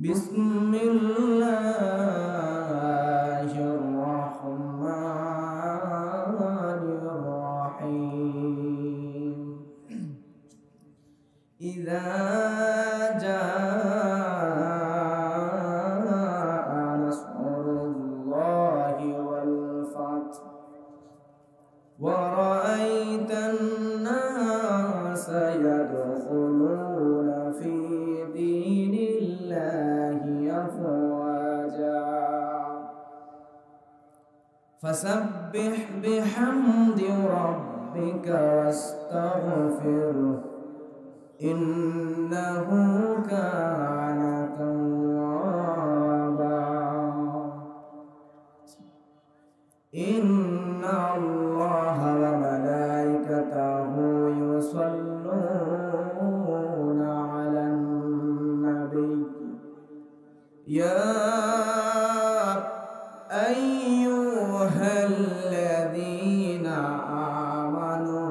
বিসমিল্লাহির রহমানির রহিম। ইযা জাআ নাসরুল্লাহি ওয়াল ফাth ওয়া রাআইতান নাসা ইয়াদখুলুনা ফি দীনিল্লাহি আফওয়াজা ফাসাব্বিহ বিহামদি রাব্বিকা ওয়াস্তাগফিরহু ইন্নাহু কানা তাওয়াবা। ইন্নাল্লাহা ওয়া মালাইকাতাহু ইউসাল্লুনা আলান নাবী ইয়া আইয়ুহাল্লাযীনা আমানু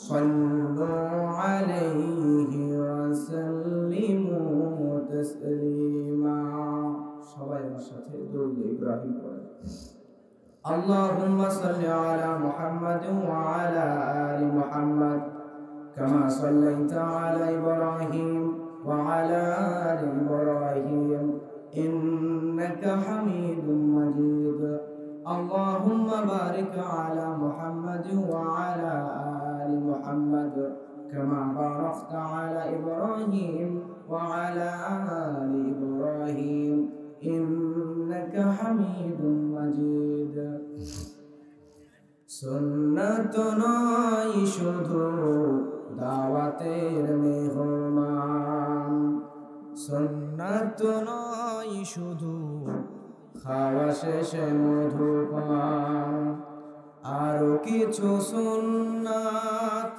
সাল্লু আলাইহি ওয়া সাল্লিমু তাসলিমা। সবাই আমার সাথে দরুদ ইব্রাহিম পড়েন। আল্লাহুম্মা সাল্লি আলা মুহাম্মাদ ওয়া আলা আলি মুহাম্মাদ কামা সাল্লাইতা আলা ইব্রাহিম ওয়া আলা আলি ইব্রাহিম ইন্নাকা হামিদুম মাজিদ। আল্লাহুম্মা বারিক আলা মুহাম্মাদ ওয়া আলা আলি মুহাম্মাদ কামা বারাকতা আলা ইব্রাহিম ওয়া আলা আলি ইব্রাহিম ইন্নাকা হামিদুম মাজিদ। সুন্নাত নয় শুধু দাওয়াতের মেহমান, সুন্নাত নয় শুধু খাওয়া শেষে মধুপান, আরো কিছু সুন্নাত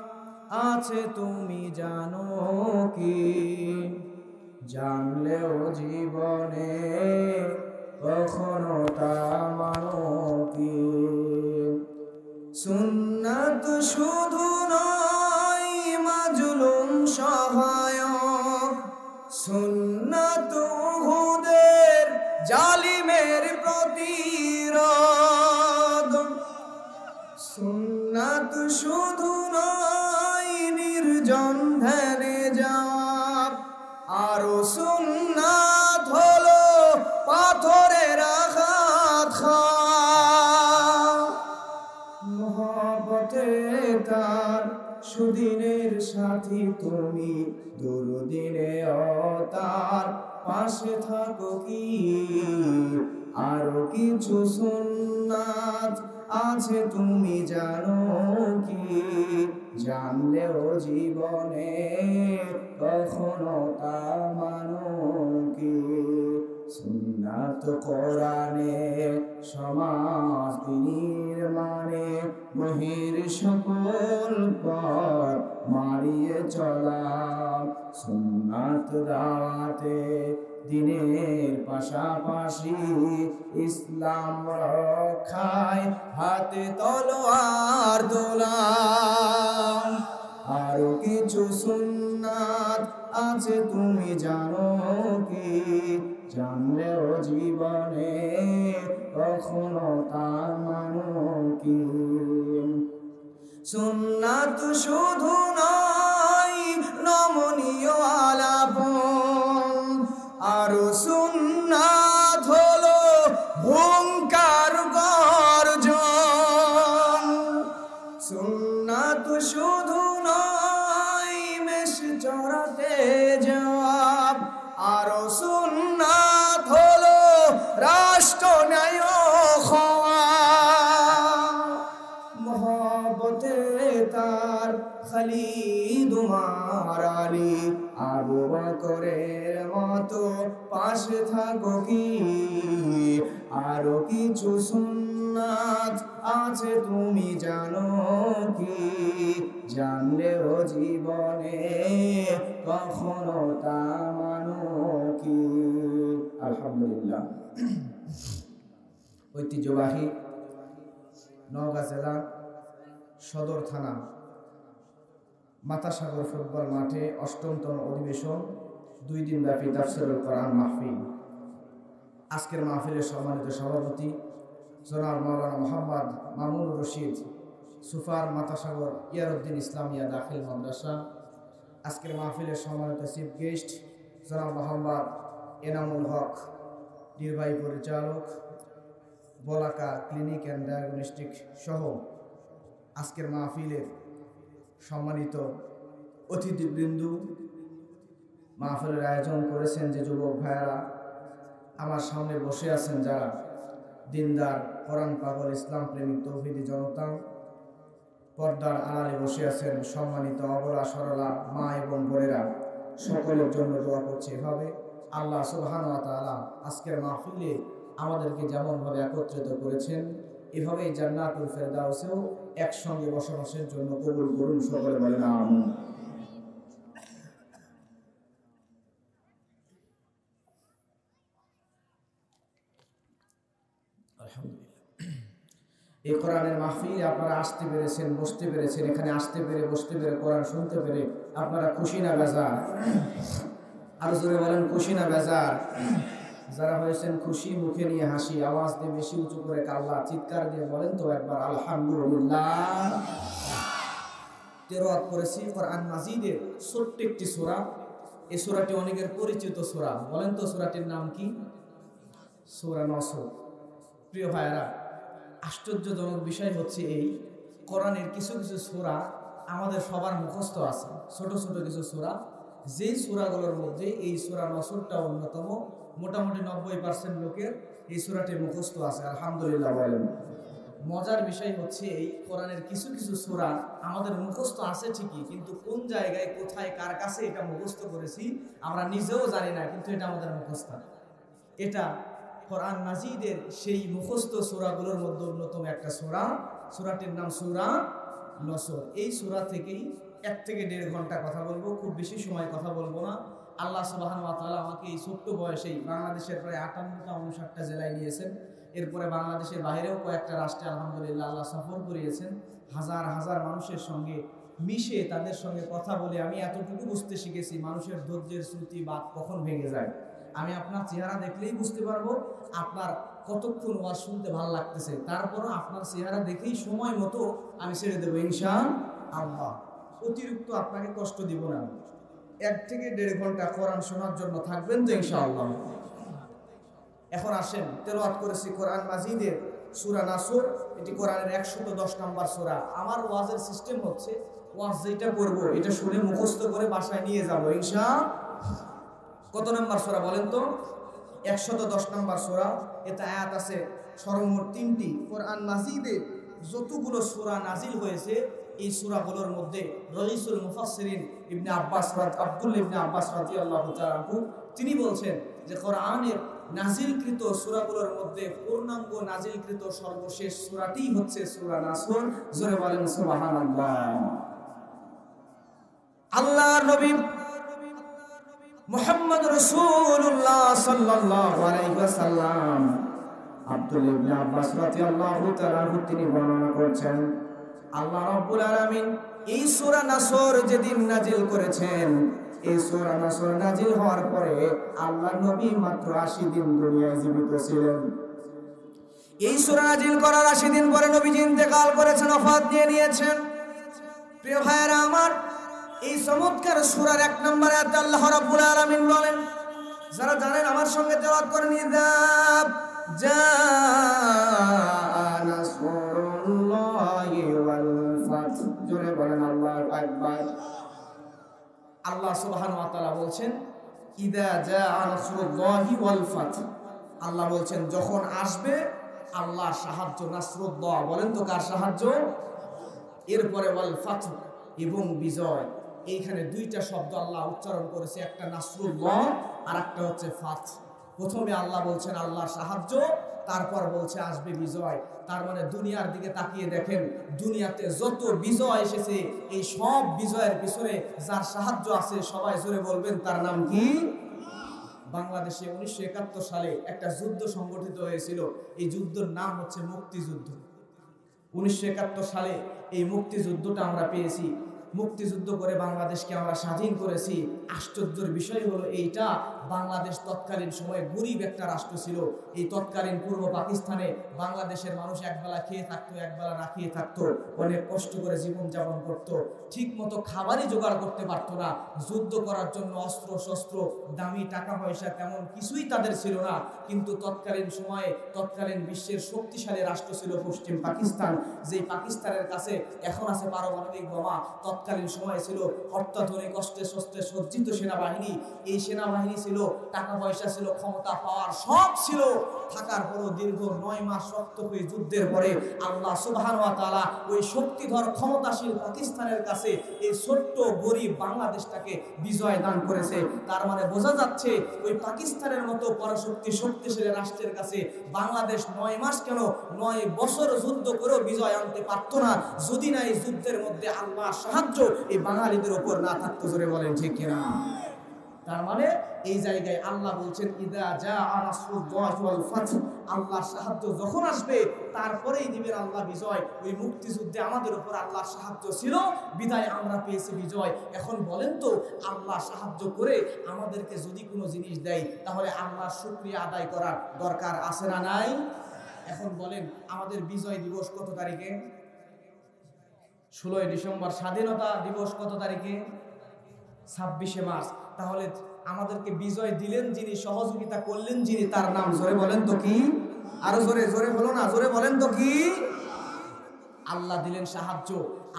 আছে তুমি জানো কি? জানলেও জীবনে কখনো তা মানো কি? সুন্নাত শুধু নয় মাজলুম সহায়ক, সুন্নাত উহুদের জালিমের প্রতিরোধ। সুন্নাত শুধু নয় নির্জন ধ্যানে যাওয়া, আরো সুন্নাত হলো পাথরের আঘাত খাওয়া। মহব্বতে তার সুদিনের সাথী তুমি, দুরুদিনেও তার পাশে থাকো কি? আরো কিছু সুন্নাত আছে তুমি জানো কি? জানলেও জীবনে কখনো তা মানো কি? সুন্নাত কোরআনে সমাজ নির্মাণে বহির সকল পথ মারিয়ে চলা। সুন্নাত দাওয়াতে দিনের পাশাপাশি ইসলাম রক্ষায় হাতে তলোয়ার তোলা। আরো কিছু সুন্নাত আছে তুমি জানো কি? জানলেও জীবনে কখনো তা মানো কি? সুন্নাত শুধু নয় নমনীয় আলাপন, আরো সুন্নাত হলো হুঙ্কার গর্জন। সুন্নাত শুধু নয় মেষ চড়াতে যাওয়া, আরো সুন্নাত হলো রাষ্ট্র ন্যায় হওয়া। মহব্বতে তার খালিদ উমর আলী আবু বকরের মতো পাশে থাকো কি? আরো কিছু সুন্নাত আছে তুমি জানো কি? জানলেও জীবনে কখনো তা মানো কি? আলহামদুলিল্লাহ। ঐতিহ্যবাহী নওগাঁ জেলা সদর থানা মাতাসাগর ফুটবল মাঠে ৮ম তম অধিবেশন 2 দিন ব্যাপী তাফসীরুল কোরআন মাহফিল। আজকের মাহফিলের সম্মানিত সভাপতি জনাব মাওলানা মোহাম্মদ মামুনুর রশিদ, সুফার মাতাসাগর ইয়ারউদ্দিন ইসলামিয়া দাখিল মাদ্রাসা। আজকের মাহফিলের সম্মানিত চিফ গেস্ট জনাব মোহাম্মদ এনামুল হক, নির্বাহী পরিচালক বলাকা ক্লিনিক অ্যান্ড ডায়াগনস্টিক সহ আজকের মাহফিলের সম্মানিত অতিথিবৃন্দ, মাহফিলের আয়োজন করেছেন যে যুবক ভাইয়েরা, আমার সামনে বসে আছেন যারা দিনদার কোরআন পাগল ইসলাম প্রেমিক তৌহিদি জনতা, পর্দার আড়ালে বসে আছেন সম্মানিত অবলা সরলা মা এবং বোনেরা, সকলের জন্য দোয়া করছে এভাবে আল্লাহ সুবহানাহু ওয়া তাআলা আজকের মাহফিলে আমাদেরকে যেমনভাবে একত্রিত করেছেন এভাবেই জান্নাতুল ফেরদাউসেও একসঙ্গে বসবাসের জন্য কবুল করুন, সকলে বলেন আমিন। এই কোরআনের মাহফিলে আপনারা আসতে পেরেছেন, বসতে পেরেছেন, এখানে আসতে পেরে বসতে পেরে কোরআন শুনতে পেরে আপনারা খুশি না বেজার? আর জোরে বলেন খুশি না বেজার? যারা হয়েছেন খুশি, মুখে নিয়ে হাসি, আওয়াজ দিয়ে বেশি উঁচু করে কাল্লা চিৎকার দিয়ে বলেন তো একবার আলহামদুলিল্লাহ। তেলাওয়াত করেছি কোরআন মাজিদের ছোট্ট একটি সূরা। এই সূরাটি অনেকের পরিচিত সূরা, বলেন তো সূরাটির নাম কি? সূরা নসর। প্রিয় ভাইয়েরা, আশ্চর্যজনক বিষয় হচ্ছে এই কোরআনের কিছু কিছু সূরা আমাদের সবার মুখস্থ আছে, ছোট ছোট কিছু সূরা, যেই সূরাগুলোর মধ্যে এই সূরা নসরটা অন্যতম। মোটামুটি 90% লোকের এই সূরাটি মুখস্থ আছে, আলহামদুলিল্লাহ বলেন। মজার বিষয় হচ্ছে এই কোরআনের কিছু কিছু সূরা আমাদের মুখস্থ আছে ঠিকই, কিন্তু কোন জায়গায় কোথায় কার কাছে এটা মুখস্থ করেছি আমরা নিজেও জানি না, কিন্তু এটা আমাদের মুখস্থ। এটা কোরআন মাজিদের সেই মুখস্থ সূরাগুলোর মধ্যে অন্যতম একটা সূরা, সূরাটির নাম সূরা নসর। এই সূরা থেকেই 1 থেকে 1.5 ঘন্টা কথা বলবো, খুব বেশি সময় কথা বলবো না। আল্লাহ সুবহানাহু ওয়া তাআলা আমাকে এই ছোট্ট বয়সেই বাংলাদেশের প্রায় 58টা 59টা জেলায় নিয়েছেন, এরপরে বাংলাদেশের বাইরেও কয়েকটা রাষ্ট্রে আলহামদুলিল্লাহ আল্লাহ সফর করিয়েছেন। হাজার হাজার মানুষের সঙ্গে মিশে তাদের সঙ্গে কথা বলে আমি এতটুকু বুঝতে শিখেছি মানুষের ধৈর্যের শ্রুতি বাদ কখন ভেঙে যায়। আমি আপনার চেহারা দেখলেই বুঝতে পারবো আপনার কতক্ষণ ওয়াজ শুনতে ভালো লাগতেছে, তারপরও আপনার চেহারা দেখেই সময় মতো আমি ছেড়ে দেবো ইনশাআল্লাহ। অতিরিক্ত আপনাকে কষ্ট দিব না। 1 থেকে 1.5 ঘন্টা কোরআন শোনার জন্য থাকবেন তো ইনশাআল্লাহ। এখন আসেন, তেলাওয়াত করেছি কোরআন মাজিদের সূরা নাসর। এটি কোরআনের 110 নম্বর সূরা। আমার ওয়াজের সিস্টেম হচ্ছে ওয়াজ যেটা করব এটা শুনে মুখস্থ করে বাসায় নিয়ে যাব ইনশাআল্লাহ। কত নম্বর সূরা বলেন তো? 110 নম্বর সূরা। এতে আয়াত আছে সর্বমোট 3টি। কোরআন মাজিদে যতগুলো সূরা নাজিল হয়েছে এই সূরাগুলোর মধ্যে রাইসুল মুফাসসিরিন ইবনে আব্বাস আব্দুল্লাহ ইবনে আব্বাস রাদিয়াল্লাহু তাআলা আনহু তিনি বলছেন যে কোরআনের নাজিলকৃত সূরাগুলোর মধ্যে পূর্ণাঙ্গ নাজিলকৃত সর্বশেষ সূরাটি হচ্ছে সূরা নাসর। জোরে বলেন সুবহানাল্লাহ। আল্লাহর নবী মুহাম্মদ রাসূলুল্লাহ সাল্লাল্লাহু আলাইহি ওয়াসাল্লাম আব্দুল্লাহ ইবনে আব্বাস রাদিয়াল্লাহু তাআলা আনহু তিনি বর্ণনা করছেন আল্লাহ রাব্বুল আলামিন এই সূরা নাসর যেদিন নাজিল করেছেন, এই সূরা নাসর নাজিল হওয়ার পরে আল্লাহর নবী মাত্র 80 দিন দুনিয়ায় জীবিত ছিলেন। এই সূরা নাজিল করার 80 দিন পরে নবীজি ইন্তেকাল করেছেন, ওফাত দিয়ে নিয়েছেন। প্রিয় ভাইয়েরা আমার, এই চমৎকার সূরার 1 নম্বর আয়াতে আল্লাহ রাব্বুল আলামিন বলেন, যারা জানেন আমার সঙ্গে তেলাওয়াত করেন, ইযাব জাআ নাসরুল্লাহি ওয়াল ফাত। জোরে বলেন আল্লাহু আকবার। আল্লাহ সুবহানাহু ওয়া তাআলা বলছেন ইযা জাআ নাসরুল্লাহি ওয়াল ফাত। আল্লাহ বলছেন যখন আসবে আল্লাহর সাহায্য, নাসরুল্লাহ বলেন তো কার সাহায্য? এরপরে ওয়াল ফাত এবং বিজয়। এইখানে 2টা শব্দ আল্লাহ উচ্চারণ করেছে, একটা নাসরুল্লাহ আর একটা হচ্ছে ফাত। প্রথমে আল্লাহ বলছেন আল্লাহর সাহায্য, তারপর বলছে আসবে বিজয়। তার মানে দুনিয়ার দিকে তাকিয়ে দেখেন, দুনিয়াতে যত বিজয় এসেছে এই সব বিজয়ের পিছনে যার সাহায্য আছে সবাই জোরে বলবেন তার নাম কি? বাংলাদেশে 1971 সালে একটা যুদ্ধ সংগঠিত হয়েছিল, এই যুদ্ধের নাম হচ্ছে মুক্তিযুদ্ধ। 1971 সালে এই মুক্তিযুদ্ধটা আমরা পেয়েছি। মুক্তিযুদ্ধ করে বাংলাদেশকে আমরা স্বাধীন করেছি। আশ্চর্যের বিষয় হলো এইটা, বাংলাদেশ তৎকালীন সময়ে গরিব একটা রাষ্ট্র ছিল। এই তৎকালীন পূর্ব পাকিস্তানে বাংলাদেশের মানুষ একবেলা খেয়ে থাকতো, একবেলা না খেয়ে থাকতো, অনেক কষ্ট করে জীবনযাপন করত। ঠিক মতো খাবারই জোগাড় করতে পারতো না। যুদ্ধ করার জন্য অস্ত্র শস্ত্র, দামি টাকা পয়সা তেমন কিছুই তাদের ছিল না। কিন্তু তৎকালীন সময়ে তৎকালীন বিশ্বের শক্তিশালী রাষ্ট্র ছিল পশ্চিম পাকিস্তান। যেই পাকিস্তানের কাছে এখন আছে পারমাণবিক বোমা, তৎকালীন সময়ে ছিল অত্যাধুনিক অস্ত্রে শস্ত্রে সজ্জিত সেনাবাহিনী। এই সেনাবাহিনী ছিল, টাকা পয়সা ছিল, ক্ষমতা পাওয়ার সব ছিল। থাকার পরও দীর্ঘ 9 মাস রক্ত হয়ে যুদ্ধের পরে আল্লাহ সুবহানাহু ওয়া তাআলা ওই শক্তিধর ক্ষমতাশীল পাকিস্তানের কাছে এই ছোট্ট গরিব বাংলাদেশটাকে বিজয় দান করেছে। তার মানে বোঝা যাচ্ছে ওই পাকিস্তানের মতো পরাশক্তি শক্তিশালী রাষ্ট্রের কাছে বাংলাদেশ 9 মাস কেন 9 বছর যুদ্ধ করেও বিজয় আনতে পারতো না, যদি না এই যুদ্ধের মধ্যে আল্লাহর সাহায্য এই বাঙালিদের উপর না থাকতো। জোরে বলেন ঠিক কিনা? তার মানে এই জায়গায় আল্লাহ বলছেন ইদা জাআ নাসরুল্লাহি ওয়াল ফাতহ, আল্লাহর সাহায্য যখন আসবে তারপরেই দিবেন আল্লাহ বিজয়। ওই মুক্তিযুদ্ধে আমাদের উপর আল্লাহর সাহায্য ছিল, বিদায় আমরা পেয়েছি বিজয়। এখন বলেন তো, আল্লাহ সাহায্য করে আমাদেরকে যদি কোনো জিনিস দেয় তাহলে আল্লাহর শুকরিয়া আদায় করার দরকার আছে না নাই? এখন বলেন, আমাদের বিজয় দিবস কত তারিখে? 16 ডিসেম্বর। স্বাধীনতা দিবস কত তারিখে? 26শে মার্চ। তাহলে আমাদেরকে বিজয় দিলেন যিনি, সহযোগিতা করলেন যিনি, তার নাম জোরে বলেন তো কি? আরো জোরে, জোরে বলো না, জোরে বলেন তো কি? আল্লাহ দিলেন সাহায্য।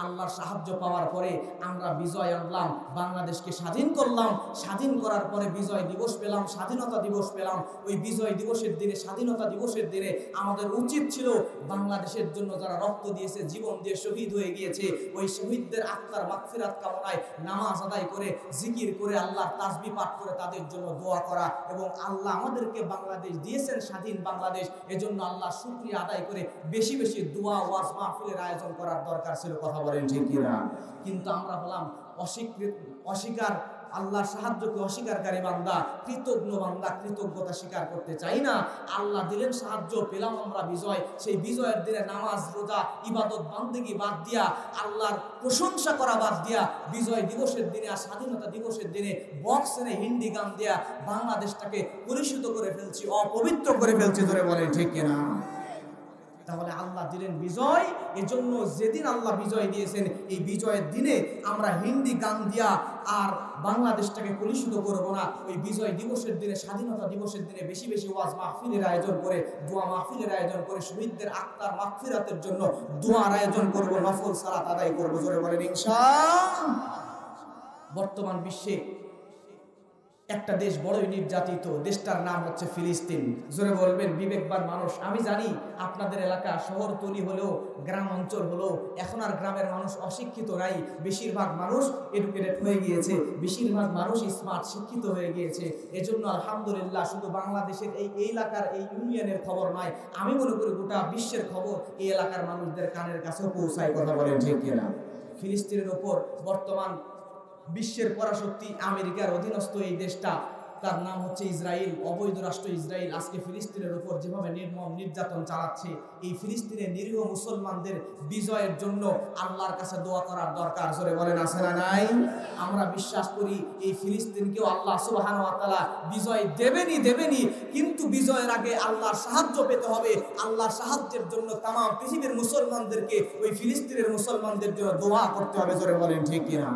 আল্লাহর সাহায্য পাওয়ার পরে আমরা বিজয় আনলাম, বাংলাদেশকে স্বাধীন করলাম। স্বাধীন করার পরে বিজয় দিবস পেলাম, স্বাধীনতা দিবস পেলাম। ওই বিজয় দিবসের দিনে, স্বাধীনতা দিবসের দিনে আমাদের উচিত ছিল বাংলাদেশের জন্য যারা রক্ত দিয়েছে, জীবন দিয়ে শহীদ হয়ে গিয়েছে, ওই শহীদদের আত্মার মাগফিরাত কামনায় নামাজ আদায় করে, জিকির করে, আল্লাহর তাসবিহ পাঠ করে তাদের জন্য দোয়া করা। এবং আল্লাহ আমাদেরকে বাংলাদেশ দিয়েছেন, স্বাধীন বাংলাদেশ, এজন্য আল্লাহর শুকরিয়া আদায় করে বেশি বেশি দোয়া ওয়াজ মাহফিলের আয়োজন করার দরকার ছিল। কথা বলেন ঠিক কিনা? কিন্তু আমরা হলাম অস্বীকার, আল্লাহর সাহায্যকে অস্বীকারী বান্দা, কৃতজ্ঞ বান্দা, কৃতজ্ঞতা স্বীকার করতে চাই না। আল্লাহ দিলেন সাহায্য, পেলাম আমরা বিজয়। সেই বিজয়ের দিনে নামাজ রোজা ইবাদত বান্দেগি বাদ দিয়া, আল্লাহর প্রশংসা করা বাদ দিয়া, বিজয় দিবসের দিনে আর স্বাধীনতা দিবসের দিনে বক্স এনে হিন্দি গান দেয়া বাংলাদেশটাকে কলুষিত করে ফেলছি, অপবিত্র করে ফেলছি। ধরে বলেন ঠিক কিনা? তাহলে আল্লাহ দিলেন বিজয়, এজন্য যেদিন আল্লাহ বিজয় দিয়েছেন এই বিজয়ের দিনে আমরা হিন্দি গান দিয়া আর বাংলাদেশটাকে কলুষিত করব না। ওই বিজয় দিবসের দিনে, স্বাধীনতা দিবসের দিনে বেশি বেশি ওয়াজ মাহফিলের আয়োজন করে, দোয়া মাহফিলের আয়োজন করে, শহীদদের আত্মার মাগফিরাতের জন্য দোয়ার আয়োজন করব, নফল সালাত আদায় করব। জোরে বলেন ইনশাআল্লাহ। বর্তমান বিশ্বে একটা দেশ বড়ই নির্যাতিত, দেশটার নাম হচ্ছে ফিলিস্তিন। জোরে বলবেন বিবেকবান মানুষ। আমি জানি আপনাদের এলাকা শহরতলি হলেও, গ্রাম অঞ্চল হলেও এখন আর গ্রামের মানুষ অশিক্ষিত নাই, বেশিরভাগ মানুষ এডুকেটেড হয়ে গিয়েছে, বেশিরভাগ মানুষ স্মার্ট শিক্ষিত হয়ে গিয়েছে। এজন্য আলহামদুলিল্লাহ শুধু বাংলাদেশের এই এলাকার এই ইউনিয়নের খবর নয়, আমি মনে করি গোটা বিশ্বের খবর এই এলাকার মানুষদের কানের কাছেও পৌঁছায়। কথা বলেন ঠিক কিনা? ফিলিস্তিনের ওপর বর্তমান বিশ্বের পরাশক্তি আমেরিকার অধীনস্থ এই দেশটা, তার নাম হচ্ছে ইসরায়েল, অবৈধ রাষ্ট্র ইসরায়েল। আজকে ফিলিস্তিনের উপর যেভাবে নির্মম নির্যাতন চালাচ্ছে, এই ফিলিস্তিনের নিরীহ মুসলমানদের বিজয়ের জন্য আল্লাহর কাছে দোয়া করার দরকার। জোরে বলেন আছে না নাই? আমরা বিশ্বাস করি এই ফিলিস্তিনকেও আল্লাহ সুবহানাহু ওয়া তাআলা বিজয় দেবেনই, কিন্তু বিজয়ের আগে আল্লাহর সাহায্য পেতে হবে। আল্লাহর সাহায্যের জন্য তাম পৃথিবীর মুসলমানদেরকে ওই ফিলিস্তিনের মুসলমানদের জন্য দোয়া করতে হবে। জোরে বলেন ঠিক কিনা?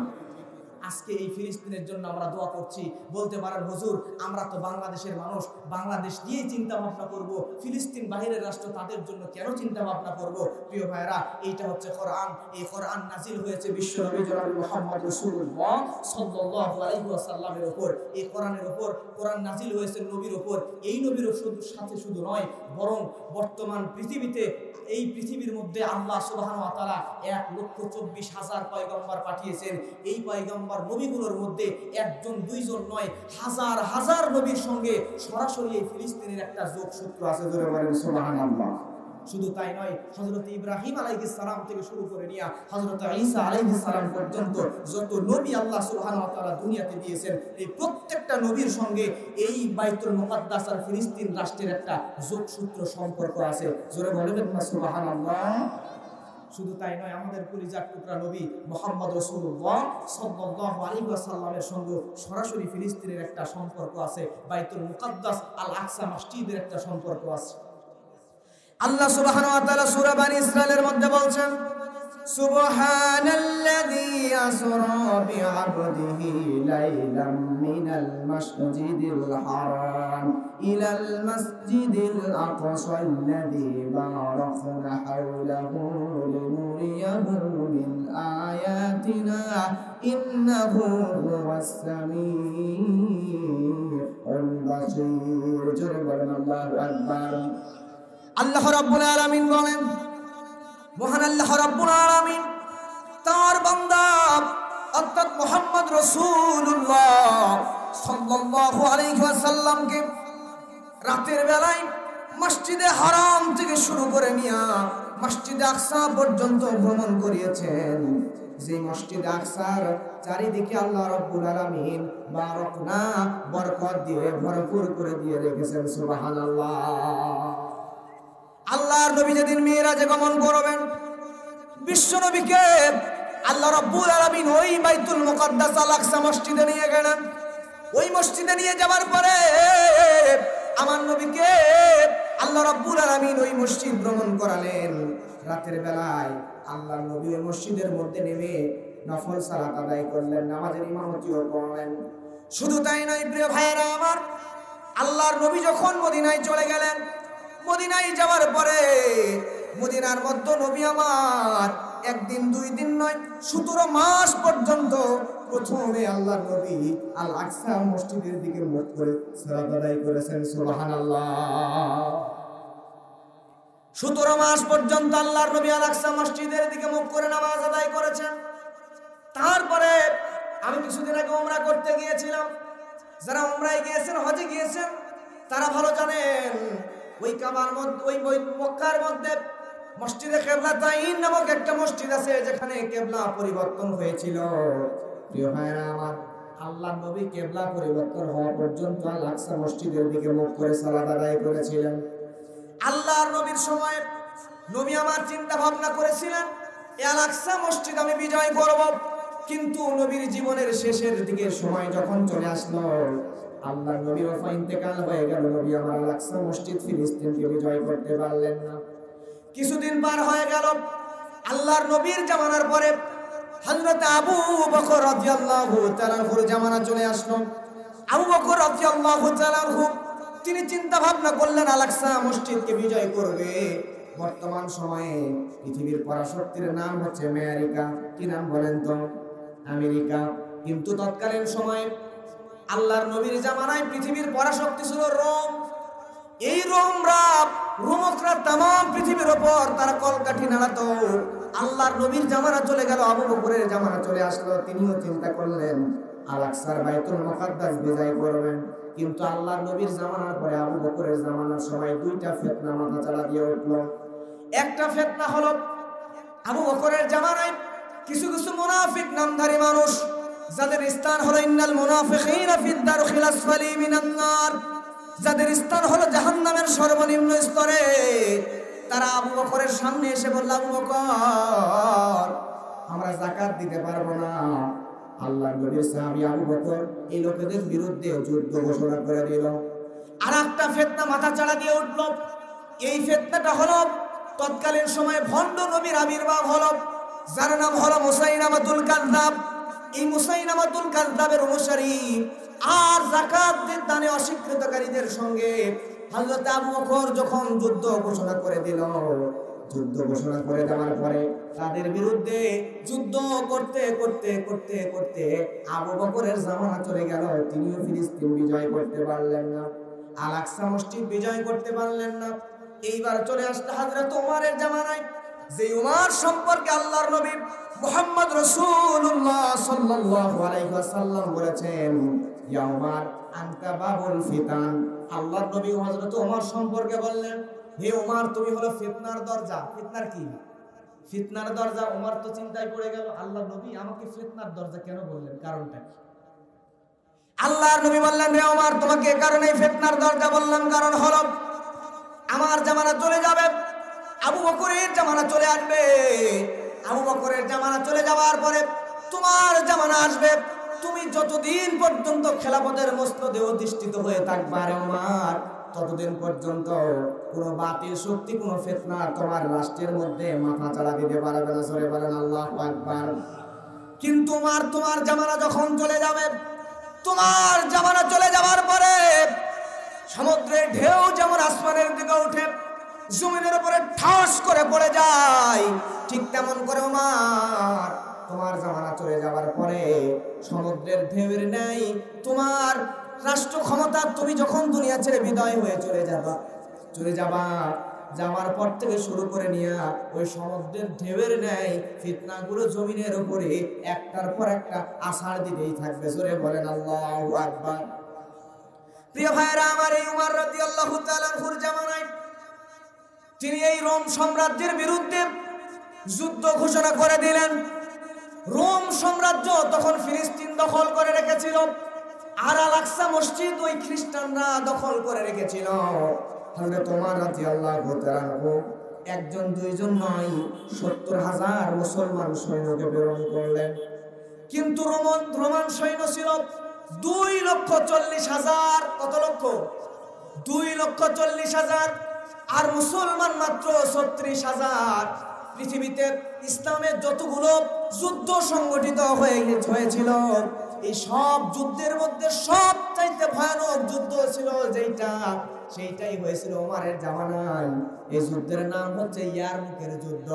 আজকে এই ফিলিস্তিনের জন্য আমরা দোয়া করছি। বলতে পারেন হুজুর, আমরা তো বাংলাদেশের মানুষ, বাংলাদেশ নিয়ে চিন্তা ভাবনা করব, ফিলিস্তিন বাহিরের রাষ্ট্র, তাদের জন্য কেন চিন্তা ভাবনা করব? প্রিয় ভাইরা, এইটা হচ্ছে কোরআন। এই কোরআন নাজিল হয়েছে বিশ্ব নবী জনাব মুহাম্মদ রাসূলুল্লাহ সাল্লাল্লাহু আলাইহি ওয়াসাল্লামের উপর। এই কোরআনের উপর, কোরআন নাজিল হয়েছে নবীর উপর। এই নবীর সাথে শুধু নয়, বরং বর্তমান পৃথিবীতে, এই পৃথিবীর মধ্যে আল্লাহ সুবহানাহু ওয়া তাআলা 1,24,000 পয়গম্বর পাঠিয়েছেন। এই পয়গম্বর নবীগুলোর মধ্যে একজন দুইজন নয়, হাজার হাজার নবীর সঙ্গে সরাসরি এই ফিলিস্তিনের একটা যোগসূত্র আছে। জোরে বলেন সুবহানাল্লাহ। শুধু তাই নয়, হযরত ইব্রাহিম আলাইহিস সালাম থেকে শুরু করে নিয়ে হযরত ঈসা আলাইহিস সালাম পর্যন্ত যত নবী আল্লাহ সুবহানাহু ওয়া তাআলা দুনিয়াতে দিয়েছেন, এই প্রত্যেকটা নবীর সঙ্গে এই বাইতুল মুকাদ্দাস আর ফিলিস্তিন রাষ্ট্রের একটা যোগসূত্র সম্পর্ক আছে। জোরে বলবেন না সুবহানাল্লাহ। শুধু তাই নয়, আমাদের কলিজার টুকরা নবী মুহাম্মদ রাসূলুল্লাহ সাল্লাল্লাহু আলাইহি ওয়াসাল্লামের সঙ্গে সরাসরি ফিলিস্তিনের একটা সম্পর্ক আছে, বাইতুল মুকাদ্দাস আল আকসা মসজিদের একটা সম্পর্ক আছে। আল্লাহ সুবহানাহু ওয়া তাআলা সূরা বনী ইসরাঈলের মধ্যে বলছেন, সুবহানাল্লাযী আসরা বিআবদিহি লাইলাম মিনাল মাসজিদিল হারাম ইলাল মাসজিদিল আকসাল্লাযী বারাকনা হাওলাহু লিনুরিয়াহু মিন আয়াতিনা ইন্নাহু হুয়াস সামিউল বাসীর। জোরে বলেন আল্লাহু আকবার। আল্লাহ রাব্বুল আলামিন বলেন, মহান আল্লাহ রাব্বুল আলামিন তার বান্দা অর্থাৎ মুহাম্মদ রাসূলুল্লাহ সাল্লাল্লাহু আলাইহি ওয়াসাল্লামকে রাতের বেলায় মসজিদে হারাম থেকে শুরু করে নিয়া মসজিদে আকসা পর্যন্ত ভ্রমণ করিয়েছেন। যে মসজিদে আকসার চারিদিকে আল্লাহ রাব্বুল আলামিন বারাকনা বরকত দিয়ে ভরপুর করে দিয়ে রেখেছেন। সুবহানাল্লাহ। আল্লাহর নবী যেদিন মিরাজে গমন করবেন, বিশ্ব নবীকে আল্লাহ রাব্বুল আলামিন ওই বাইতুল মুকাদ্দাস আল আকসা মসজিদে নিয়ে গেলেন। ওই মসজিদে নিয়ে যাওয়ার পরে আমার নবীকে আল্লাহ রাব্বুল আলামিন ওই মসজিদ ভ্রমণ করালেন। রাতের বেলায় আল্লাহর নবী ওই মসজিদের মধ্যে নেমে নফল সালাত আদায় করলেন, নামাজের ইমামতিও করলেন। শুধু তাই নয় প্রিয় ভাইয়েরা আমার, আল্লাহর নবী যখন মদিনায় চলে গেলেন, মদিনায় যাওয়ার পরে মদিনার মধ্যে নবী আমার একদিন দুই দিন নয় 17 মাস পর্যন্ত প্রথমে আল্লাহর নবী আল আকসা মসজিদের দিকে মুখ করে সালাত আদায় করেছেন। সুবহানাল্লাহ। 17 মাস পর্যন্ত আল্লাহর নবী আল আকসা মসজিদের দিকে মুখ করে নামাজ আদায় করেছেন। তারপরে আমি কিছুদিন আগে উমরা করতে গিয়েছিলাম। যারা উমরায় গিয়েছেন, হজে গিয়েছেন, তারা ভালো জানেন ওই কাবার মধ্যে, ওই মক্কার মধ্যে মসজিদে কিবলাতাইন নামক একটা মসজিদ আছে, যেখানে কিবলা পরিবর্তন হয়েছিল। প্রিয় ভাইরা আমার, আল্লাহর নবী কিবলা পরিবর্তন হওয়া পর্যন্ত আল আকসা মসজিদের দিকে মুখ করে সালাত আদায় করেছিলেন। আল্লাহর নবীর সময় নবী আমার চিন্তা ভাবনা করেছিলেন এই আল আকসা মসজিদ আমি বিজয় করব। কিন্তু নবীর জীবনের শেষের দিকে সময় যখন চলে আসলো, আল্লাহর নবীর ওফা ইন্তেকাল হয়ে গেল, নবী আমার আল আকসা মসজিদ ফিলিস্তিনকে বিজয় করতে পারলেন না। কিছুদিন পার হয়ে গেল, আল্লাহর নবীর জামানার পরে হযরত আবু বকর রাদিয়াল্লাহু তাআলা আনহুর জামানা চলে আসলো। আবু বকর রাদিয়াল্লাহু তাআলা আনহু তিনি চিন্তা ভাবনা করলেন আল আকসা মসজিদকে বিজয় করবে। বর্তমান সময়ে পৃথিবীর পরাশক্তির নাম হচ্ছে আমেরিকা। কি নাম বলেন তো? আমেরিকা। কিন্তু তৎকালীন সময়ে আল্লাহর নবীর জামানায় পৃথিবীর পরাশক্তি ছিল রোম। এই রোমকরা তামাম পৃথিবীর উপর তারা কলকাঠি নাড়াতো। আল্লাহর নবীর জামানা চলে গেল, আবু বকরের জামানা চলে আসলো। তিনিও চিন্তা করলেন আল আকসার বাইতুল মুকাদ্দাস বিজয় করবেন। কিন্তু আল্লাহর নবীর জামানার পরে আবু বকরের জামানার সময় দুইটা ফিতনা মাথা চাড়া দিয়ে উঠল। একটা ফিতনা হলো আবু বকরের জামানায় কিছু কিছু মুনাফিক নামধারী মানুষ, যাদের স্থান হলো ইন্নাল মুনাফিকিনা ফিদ দারকিল আসফালি মিনান নার, যাদের স্থান হলো জাহান্নামের সর্বনিম্ন স্তরে, তারা আবু বকরের সামনে এসে বলল, আবু বকর আমরা যাকাত দিতে পারবো না। আল্লাহর নবীর সাহাবী আবু বকর এই লোকেদের বিরুদ্ধে যুদ্ধ ঘোষণা করে দিল। আর একটা ফিতনা মাথা চাড়া দিয়ে উঠল। এই ফিতনাটা হলো তৎকালীন সময়ে ভণ্ড নবীর আবির্ভাব হলো, যার নাম হলো মুসাইলামাতুল কাযযাব। এই মুসাইলামাতুল কাযযাবের অনুসারী আর যাকাত দানে অস্বীকৃতকারীদের সঙ্গে হযরত আবু বকর যখন যুদ্ধ ঘোষণা করে দিল, যুদ্ধ ঘোষণা করে দেওয়ার পরে তাদের বিরুদ্ধে যুদ্ধ করতে করতে করতে করতে আবু বকরের জামানা চলে গেল। তিনিও ফিলিস্তিন বিজয় করতে পারলেন না, আল আকসা মসজিদ বিজয় করতে পারলেন না। এইবার চলে আসলো হযরত ওমরের জামানায়, যে ওমর সম্পর্কে আল্লাহর নবী মুহাম্মদ রাসূলুল্লাহ সাল্লাল্লাহু আলাইহি ওয়াসাল্লাম বলেছেন, ইয়া ওমর আনতা বাবুল ফিতান। আল্লাহর নবী হযরত ওমর সম্পর্কে বললেন, হে ওমর তুমি হলো ফিতনার দরজা। ফিতনার কি? ফিতনার দরজা। ওমর তো চিন্তায় পড়ে গেল, আল্লাহর নবী আমাকে ফিতনার দরজা কেন বললেন, কারণটা কি? আল্লাহর নবী বললেন, হে ওমর তোমাকে কারণে ফিতনার দরজা বললাম, কারণ হলো আমার জামানা চলে যাবে, আবু বকরের জামানা চলে আসবে। আবু বকরের জামানা চলে যাওয়ার পরে তোমার জামানা আসবে। তুমি যতদিন পর্যন্ত খেলাফতের মসনদে অধিষ্ঠিত হয়ে থাকবা রে ওমর, ততদিন পর্যন্ত কোনো বাতিল শক্তি, কোনো ফিতনা তোমার রাষ্ট্রের মধ্যে মাথা চাড়া দিতে পারবে না। সরে বলেন আল্লাহু আকবার। কিন্তু তোমার জামানা যখন চলে যাবে, তোমার জামানা চলে যাওয়ার পরে সমুদ্রের ঢেউ যেমন আসমানের দিকে উঠে জমিনের উপরে ঠাস করে পড়ে যায়, ঠিক তেমন করে ওমর তোমার জামানা চলে যাওয়ার পরে সমুদ্রের ঢেউয়ের ন্যায় তোমার রাষ্ট্র ক্ষমতা, তুমি যখন দুনিয়া ছেড়ে বিদায় হয়ে চলে যাবা যাওয়ার পর থেকে শুরু করে নিয়ে ওই সমুদ্রের ঢেউয়ের ন্যায় ফিতনাগুলো জমিনের উপরে একটার পর একটা আছাড় দিতেই থাকবে। জোরে বলেন আল্লাহু আকবার। প্রিয় ভাইরা আমার, এই উমর রাদিয়াল্লাহু তাআলা আনহুর জামানায় তিনি এই রোম সাম্রাজ্যের বিরুদ্ধে যুদ্ধ ঘোষণা করে দিলেন। রোম সাম্রাজ্য তখন ফিলিস্তিন দখল করে রেখেছিল, আর আল আকসা মসজিদ ওই খ্রিস্টানরা দখল করে রেখেছিল। হযরত ওমর রাদিয়াল্লাহু তাআলা আনহু একজন দুইজন নয়, ৭০,০০০ মুসলমান সৈন্যকে প্রেরণ করলেন। কিন্তু রোমান সৈন্য ছিল 2,40,000। কত লক্ষ? 2,40,000। আর মুসলমান মাত্র 36,000। পৃথিবীতে ইসলামের যতগুলো যুদ্ধ সংগঠিত হয়েছিল, এই সব যুদ্ধের মধ্যে সবচাইতে ভয়ানক যুদ্ধ ছিল সেইটাই হয়েছিল ওমরের জামানায়। এই যুদ্ধের নাম হচ্ছে ইয়ারমুকের যুদ্ধ।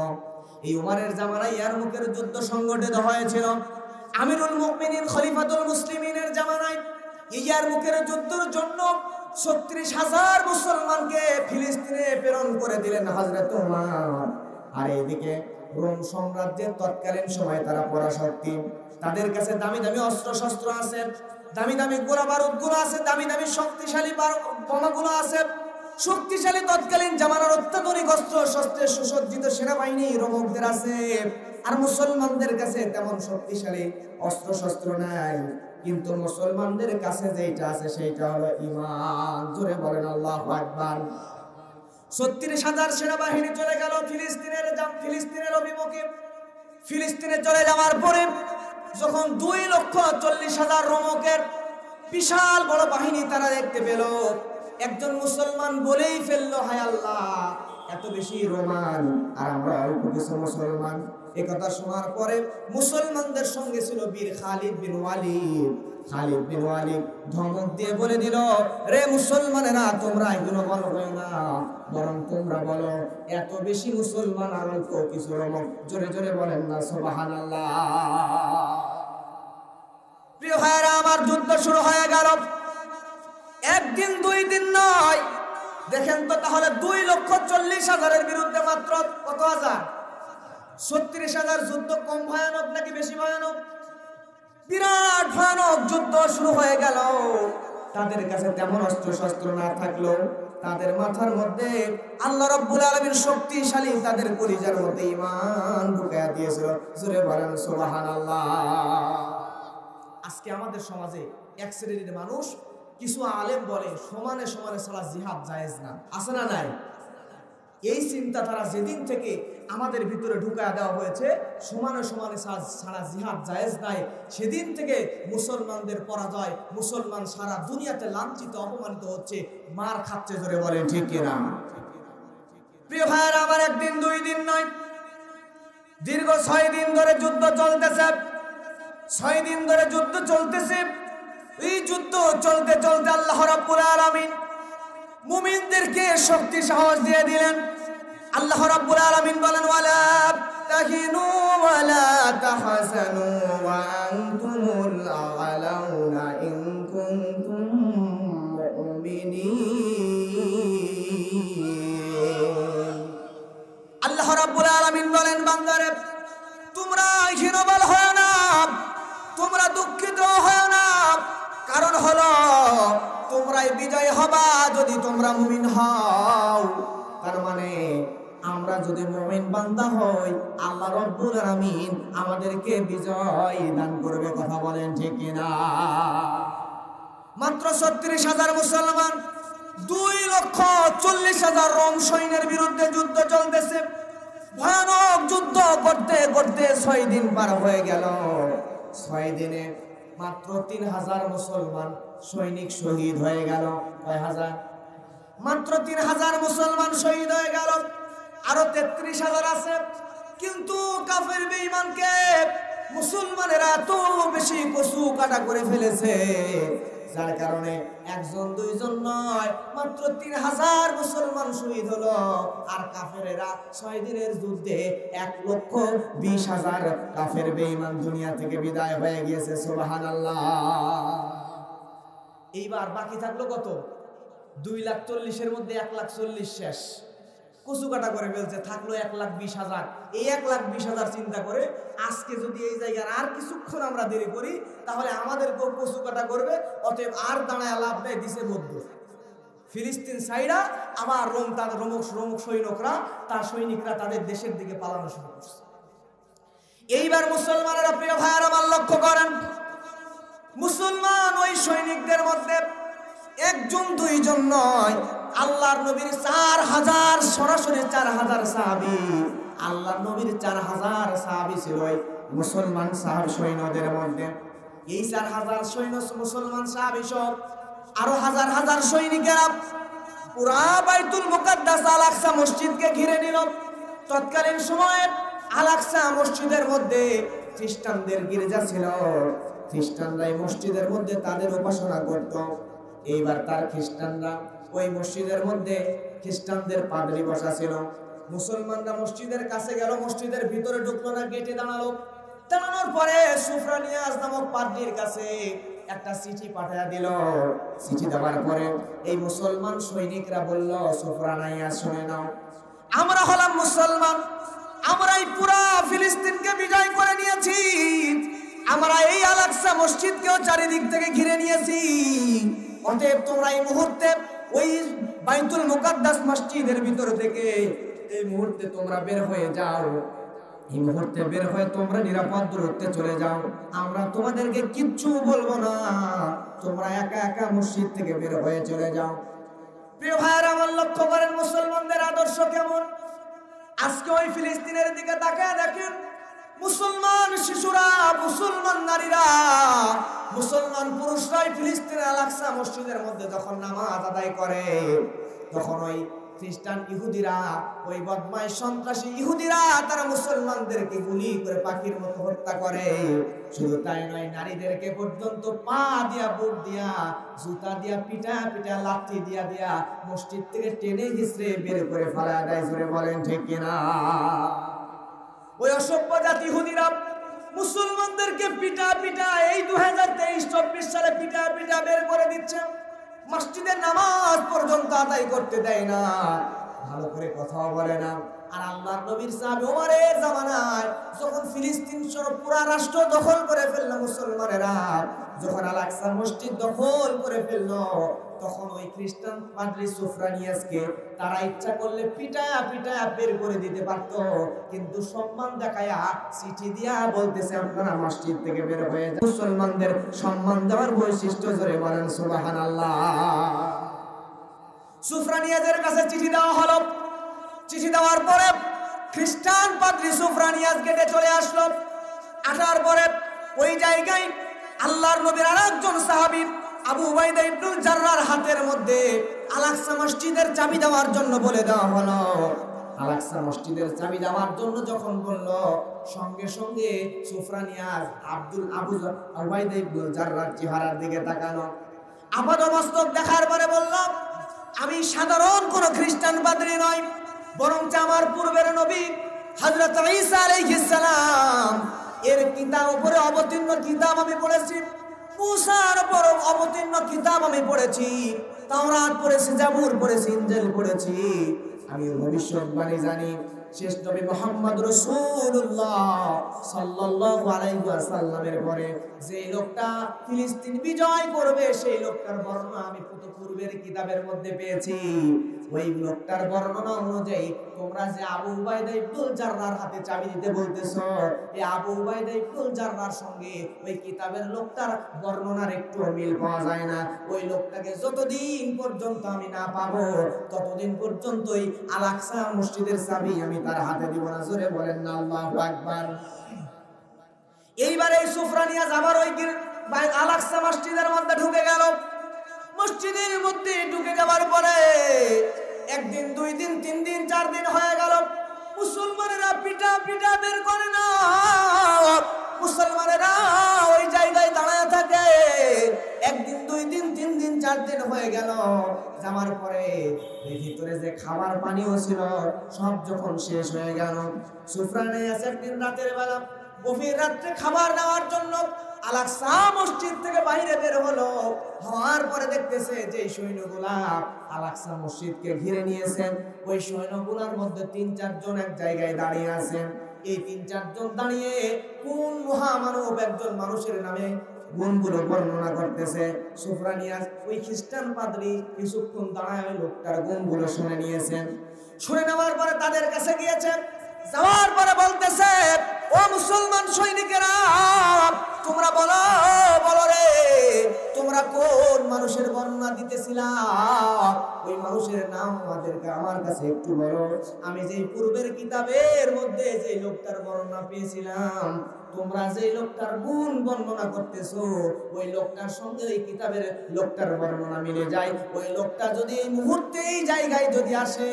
এই ওমরের জামানায় ইয়ারমুকের যুদ্ধ সংগঠিত হয়েছিল। আমিরুল মুমিনিন খলিফাতুল মুসলিমিনের জামানায় ইয়ারমুকের যুদ্ধের জন্য 36,000 মুসলমানকে ফিলিস্তিনে প্রেরণ করে দিলেন হযরত ওমর। আর এইদিকে রোম সাম্রাজ্যের তৎকালীন সময়ে তারা পরাশক্তি, তাদের কাছে দামি দামি অস্ত্র শস্ত্র আছে, দামি দামি গোলা বারুদগুলো আছে, দামি দামি শক্তিশালী বোমাগুলো আছে, শক্তিশালী তৎকালীন জামানার অত্যাধুনিক অস্ত্র শস্ত্রে সুসজ্জিত সেনাবাহিনী রোমকদের আছে। আর মুসলমানদের কাছে তেমন শক্তিশালী অস্ত্র শস্ত্র নাই, কিন্তু মুসলমানদের কাছে যেটা আছে সেইটা হলো ঈমান। জোরে বলেন আল্লাহু আকবার। 36,000 সেনাবাহিনী চলে গেল ফিলিস্তিনের অভিমুখে। ফিলিস্তিনে চলে যাওয়ার পরে যখন 2,40,000 রোমকের বিশাল বড় বাহিনী তারা দেখতে পেল, একজন মুসলমান বলেই ফেললো, হায় আল্লাহ, এত বেশি রোমান আর আমরা অল্প কিছু মুসলমান। এই কথা শোনার পরে মুসলমানদের সঙ্গে ছিল বীর খালিদ বিন ওয়ালিদ। খালিদ বিন ওয়ালিদ ধমক দিয়ে বলে দিল, রে মুসলমানেরা, তোমরা এগুলো বলবে না, বরং তোমরা বলো এত বেশি মুসলমান আর অল্প কিছু রোমক। জোরে জোরে বলেন না সুবহানাল্লাহ। প্রিয় ভাইরা আমার, যুদ্ধ শুরু হয়ে গেল। একদিন দুই দিন নয়, দেখেন তো তাহলে 2,40,000 বিরুদ্ধে মাত্র কত হাজার? 36,000। যুদ্ধ কম ভয়ানক নাকি বেশি ভয়ানক? বিরাট ভয়ানক যুদ্ধ শুরু হয়ে গেল। তাদের কাছে তেমন অস্ত্র শস্ত্র না থাকলেও তাদের মাথার মধ্যে আল্লাহ রাব্বুল আলামিন শক্তিশালী তাদের কলিজার মধ্যে ঈমান ঢুকায়া দিয়েছিল। জোরে বলেন সুবহানাল্লাহ। আজকে আমাদের সমাজে এক শ্রেণীর মানুষ, কিছু আলেম বলে সমানে সমানে ছাড়া জিহাদ জায়েজ না, আছে না নাই? এই চিন্তা তারা যেদিন থেকে আমাদের ভিতরে ঢুকায়া দেওয়া হয়েছে, সমানে সমানে ছাড়া জিহাদ জায়েজ নাই, সেদিন থেকে মুসলমানদের পরাজয়, মুসলমান সারা দুনিয়াতে লাঞ্ছিত অপমানিত হচ্ছে, মার খাচ্ছে। জোরে বলেন ঠিক কিনা? প্রিয় ভাইয়েরা আমার, একদিন দুই দিন নয়, দীর্ঘ 6 দিন ধরে যুদ্ধ চলতেছে। 6 দিন ধরে যুদ্ধ চলতেছে। এই যুদ্ধ চলতে চলতে আল্লাহ রাব্বুল আলামিন মুমিনদেরকে শক্তি সাহস দিয়ে দিলেন। আল্লাহ রাব্বুল আলামিন বলেন, ওয়ালা তাহিনু ওয়ালা তাহজানু ওয়া আনতুমুল আ'লাউনা ইন কুনতুম মুমিনিন। আল্লাহ রাব্বুল আলামিন বলেন, বান্দারে, তোমরা হীনবল হয় না, তোমরা দুঃখিত হয় না, কারণ হলো তোমরাই বিজয় হবা যদি তোমরা মুমিন হও। তার মানে আমরা যদি মুমিন বান্দা হই, আল্লাহ রাব্বুল আলামিন আমাদেরকে বিজয় দান করবে। কথা বলেন ঠিক কিনা? মাত্র 36,000 মুসলমান 2,40,000 2,40,000 রোম সৈন্যের বিরুদ্ধে যুদ্ধ চলতেছে। ভয়ানক যুদ্ধ করতে করতে 6 দিন পার হয়ে গেল। 6 দিনে মাত্র 3,000 মুসলমান সৈনিক শহীদ হয়ে গেল। কয় হাজার? মাত্র 3,000 মুসলমান শহীদ হয়ে গেল। আরো 33,000 আছে, কিন্তু কাফের বেঈমানকে মুসলমানেরা এত বেশি কচু কাটা করে ফেলেছে, যার কারণে একজন দুইজন নয়, মাত্র 3,000 মুসলমান শহীদ হলো। আর কাফেরেরা 6 দিনের যুদ্ধে 1,20,000 কাফের বেঈমান দুনিয়া থেকে বিদায় হয়ে গিয়েছে। সুবহানাল্লাহ। এইবার বাকি থাকলো কত? 2,40,000 মধ্যে 1,40,000 শেষ, কচু কাটা করে ফেলছে। থাকলো 1,20,000। এই 1,20,000 চিন্তা করে আজকে যদি এই জায়গার আর কিছুক্ষণ আমরা দেরি করি, তাহলে আমাদেরকেও কচু কাটা করবে। অতএব আর দাঁড়ায় লাভ নেই, দিছে বদ্ধ। ফিলিস্তিন সাইরা আবার রোম, তাদের রোমক সৈনিকরা, তার সৈনিকরা তাদের দেশের দিকে পালানো শুরু করছে। এইবার মুসলমানেরা, প্রিয় ভাইয়েরা আমার, লক্ষ্য করেন, মুসলমান ওই সৈনিকদের মধ্যে একজন দুইজন নয়, আল্লাহর নবীর 4,000, সরাসরি 4,000 সাহাবী। আল্লাহর নবীর 4,000 সাহাবী ছিল মুসলমান সৈন্যদের মধ্যে। এই 4,000 সৈন্য মুসলমান সাহাবী সব আরো হাজার হাজার সৈনিকেরা পুরা বাইতুল মুকাদ্দাস আল আকসা মসজিদকে ঘিরে নিল। তৎকালীন সময়ে আল আকসা মসজিদের মধ্যে খ্রিস্টানদের গির্জা ছিল। খ্রিস্টানরা এই মসজিদের মধ্যে তাদের উপাসনা করত। এইবার তার খ্রিস্টানরা ওই মসজিদের মধ্যে খ্রিস্টানদের পাদ্রী বসা ছিল। মুসলমানরা মসজিদের কাছে গেল, মসজিদের ভিতরে ঢুকলো না, গেটে দাঁড়ালো। দাঁড়ানোর পরে সুফরানিয়াস নামক পাদ্রীর কাছে একটা চিঠি পাঠিয়ে দিল। চিঠি দেওয়ার পরে এই মুসলমান সৈনিকরা বলল, সুফরানিয়াস শুনে নাও, আমরা হলাম মুসলমান, আমরা এই পুরা ফিলিস্তিনকে বিজয় করে নিয়েছি, আমরা এই আল আকসা মসজিদকেও চারিদিক থেকে ঘিরে নিয়েছি। অতএব তোমরা এই মুহূর্তে ওই বাইতুল মুকাদ্দাস মসজিদের ভিতর থেকে এই মুহূর্তে তোমরা বের হয়ে যাও। এই মুহূর্তে বের হয়ে তোমরা নিরাপদ দূরত্বে চলে যাও, আমরা তোমাদেরকে কিচ্ছু বলবো না, তোমরা একা একা মসজিদ থেকে বের হয়ে চলে যাও। প্রিয় ভাইয়েরা আমার, লক্ষ্য করেন মুসলমানদের আদর্শ কেমন। আজকে ওই ফিলিস্তিনের দিকে তাকায় দেখেন, মুসলমান শিশুরা, মুসলমান নারীরা, মুসলমান পুরুষরাই ফিলিস্তিনের আল আকসা মসজিদের মধ্যে যখন নামাজ আদায় করে, তখন ওই খ্রিস্টান ইহুদিরা, ওই বদমাইশ সন্ত্রাসী ইহুদিরা তারা মুসলমানদেরকে গুলি করে পাখির মতো হত্যা করে। শুধু তাই নয়, নারীদেরকে পর্যন্ত পা দিয়া, বুট দিয়া, জুতা দিয়া, পিটা পিটা, লাঠি দিয়া দিয়া মসজিদ থেকে টেনে হিসড়ে বের করে ফেলা দেয়। জোরে বলেন ঠিক কিনা? ওই অসভ্য জাতি ইহুদিরা মুসলমানদেরকে পিটা পিটা এই 2023-24 সালে পিটা পিটা বের করে দিচ্ছে। মসজিদের নামাজ পর্যন্ত আদায় করতে দেয় না, ভালো করে কথাও বলে না। আর আল্লাহর নবীর সাহাবী ওমরের জামানায় যখন ফিলিস্তিন সহ পুরা রাষ্ট্র দখল করে ফেললো মুসলমানেরা, যখন আল আকসা মসজিদ দখল করে ফেললো, তখন ওই খ্রিস্টান পাদ্রী সুফরানিয়াসকে তারা ইচ্ছা করলে পিটা পিটা বের করে দিতে পারতো, কিন্তু সম্মান দেখায়া চিঠি দিয়া বলতেছে আপনারা মসজিদ থেকে বের হয়ে যান। মুসলমানদের সম্মান দেওয়ার বৈশিষ্ট্য, জোরে বলেন সুবহানাল্লাহ। সুফরানিয়াসের কাছে চিঠি দেওয়া হলো। চিঠি দেওয়ার পরে খ্রিস্টান পাদ্রী সুফরানিয়াস গেটে চলে আসলো। আসার পরে ওই জায়গায় আল্লাহর নবীর আরেকজন সাহাবী আবু উবাইদা ইবনুল জাররার হাতের মধ্যে আল আকসা মসজিদের চাবি দেওয়ার জন্য বলে দেওয়া হলো। আল আকসা মসজিদের চাবি দেওয়ার জন্য যখন বলল, সঙ্গে সঙ্গে সুফরানিয়াস আবু উবাইদা ইবনুল জাররার চেহারার দিকে তাকানো। আপাদমস্তক দেখার পরে বলল, আমি সাধারণ কোন খ্রিস্টান পাদ্রী নই, বরং আমার পূর্বের নবী হযরত ঈসা আলাইহিস সালাম এর কিতাব উপরে অবতীর্ণ কিতাব আমি পড়েছি, মুসার উপর অবতীর্ণ কিতাব আমি পড়েছি, তাওরাত পড়েছি, জাবুর পড়েছি, ইনজিল পড়েছি। আমি ভবিষ্যৎবাণী জানি, শেষ নবী মুহাম্মদ রাসূলুল্লাহ সাল্লাল্লাহু আলাইহি ওয়াসাল্লামের পরে যে লোকটা ফিলিস্তিন বিজয় করবে সেই লোকটার বর্ণনা আমি পূর্বের কিতাবের মধ্যে পেয়েছি। ওই লোকটার বর্ণনা অনুযায়ী তোমরা যে আবু উবাইদা ইবনুল জাররার হাতে চাবি দিতে বলতেছো, এই আবু উবাইদা ইবনুল জাররার সঙ্গে ওই কিতাবের লোকটার বর্ণনার একটু মিল পাওয়া যায় না। ওই লোকটাকে যতদিন পর্যন্ত আমি না পাবো ততদিন পর্যন্তই আল আকসা মসজিদের চাবি আমি তার হাতে দিব না। জোরে বলেন না আল্লাহু আকবার। এইবার এই সুফরা নিয়ে যাবার ওই আল আকসা মসজিদের মধ্যে ঢুকে গেল। মসজিদের মধ্যে ঢুকে যাওয়ার পরে একদিন, 2 দিন, 3 দিন, 4 দিন হয়ে গেল, মুসলমানেরা পিটা পিটা বের করে না। মুসলমানেরা ওই জায়গায় দাঁড়ায় থাকে। একদিন, 2 দিন, 3 দিন, 4 দিন হয়ে গেল। যাওয়ার পরে এই ভিতরে যে খাবার পানিও ছিল সব যখন শেষ হয়ে গেল, সুফরা নিয়ে আসে একদিন রাতের বেলা, গভীর রাত্রে খাবার নেওয়ার জন্য আল আকসা মসজিদ থেকে বাইরে বের হলো। হওয়ার পরে দেখতেছে যে সৈন্যগুলা আল আকসা মসজিদকে ঘিরে নিয়েছেন। ওই সৈন্যগুলার মধ্যে 3-4 জন এক জায়গায় দাঁড়িয়ে আছেন। এই 3-4 জন দাঁড়িয়ে কোন মহামানব একজন মানুষের নামে গুণগুলো বর্ণনা করতেছে। সুফরানিয়াস ওই খ্রিস্টান পাদ্রী কিছুক্ষণ দাঁড়ায় ওই লোকটার গুণগুলো শুনে নিয়েছেন। শুনে নেওয়ার পরে তাদের কাছে গিয়েছেন। যাওয়ার পরে বলতেছে, ও মুসলমান সৈনিকেরা, তোমরা বলো বলো রে, তোমরা কোন মানুষের বর্ণনা দিতেছিলা? ওই মানুষের নাম আমাদেরকে আমার কাছে একটু বলো। আমি যেই পূর্বের কিতাবের মধ্যে যে লোকটার বর্ণনা পেয়েছিলাম, তোমরা যে লোকটার গুণ বর্ণনা করতেছো ওই লোকটার সঙ্গে এই কিতাবের লোকটার বর্ণনা মিলে যায়। ওই লোকটা যদি এই মুহূর্তে এই জায়গায় যদি আসে,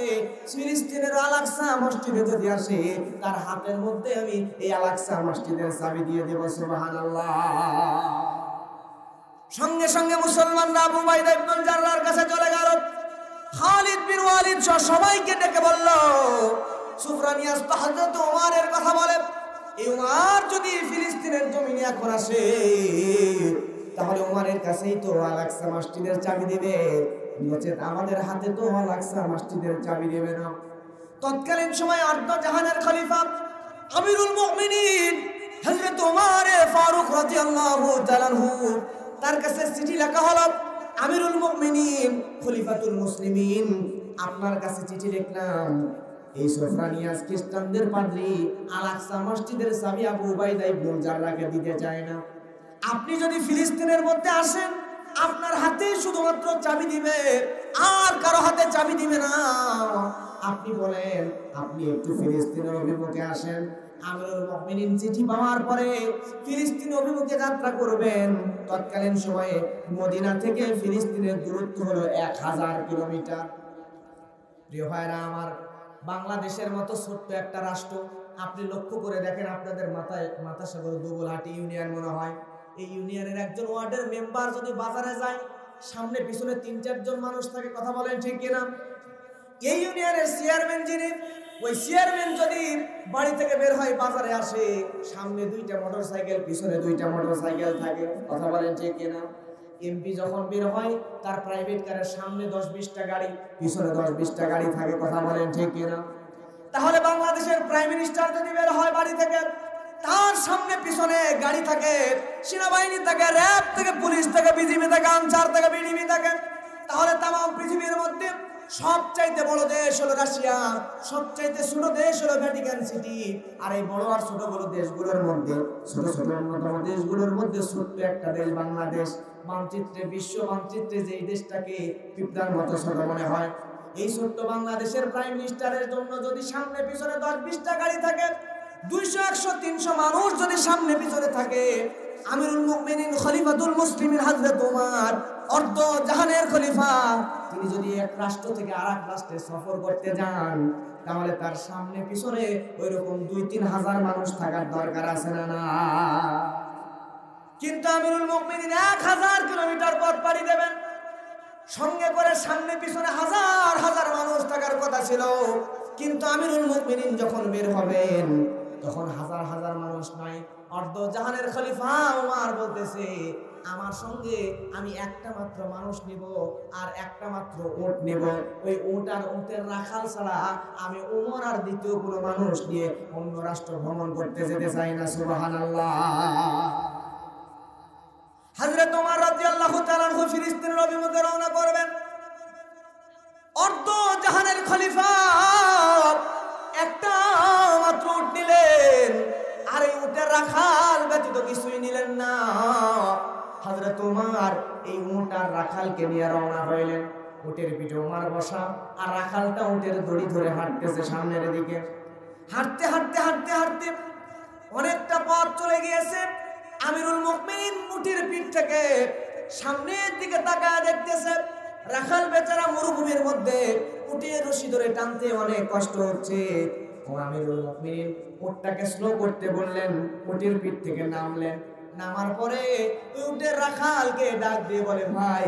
ফিলিস্তিনের আল আকসা মসজিদে যদি আসে, তার হাতের মধ্যে আমি এই আল আকসা মসজিদের চাবি দিয়ে দেব। সুবহানাল্লাহ। সঙ্গে সঙ্গে মুসলমানরা আবু উবাইদা ইবনুল জাররার কাছে চলে গেল। খালিদ বিন ওয়ালিদ সহ সবাইকে ডেকে বলল, সুফরানিয়াস তো হযরত ওমরের কথা বলে, এই ওমর যদি ফিলিস্তিনের জমিনে এখন আসে তাহলে ওমরের কাছেই তো আল আকসা মসজিদের চাবি দিবে, নচেত আমাদের হাতে তো আল আকসা মসজিদের চাবি দেবে না। তৎকালীন সময় আর্দ জাহানের খলিফা আমিরুল মুমিনিন হযরত ওমর ফারুক রাদিয়াল্লাহু তাআলা আনহু, তার কাছে চিঠি লেখা হলো, আমিরুল মুমিনিন খলিফাতুল মুসলিমিন, আপনার কাছে চিঠি লিখলাম, এই সুফরানিয়াস খ্রিস্টানদের পাদ্রী আল আকসা মসজিদের চাবি আবু উবাইদা ইবনুল জাররাকে দিতে চায় না। আপনি যদি ফিলিস্তিনের মধ্যে আসেন, আপনার হাতে শুধুমাত্র চাবি দিবে, আর কারো হাতে চাবি দিবে না। আপনি বলেন আপনি একটু ফিলিস্তিনের অভিমুখে আসেন। আমিরুল মুমিনিন চিঠি পাওয়ার পরে ফিলিস্তিন অভিমুখে যাত্রা করবেন। তৎকালীন সময়ে মদিনা থেকে ফিলিস্তিনের দূরত্ব হলো 1000 কিলোমিটার। প্রিয় ভাইরা আমার, বাংলাদেশের মতো ছোট্ট একটা রাষ্ট্র, আপনি লক্ষ্য করে দেখেন, আপনাদের মাথাসাগর দুবলহাটি ইউনিয়ন মনে হয়, এই ইউনিয়নের একজন ওয়ার্ডের মেম্বার যদি বাজারে যায়, সামনে পিছনে 3-4 জন মানুষ থাকে, কথা বলেন ঠিক কিনা? এই ইউনিয়নের চেয়ারম্যান যিনি, ওই চেয়ারম্যান যদি বাড়ি থেকে বের হয় বাজারে আসে, সামনে 2টা মোটরসাইকেল, পিছনে 2টা মোটরসাইকেল থাকে, কথা বলেন ঠিক কিনা? এমপি যখন বের হয় তার প্রাইভেট কারের সামনে 10-20টা গাড়ি, পিছনে 10-20টা গাড়ি থাকে, কথা বলেন ঠিক কিনা? তাহলে বাংলাদেশের প্রাইম মিনিস্টার যদি বের হয় বাড়ি থেকে, তার সামনে পিছনে গাড়ি থাকে, সেনাবাহিনী থাকে, র্যাব থেকে, পুলিশ থেকে, বিজিবি থেকে, আনসার থেকে, বিডিবি থাকে। তাহলে তাম পৃথিবীর মধ্যে সবচাইতে বড় দেশ হলো রাশিয়া, সবচাইতে ছোট দেশ হলো ভ্যাটিকান সিটি। আর এই বড় আর ছোট বড় দেশগুলোর মধ্যে, ছোট ছোট অন্যতম দেশগুলোর মধ্যে ছোট্ট একটা দেশ বাংলাদেশ। মানচিত্রে, বিশ্ব মানচিত্রে যে এই দেশটাকে পিঁপড়ার মতো ছোট মনে হয়, এই ছোট্ট বাংলাদেশের প্রাইম মিনিস্টারের জন্য যদি সামনে পিছনে 10-20টা গাড়ি থাকে, 200, 100, 300 মানুষ যদি সামনে পিছনে থাকে, আমিরুল মুমিনিন খলিফাতুল মুসলিমিন হযরত ওমর, অর্ধ জাহানের খলিফা, তিনি যদি এক রাষ্ট্র থেকে আরেক রাষ্ট্রে সফর করতে যান, তাহলে তার সামনে পিছনে ওইরকম 2-3 হাজার মানুষ থাকার দরকার আছে না? কিন্তু আমিরুল মুমিনিন 1000 কিলোমিটার পথ পাড়ি দেবেন, সঙ্গে করে সামনে পিছনে হাজার হাজার মানুষ থাকার কথা ছিল। কিন্তু আমিরুল মুমিনিন যখন বের হবেন তখন হাজার হাজার মানুষ নাই। অর্ধ জাহানের খলিফা ওমর বলতেছে, আমার সঙ্গে আমি একটা মাত্র মানুষ নিব আর একটা মাত্র উট নিব। ওই উট আর উটের রাখাল ছাড়া আমি ওমর আর দ্বিতীয় কোনো মানুষ নিয়ে অন্য রাষ্ট্র ভ্রমণ করতে যেতে চাই না। সুবহানাল্লাহ। হযরত ওমর রাদিয়াল্লাহু তাআলা আনহু ফিলিস্তিনের অভিমুখে রওনা করবেন। অর্ধ জাহানের খলিফা একটা মাত্র উট নিলেন, আর এই উটের রাখাল ব্যতীত কিছুই নিলেন না। হযরত ওমর এই উট আর রাখালকে নিয়ে রওনা হইলেন। উটের পিঠে ওমর বসা, আর রাখালটা উটের দড়ি ধরে হাঁটতেছে সামনের দিকে। হাঁটতে হাঁটতে হাঁটতে হাঁটতে অনেকটা পথ চলে গিয়েছে। আমিরুল মুমিনিন উটের পিঠ থেকে সামনের দিকে তাকায় দেখতেছে রাখাল বেচারা মরুভূমির মধ্যে উটের রশি ধরে টানতে অনেক কষ্ট হচ্ছে। ও আমিরুল মুমিনিন উটটাকে স্লো করতে বললেন, উটের পিঠ থেকে নামলেন। নামার পরে উটের রাখালকে ডাক দিয়ে বলে, ভাই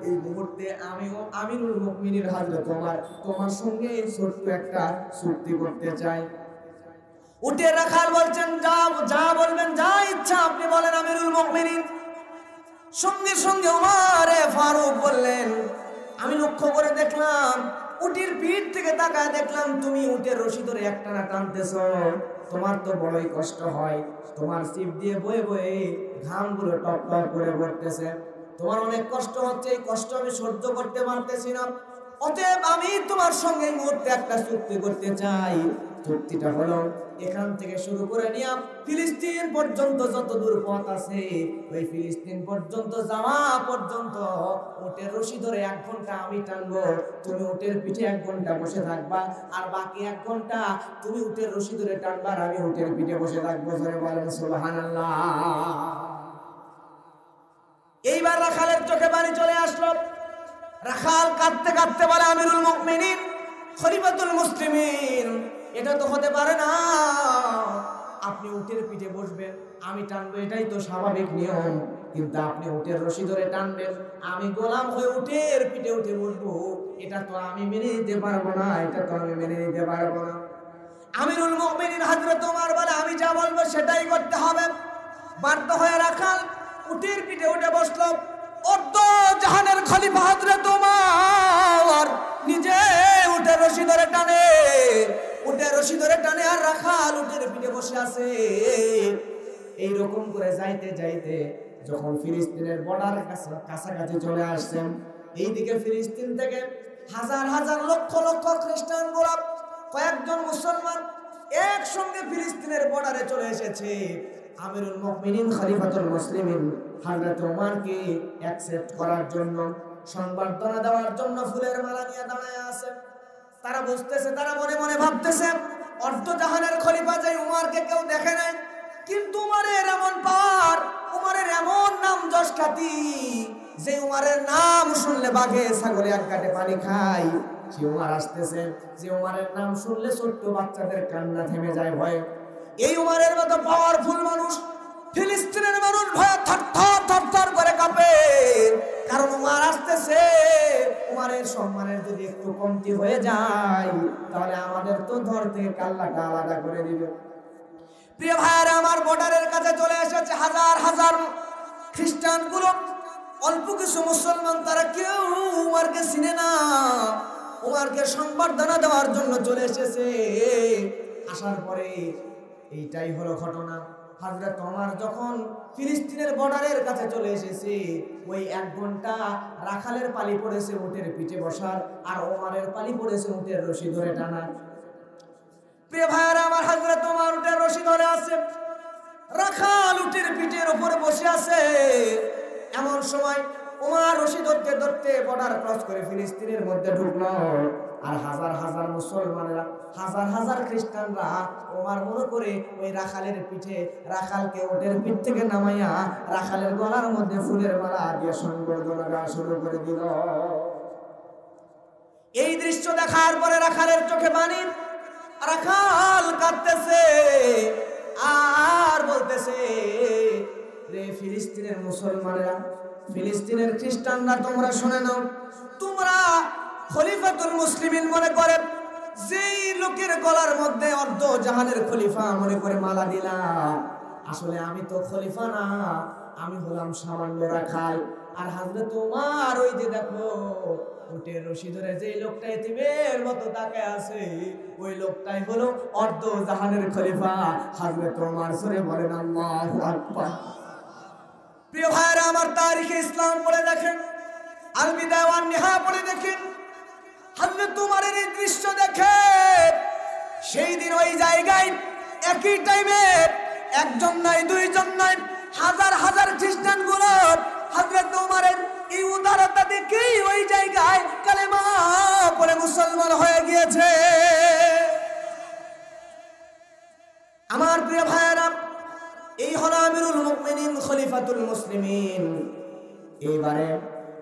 এই মুহূর্তে আমিও আমিরুল মুমিনিন হযরত ওমর তোমার সঙ্গে ছোট্ট একটা চুক্তি করতে চাই। উটের রাখাল বলছেন, যা বলবেন, যা ইচ্ছা আপনি বলেন আমিরুল মুমিনিন। সঙ্গে সঙ্গে ওমরে ফারুক বললেন, আমি লক্ষ্য করে দেখলাম, উটের পিঠ থেকে তাকায় দেখলাম তুমি উটের রশি ধরে একটানা টানতেছো। তোমার তো বড়ই কষ্ট হয়, তোমার সিপ দিয়ে বয়ে বয়ে ঘামগুলো টপ টপ করে পড়তেছে, তোমার অনেক কষ্ট হচ্ছে। এই কষ্ট আমি সহ্য করতে পারতেছি না। অতএব আমি তোমার সঙ্গে এই মুহূর্তে একটা চুক্তি করতে চাই। চুক্তিটা হলো, এখান থেকে শুরু করে নিয়ে ফিলিস্তিন পর্যন্ত যত দূর পথ আছে, ওই ফিলিস্তিন পর্যন্ত যাওয়া পর্যন্ত উটের রশি ধরে 1 ঘন্টা আমি টানবো। তুমি উটের পিঠে 1 ঘন্টা বসে থাকবা, আর বাকি 1 ঘন্টা তুমি উটের রশি ধরে টানবা, আর আমি উটের পিঠে বসে থাকবো। জোরে বলেন সুবহানাল্লাহ। এইবার রাখালের চোখে পানি চলে আসলো। রাখাল কাঁদতে কাঁদতে বলে, আমিরুল মুমিনিন, খলিফাতুল মুসলিমিন, এটা তো হতে পারে না। আপনি উটের পিঠে বসবেন, আমি টানবো, এটাই তো স্বাভাবিক নিয়ম। কিন্তু আপনি উটের রশি ধরে টানবেন, আমি গোলাম হয়ে উটের পিঠে উঠে বসবো, এটা তো আমি মেনে নিতে পারবো না, এটা তো আমি মেনে নিতে পারবো না। আমিরুল মুমিনিন হযরত ওমর বলে, আমি যা বলবো সেটাই করতে হবে। বাধ্য হয়ে রাখাল উটের পিঠে উঠে বসলো। অর্ধ জাহানের খলিফা হযরত ওমর নিজে উটের রশি ধরে টানে, উটের রশি ধরে টানে, আর রাখাল উটের পিঠে বসে আছে। এইরকম করে যাইতে যাইতে যখন ফিলিস্তিনের বর্ডারের কাছাকাছি চলে আসছেন, এইদিকে ফিলিস্তিন থেকে হাজার হাজার লক্ষ লক্ষ খ্রিস্টান গোলাপ, কয়েকজন মুসলমান একসঙ্গে ফিলিস্তিনের বর্ডারে চলে এসেছে। আমিরুল মুমিনিন খলিফাতুল মুসলিমিন হযরত ওমরকে অ্যাকসেপ্ট করার জন্য, সংবর্ধনা দেওয়ার জন্য ফুলের মালা নিয়ে দাঁড়ায় আছে। তারা বুঝতেছে, তারা মনে মনে ভাবতেছে, অর্ধজাহানের খলিফা যে উমরকে কেউ দেখে নাই, কিন্তু উমরের এমন পাওয়ার, উমরের এমন নাম যশ খ্যাতি, যে উমরের নাম শুনলে বাঘে ছাগলে এক কাটে পানি খায়, সে উমর আসতেছে। যে উমরের নাম শুনলে ছোট্ট বাচ্চাদের কান্না থেমে যায় ভয়ে। এই উমরের মতো পাওয়ারফুল মানুষ ফিলিস্তিনের মানুষ ভয়ে থরথর থরথর করে কাঁপে, কারণ উমর আসতেছে। উমরের সম্মানের যদি একটু কমতি হয়ে যায়, তাহলে আমাদের তো ধর থেকে কাল্লাটা আলাদা করে দিবে। প্রিয় ভাইরা আমার, বর্ডারের কাছে চলে এসেছে হাজার হাজার খ্রিস্টান গুলো, অল্প কিছু মুসলমান, তারা কেউ উমরকে চিনে না। উমরকে সংবর্ধনা দেওয়ার জন্য চলে এসেছে। আসার পরে এইটাই হলো ঘটনা। হযরত ওমর যখন ফিলিস্তিনের বর্ডারের কাছে চলে এসেছে, ওই 1 ঘন্টা রাখালের পালি পড়েছে উটের পিঠে বসার, আর ওমরের পালি পড়েছে উটের রশি ধরে টানা। প্রিয় ভাইরা আমার, হযরত ওমর উটের রশি ধরে আছে, রাখাল উটের পিঠের উপরে বসে আছে। এমন সময় ওমর রশি ধরতে ধরতে বর্ডার ক্রস করে ফিলিস্তিনের মধ্যে ঢুকলো। আর হাজার হাজার মুসলমানরা, হাজার হাজার খ্রিস্টানরা ওমর মনে করে ওই রাখালের পিঠে, রাখালকে উটের পিঠ থেকে নামাইয়া রাখালের গলার মধ্যে ফুলের মালা দিয়ে সংবর্ধনা দেওয়া শুরু করে দিল। এই দৃশ্য দেখার পরে রাখালের চোখে পানি, রাখাল কাঁদতেছে আর বলতেছে, রে ফিলিস্তিনের মুসলমানেরা, ফিলিস্তিনের খ্রিস্টানরা, তোমরা শুনে নাও, তোমরা খলিফাতুল মুসলিমিন মনে করে যেই লোকের গলার মধ্যে অর্ধ জাহানের খলিফা মনে করে মালা দিলা, আসলে আমি তো খলিফা না, আমি হলাম সামান্য রাখাল। আর হযরত ওমর ওই যে দেখো উটের রশি ধরে যে লোকটা এতিমের মতো তাকায় আছে, ওই লোকটাই হলো অর্ধ জাহানের খলিফা হযরত ওমর। সরে বলেন আল্লাহু আকবার। প্রিয় ভাইরা আমার, তারিখে ইসলাম পড়ে দেখেন, আল বিদায়া ওয়ান নিহায়া পড়ে দেখেন, হযরত ওমরের এই দৃশ্য দেখে সেই দিন ওই জায়গায় একই টাইমে একজন নয়, দুইজন নয়, হাজার হাজার খ্রিস্টান গুলো হযরত ওমরের এই উদারতা দেখেই ওই জায়গায় কালেমা পড়ে মুসলমান হয়ে গিয়েছে। আমার প্রিয় ভাইরা, এই হলো আমিরুল মুমিনিন খলিফাতুল মুসলিমিন। এইবারে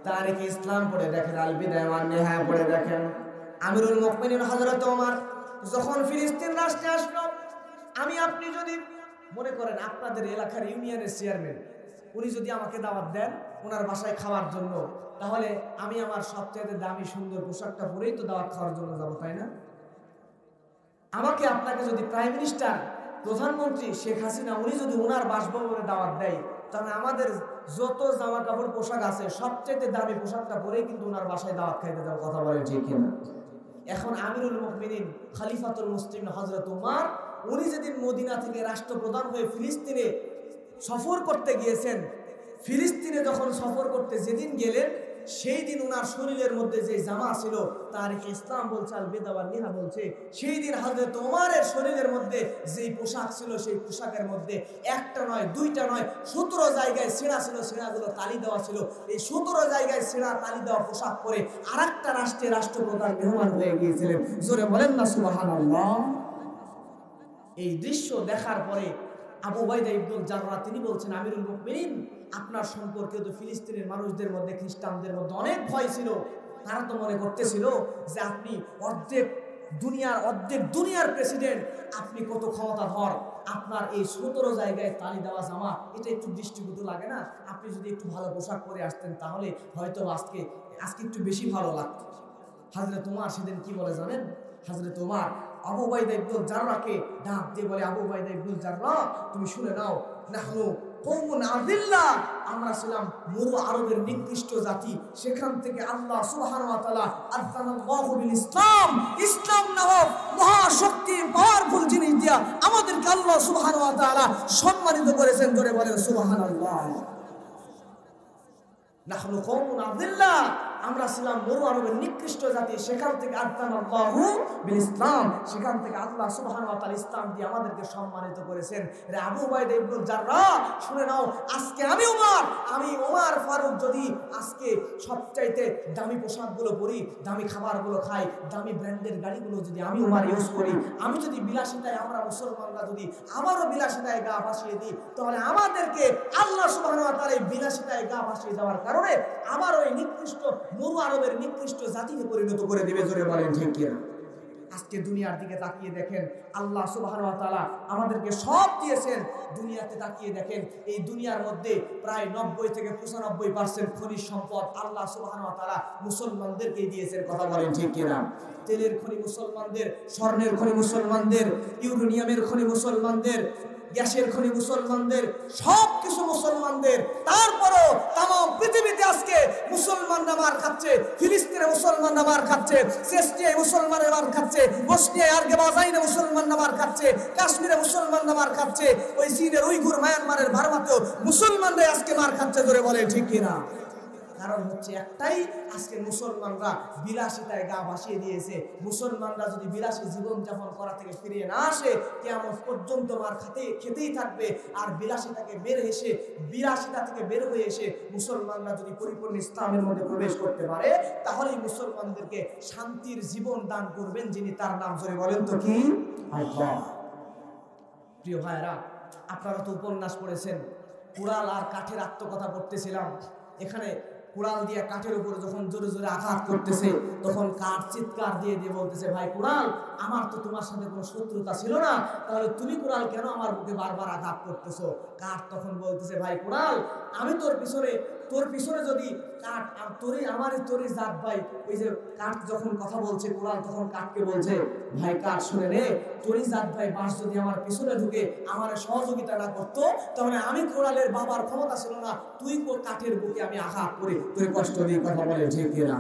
তারিখে ইসলাম পড়ে দেখেন, আল বিদায়া ওয়ান নিহায়া পড়ে দেখেন, আমিরুল মুমিনিন হযরত ওমর যখন ফিলিস্তিন রাষ্ট্রে আসলো, আমি আপনি যদি মনে করেন আপনাদের এলাকার ইউনিয়নের চেয়ারম্যান, উনি যদি আমাকে দাওয়াত দেন ওনার বাসায় খাওয়ার জন্য, তাহলে আমি আমার সবচেয়ে দামি সুন্দর পোশাকটা পরেই তো দাওয়াত খাওয়ার জন্য যাবো, তাই না? আমাকে আপনাকে যদি প্রাইম মিনিস্টার, প্রধানমন্ত্রী শেখ হাসিনা উনি যদি ওনার বাসভবনে দাওয়াত দেয়, তাহলে আমাদের যত জামা কাপড় পোশাক আছে সবচেয়ে দামি পোশাকটা পরেই কিন্তু ওনার বাসায় দাওয়াত খাইতে যাবো। কথা বলেন ঠিক কিনা? এখন আমিরুল মুমিনিন খলিফাতুল মুসলিমিন হযরত ওমর উনি যেদিন মদিনা থেকে রাষ্ট্রপ্রধান হয়ে ফিলিস্তিনে সফর করতে গিয়েছেন, ফিলিস্তিনে যখন সফর করতে যেদিন গেলেন, সেই দিন ওনার শরীরের মধ্যে যে জামা ছিল, তারিখে ইসলাম বলছে, আল বিদায়া ওয়ান নিহায়া বলছে, সেই দিন হযরত ওমরের শরীরের মধ্যে যেই পোশাক ছিল, সেই পোশাকের মধ্যে একটা নয়, দুইটা নয়, 17 জায়গায় ছেঁড়া ছিল, ছেঁড়াগুলো তালি দেওয়া ছিল। এই 17 জায়গায় ছেঁড়া তালি দেওয়া পোশাক পরে আরেকটা রাষ্ট্রের রাষ্ট্রপ্রধান মেহমান হয়ে গিয়েছিলেন। জোরে বলেন না সুবহানাল্লাহ। এই দৃশ্য দেখার পরে আবু উবাইদা ইবনুল জাররাহ তিনি বলছেন, আমিরুল মুমিনিন, আপনার সম্পর্কে তো ফিলিস্তিনের মানুষদের মধ্যে, খ্রিস্টানদের মধ্যে অনেক ভয় ছিল। তারা তো মনে করতেছিল যে আপনি অর্ধেক দুনিয়ার প্রেসিডেন্ট, আপনি কত ক্ষমতাধর, আপনার এই 17 জায়গায় তালি দেওয়া জামা এটা একটু দৃষ্টিকটু লাগে না? আপনি যদি একটু ভালো পোশাক পরে আসতেন তাহলে হয়তো আজকে একটু বেশি ভালো লাগতো। হযরত ওমর সেদিন কি বলে জানেন? হযরত ওমর আবু উবাইদা ইবনুল জাররাহকে ডাক দিয়ে বলে, আবু উবাইদা ইবনুল জাররাহ, তুমি শুনে নাও, নাহনু কওমুন আযিল্লাহ, আমরা ছিলাম মরু আরবের নিকৃষ্ট জাতি, সেখান থেকে আল্লাহ সুবহানাহু ওয়া তাআলা আযযানাল্লাহু বিল ইসলাম নামক মহাশক্তি পাওয়ারফুল জিনিস দিয়া আমাদেরকে আল্লাহ সুবহানাহু ওয়া তাআলা সম্মানিত করেছেন। জোরে বলেন সুবহানাল্লাহ। নাহনু কওমুন আযিল্লাহ, আমরা ছিলাম মরু আরবের নিকৃষ্ট জাতি, সেখান থেকে আযযানাল্লাহু বিল ইসলাম, সেখান থেকে আল্লাহ সুবহানাহু ওয়া তাআলা ইসলাম দিয়ে আমাদেরকে সম্মানিত করেছেন। রে আবু উবাইদা ইবনুল জাররাহ, শুনে নাও, আজকে আমি ওমর ফারুক যদি আজকে সবচাইতে দামি পোশাকগুলো পরি, দামি খাবারগুলো খাই, দামি ব্র্যান্ডের গাড়িগুলো যদি আমি ওমর ইউজ করি, আমি যদি বিলাসিতায়, আমরা মুসলমানরা যদি আমারও বিলাসিতায় গা ভাসিয়ে দিই, তাহলে আমাদেরকে আল্লাহ সুবহানাহু ওয়া তাআলা এই বিলাসিতায় গা ভাসিয়ে যাওয়ার কারণে আবার ওই নিকৃষ্ট মরু আরবের নিকৃষ্ট জাতিতে পরিণত করে দেবে। জোরে বলেন ঠিক কিনা? আজকে দুনিয়ার দিকে তাকিয়ে দেখেন, আল্লাহ সুবহানাহু ওয়া তাআলা আমাদেরকে সব দিয়েছেন। দুনিয়াতে তাকিয়ে দেখেন, এই দুনিয়ার মধ্যে প্রায় 90 থেকে 95% খনিজ সম্পদ আল্লাহ সুবহানাহু ওয়া তাআলা মুসলমানদেরকে দিয়েছেন। কথা বলেন ঠিক কিনা? তেলের খনি মুসলমানদের, স্বর্ণের খনি মুসলমানদের, ইউরেনিয়ামের খনি মুসলমানদের, গ্যাসের খনি মুসলমানদের, সব কিছু মুসলমানদের। তারপরও তাম পৃথিবীতে আজকে মুসলমানরা মার খাচ্ছে, ফিলিস্তিনে মুসলমানরা মার খাচ্ছে, চেচনিয়ায় মুসলমানরা মার খাচ্ছে, বসনিয়ায় আরজেবাইজানে মুসলমানরা মার খাচ্ছে, কাশ্মীরে মুসলমানরা মার খাচ্ছে, ওই চীনের উইঘুর, মায়ানমারের ভারতেও মুসলমানরা আজকে মার খাচ্ছে। ধরে বলে ঠিক কিনা? কারণ হচ্ছে একটাই, আজকে মুসলমানরা বিলাসিতায় গা ভাসিয়ে দিয়েছে। মুসলমানরা যদি বিলাসী জীবনযাপন করা থেকে ফিরিয়ে না আসে, কিয়ামত পর্যন্ত মার খেতেই থাকবে। আর বিলাসিতা থেকে বের হয়ে এসে মুসলমানরা যদি পরিপূর্ণ ইসলামের মধ্যে প্রবেশ করতে পারে, তাহলেই মুসলমানদেরকে শান্তির জীবন দান করবেন যিনি, তার নাম জোরে বলেন তো কি? আল্লাহ। প্রিয় ভাইরা, আপনারা তো উপন্যাস পড়েছেন, কুড়াল আর কাঠের আত্মকথা পড়তেছিলাম। এখানে কুড়াল দিয়ে কাঠের উপরে যখন জোরে জোরে আঘাত করতেছে, তখন কাঠ চিৎকার দিয়ে বলতেছে, ভাই কুড়াল, আমার তো তোমার সাথে কোনো শত্রুতা ছিল না, তাহলে তুমি কুড়াল কেন আমার বুকে বারবার আঘাত করতেছো? কাঠ তখন বলতেছে, ভাই কুড়াল, আমি তোর পিছনে যদি কাঠ, তোরই জাত ভাই, ওই যে কাঠ যখন কথা বলছে কোরআন, তখন কাঠকে বলছে ভাই কাঠ শুনে নে, তোরই জাত ভাই বাঁশ যদি আমার পিছনে ঢুকে আমার সহযোগিতা না করতো, তাহলে আমি কোরআনের বাবার ক্ষমতা ছিল না, তুই কাঠের বুকে আমি আঘাত করে তোর কষ্ট দিয়ে কথা বলে ঠিক কিনা?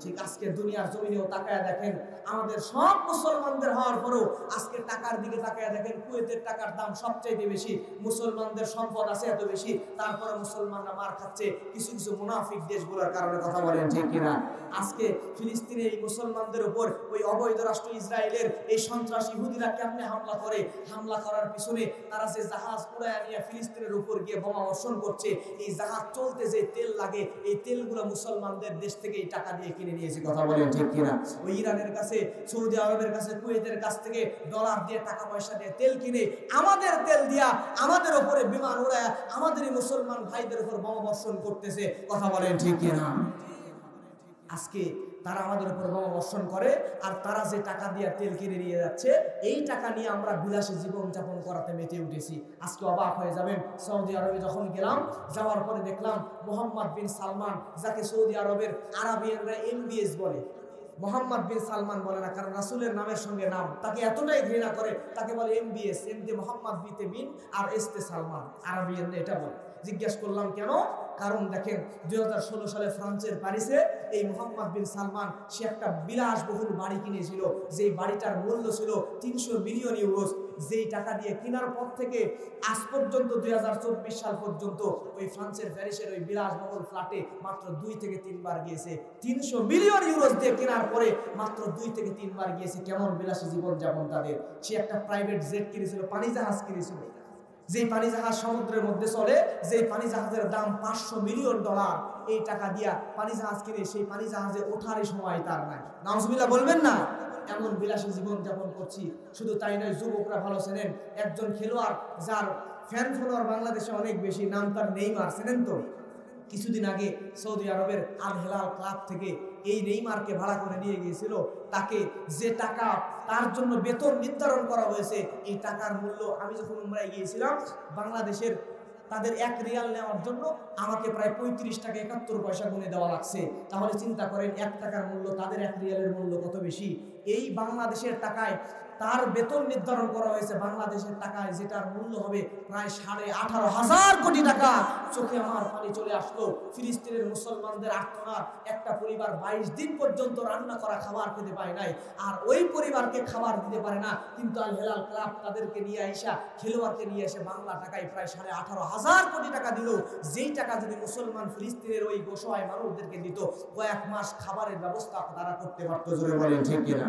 ঠিক আজকে দুনিয়ার জমিনেও তাকায় দেখেন, আমাদের সব মুসলমানদের হওয়ার পরেও আজকে টাকার দিকে তাকায় দেখেন, কুয়েতের টাকার দাম সবচাইতে বেশি, মুসলমানদের সম্পদ আছে এত বেশি, তারপরে মুসলমানরা মার খাচ্ছে কিছু কিছু মুনাফিক দেশগুলোর কারণে কথা বলেন ঠিক কিনা? আজকে ফিলিস্তিনে এই মুসলমানদের উপর ওই অবৈধ রাষ্ট্র ইসরায়েলের এই সন্ত্রাসী ইহুদিরা কেমনে হামলা করে, হামলা করার পিছনে তারা যে জাহাজ উড়ায় নিয়ে ফিলিস্তিনের উপর গিয়ে বোমা বর্ষণ করছে, এই জাহাজ চলতে যে তেল লাগে, এই তেলগুলো মুসলমানদের দেশ থেকে এই টাকা দিয়ে কিনে নিয়েছে কথা বলেন ঠিক কিনা? ওই ইরানের কাছে, সৌদি আরবের কাছে, কুয়েতের কাছ থেকে ডলার দিয়ে টাকা পয়সা দিয়ে তেল কিনে আমাদের তেল দিয়া আমাদের উপরে বিমান উড়ায় আমাদেরই মুসলমান ভাইদের উপর বোমা বর্ষণ করতেছে কথা বলেন ঠিক কিনা? আজকে তারা আমাদের উপর বোমা বর্ষণ করে, আর তারা যে টাকা দিয়ে তেল কিনে নিয়ে যাচ্ছে, এই টাকা নিয়ে আমরা বিলাসী জীবন যাপন করাতে মেতে উঠেছি। আজকে অবাক হয়ে যাবেন, সৌদি আরবে যখন গেলাম, যাওয়ার পরে দেখলাম মোহাম্মদ বিন সালমান, যাকে সৌদি আরবের আরবিয়ানরা MBS বলে, মোহাম্মদ বিন সালমান বলে না, কারণ রাসূলের নামের সঙ্গে নাম, তাকে এতটাই ঘৃণা করে, তাকে বলে MBS, এমতে মোহাম্মদ বিতে বিন আর এসতে সালমান, আরবিয়ানরা এটা বলে। জিজ্ঞেস করলাম কেন? কারণ দেখেন 2016 সালে ফ্রান্সের প্যারিসে এই মোহাম্মদ বিন সালমান সে একটা বিলাসবহুল বাড়ি কিনেছিল, যেই বাড়িটার মূল্য ছিল 300 মিলিয়ন ইউরো, যেই টাকা দিয়ে কেনার পর থেকে আজ পর্যন্ত 2024 সাল পর্যন্ত ওই ফ্রান্সের প্যারিসের ওই বিলাসবহুল ফ্ল্যাটে মাত্র 2 থেকে 3 বার গিয়েছে। 300 মিলিয়ন ইউরো দিয়ে কেনার পরে মাত্র 2 থেকে 3 বার গিয়েছে। কেমন বিলাসী জীবন যাপন তাদের! সে একটা প্রাইভেট জেট কিনেছিল, পানি জাহাজ কিনেছিল, যেই পানি জাহাজ সমুদ্রের মধ্যে চলে, যেই পানি জাহাজের দাম $500 মিলিয়ন। এই টাকা দিয়া পানি জাহাজ কিনে সেই পানি জাহাজে ওঠারই সময় তার নাই। নাউজুবিল্লাহ বলবেন না? এমন বিলাসী জীবন যাপন করছি। শুধু তাই নয়, যুবকরা ভালো চেনেন একজন খেলোয়াড় যার ফ্যান ফলোয়ার বাংলাদেশে অনেক বেশি, নাম তার নেইমার, চেনেন তো? কিছুদিন আগে সৌদি আরবের আল হেলাল ক্লাব থেকে এই নেইমারকে ভাড়া করে নিয়ে গিয়েছিল। তাকে যে টাকা তার জন্য বেতন নির্ধারণ করা হয়েছে, এই টাকার মূল্য, আমি যখন উমরায় গিয়েছিলাম বাংলাদেশের, তাদের 1 রিয়াল নেওয়ার জন্য আমাকে প্রায় 35 টাকা 71 পয়সা গুনে দেওয়া লাগছে। তাহলে চিন্তা করেন 1 টাকার মূল্য, তাদের 1 রিয়ালের মূল্য কত বেশি। এই বাংলাদেশের টাকায় তার বেতন নির্ধারণ করা হয়েছে বাংলাদেশের টাকায়, যেটার মূল্য হবে প্রায় 18,500 কোটি টাকা। চোখে আমার পানি চলে আসলো। ফিলিস্তিনের মুসলমানদের আর্তনাদ, একটা পরিবার 22 দিন পর্যন্ত রান্না করা খাবার খেতে পায় নাই, আর ওই পরিবারকে খাবার দিতে পারে না, কিন্তু আল হেলাল ক্লাব তাদেরকে নিয়ে আইসা, খেলোয়াড়কে নিয়ে এসে বাংলা টাকায় প্রায় 18,500 কোটি টাকা দিল। যেই টাকা যদি মুসলমান ফিলিস্তিনের ওই অসহায় মানুষদেরকে দিত, কয়েক মাস খাবারের ব্যবস্থা তারা করতে পারত। জোরে বলেন ঠিক কিনা?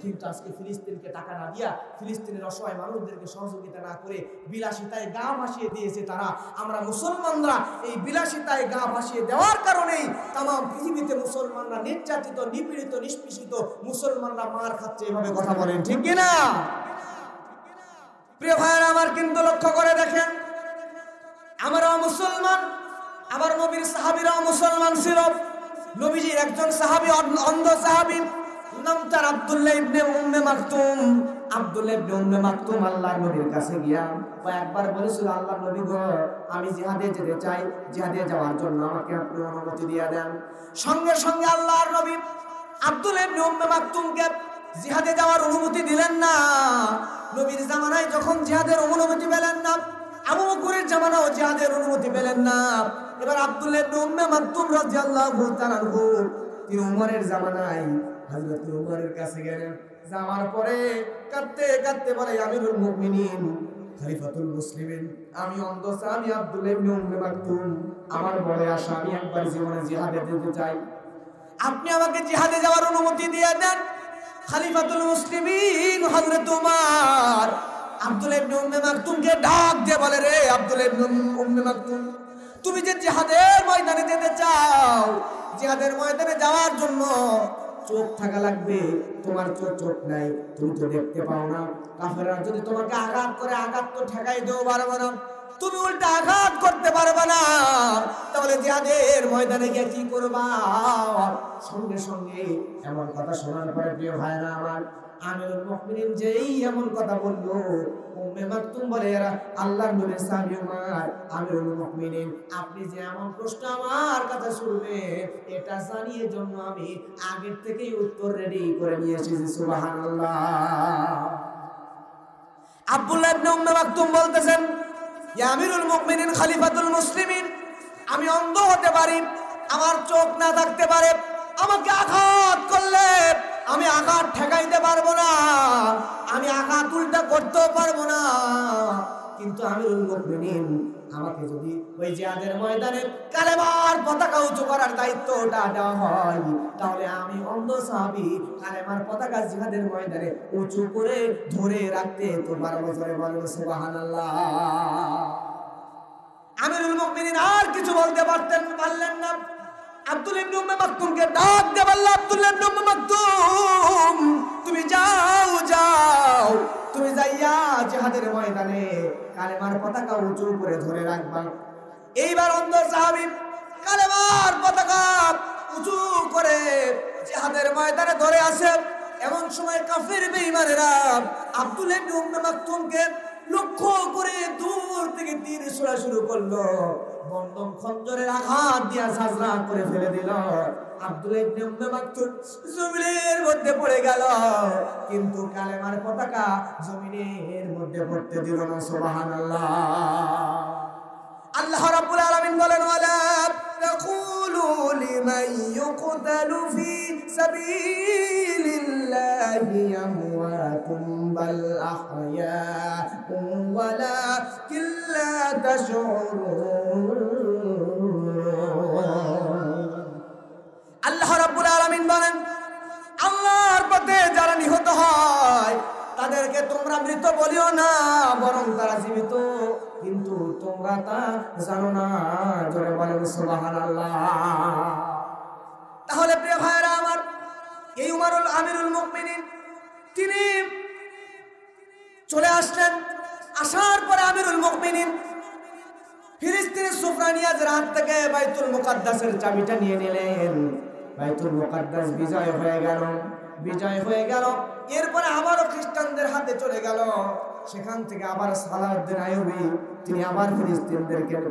কিন্তু আজকে ফিলিস্তিনকে টাকা না দিয়া, ফিলিস্তিনের অসহায় মানুষদেরকে সহযোগিতা না করে বিলাসিতায় গা ভাসিয়ে দিয়েছে তারা। আমরা মুসলমানরা এই বিলাসিতায় গা ভাসিয়ে দেওয়ার কারণেই তাম পৃথিবীতে মুসলমানরা নির্যাতিত, নিপীড়িত, নিষ্পেষিত, মুসলমানরা মার খাচ্ছে। এভাবে কথা বলেন ঠিক কিনা? প্রিয় ভাইরা আমার, কিন্তু লক্ষ্য করে দেখেন, আমরাও মুসলমান, আমার নবীর সাহাবীরাও মুসলমান ছিল। নবীজির একজন সাহাবী, অন্ধ সাহাবী, নাম তার আব্দুল্লাহ ইবনে উম্মে মাকতুম। আব্দুল্লাহ ইবনে উম্মে মাকতুম আল্লাহর নবীর কাছে গিয়া কয়েকবার বলেছিল, আল্লাহর নবী গো, আমি জিহাদে যেতে চাই, জিহাদে যাওয়ার জন্য আমাকে আপনি অনুমতি দিয়ে দেন। সঙ্গে সঙ্গে আল্লাহর নবী আব্দুল্লাহ ইবনে উম্মে মাকতুমকে জিহাদে যাওয়ার অনুমতি দিলেন না। নবীর জামানায় যখন জিহাদের অনুমতি পেলেন না, আবু বকরের জামানাও জিহাদের অনুমতি পেলেন না। এবার আব্দুল্লাহ ইবনে উম্মে মাকতুম রাদিয়াল্লাহু তাআলা আনহু তিনি উমরের জামানায় হযরত উমরের কাছে গেলেন। যাওয়ার পরে কাঁদতে কাঁদতে বলে, আমিরুল মুমিনিন, খলিফাতুল মুসলিমিন, আমি অন্ধ সাহাবী আব্দুল্লাহ ইবনে উম্মে মাকতুম, আমার বড় আশা, আমি একবার জীবনে জিহাদে যেতে চাই, আপনি আমাকে জিহাদে যাওয়ার অনুমতি দিয়ে দেন। খলিফাতুল মুসলিমিন হযরত উমর আব্দুল্লাহ ইবনে উম্মে মাকতুমকে ডাক দিয়ে বলে, রে আব্দুল্লাহ ইবনে উম্মে মাকতুম, তুমি যে জিহাদের ময়দানে যেতে চাও, জিহাদের ময়দানে যাওয়ার জন্য চোখ থাকা লাগবে। তোমার চোখ নাই, তুমি তো দেখতে পাও না। কাফেররা যদি তোমাকে আঘাত করে, আঘাত তো ঠেকাই দেও পারবে না। তুমি উল্টা আঘাত করতে পারবে না, তাহলে জিহাদের ময়দানে গিয়ে কি করবা? সঙ্গে সঙ্গে এমন কথা শোনার পরে প্রিয় ভাইরা আমার, আমিরুল মুমিনিন যেই এমন কথা বললো, উম্মে মাকতুম বলে, আল্লাহর নবীর সাহাবী উমর, আমিরুল মুমিনিন আপনি যে এমন প্রশ্ন আমার কাছে শুনবেন, এটা জানিয়ে জন্য আমি আগের থেকেই উত্তর রেডি করে নিয়ে এসেছি। সুবহানাল্লাহ। আব্দুল্লাহ ইবনে উম্মে মাকতুম বলতেছেন, ইয়া আমিরুল মুমিনিন খলিফাতুল মুসলিমিন, আমি অন্ধ হতে পারি, আমার চোখ না থাকতে পারে, আমাকে আঘাত করলে আমি আঘাত ঠেকাইতে পারবো না, আমি আঘাত উল্টা করতেও পারবো না, কিন্তু আমিরুল মুমিনিন আমাকে যদি ওই জিহাদের ময়দানে কালেমার পতাকা উঁচু করার দায়িত্বটা দেওয়া হয়, তাহলে আমি অন্ধ সাহাবী কালেমার পতাকা জিহাদের ময়দানে উঁচু করে ধরে রাখতে তো পারবো। জোরে বলুন সুবহানাল্লাহ। আমিরুল মুমিনিন আর কিছু বলতে পারলেন না। আব্দুল্লাহ ইবনে উম্মে মাকতুমকে ডাক দিয়ে বলল, আব্দুল্লাহ ইবনে উম্মে মাকতুম তুমি যাও, তুমি যাইয়া জিহাদের ময়দানে কালেমার পতাকা উঁচু করে ধরে রাখবা। এইবার অন্ধ সাহাবী কালেমার পতাকা উঁচু করে জিহাদের ময়দানে ধরে আসে। এমন সময় কাফির বেঈমানেরা আব্দুল্লাহ ইবনে উম্মে মাকতুমকে লক্ষ্য করে দূর থেকে তীর ছোড়া শুরু করলো, বন্ধন খঞ্জরের আঘাত দিয়া সাজরা করে ফেলে দিল। আব্দুল্লাহ ইবনে উম্মে মাকতুম জমিনের মধ্যে পড়ে গেল, কিন্তু কালেমার পতাকা জমিনের মধ্যে পড়তে দিল না। সুবহানাল্লাহ। আল্লাহ রাব্বুল আলামিন বলেন, ওয়ালা তাকুলু লিমান ইউকতালু ফি সাবিলিল্লাহি আমওয়াতুম বাল আহয়াউম ওয়ালাকিন লা তাশউরুন। আল্লাহ রাব্বুল আলামিন বলেন, আল্লাহর পথে যারা নিহত হয় তাদেরকে তোমরা মৃত বলিও না, বরং তারা জীবিত, কিন্তু তোমরা তা জানো না। জোরে বলেন সুবহানাল্লাহ। তাহলে প্রিয় ভাইরা আমার, এই উমরুল আমিরুল মুমিনিন তিনি চলে আসলেন। আসার পরে আমিরুল মুমিনিন ফিলিস্তিনের সুফরানিয়াজের হাত থেকে বাইতুল মুকাদ্দাসের চাবিটা নিয়ে নিলেন। বাইতুল মুকাদ্দাস বিজয় হয়ে গেল, বিজয় হয়ে গেল। এরপরে আবারও খ্রিস্টানদের হাতে চলে গেল। সেখান থেকে আবার সালাউদ্দিন আইয়ুবী তিনি আবার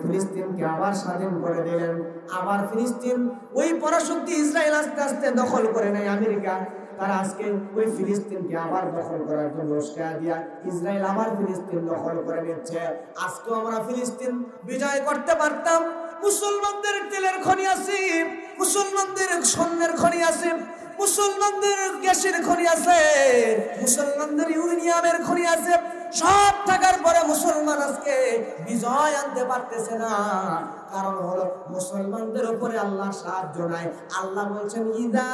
ফিলিস্তিনকে আবার স্বাধীন করে দিলেন। আবার ফিলিস্তিন ওই পরাশক্তি ইসরায়েল আস্তে আস্তে দখল করে নেয় আমেরিকা। তারা আজকে ওই ফিলিস্তিনকে আবার দখল করার জন্য উস্কায়া দিয়া ইসরায়েল আবার ফিলিস্তিন দখল করে নিচ্ছে। আজকেও আমরা ফিলিস্তিন বিজয় করতে পারতাম। মুসলমানদের তেলের খনি আছে, মুসলমানদের স্বর্ণের খনি আছে, মুসলমানদের গ্যাসের খনি আছে, মুসলমানদের ইউরেনিয়ামের খনি আছে। সব থাকার পরে মুসলমান আজকে বিজয় আনতে পারতেছে না। কারণ হলো মুসলমানদের উপরে আল্লাহর সাহায্য নাই। আল্লাহ বলছেন, ইযা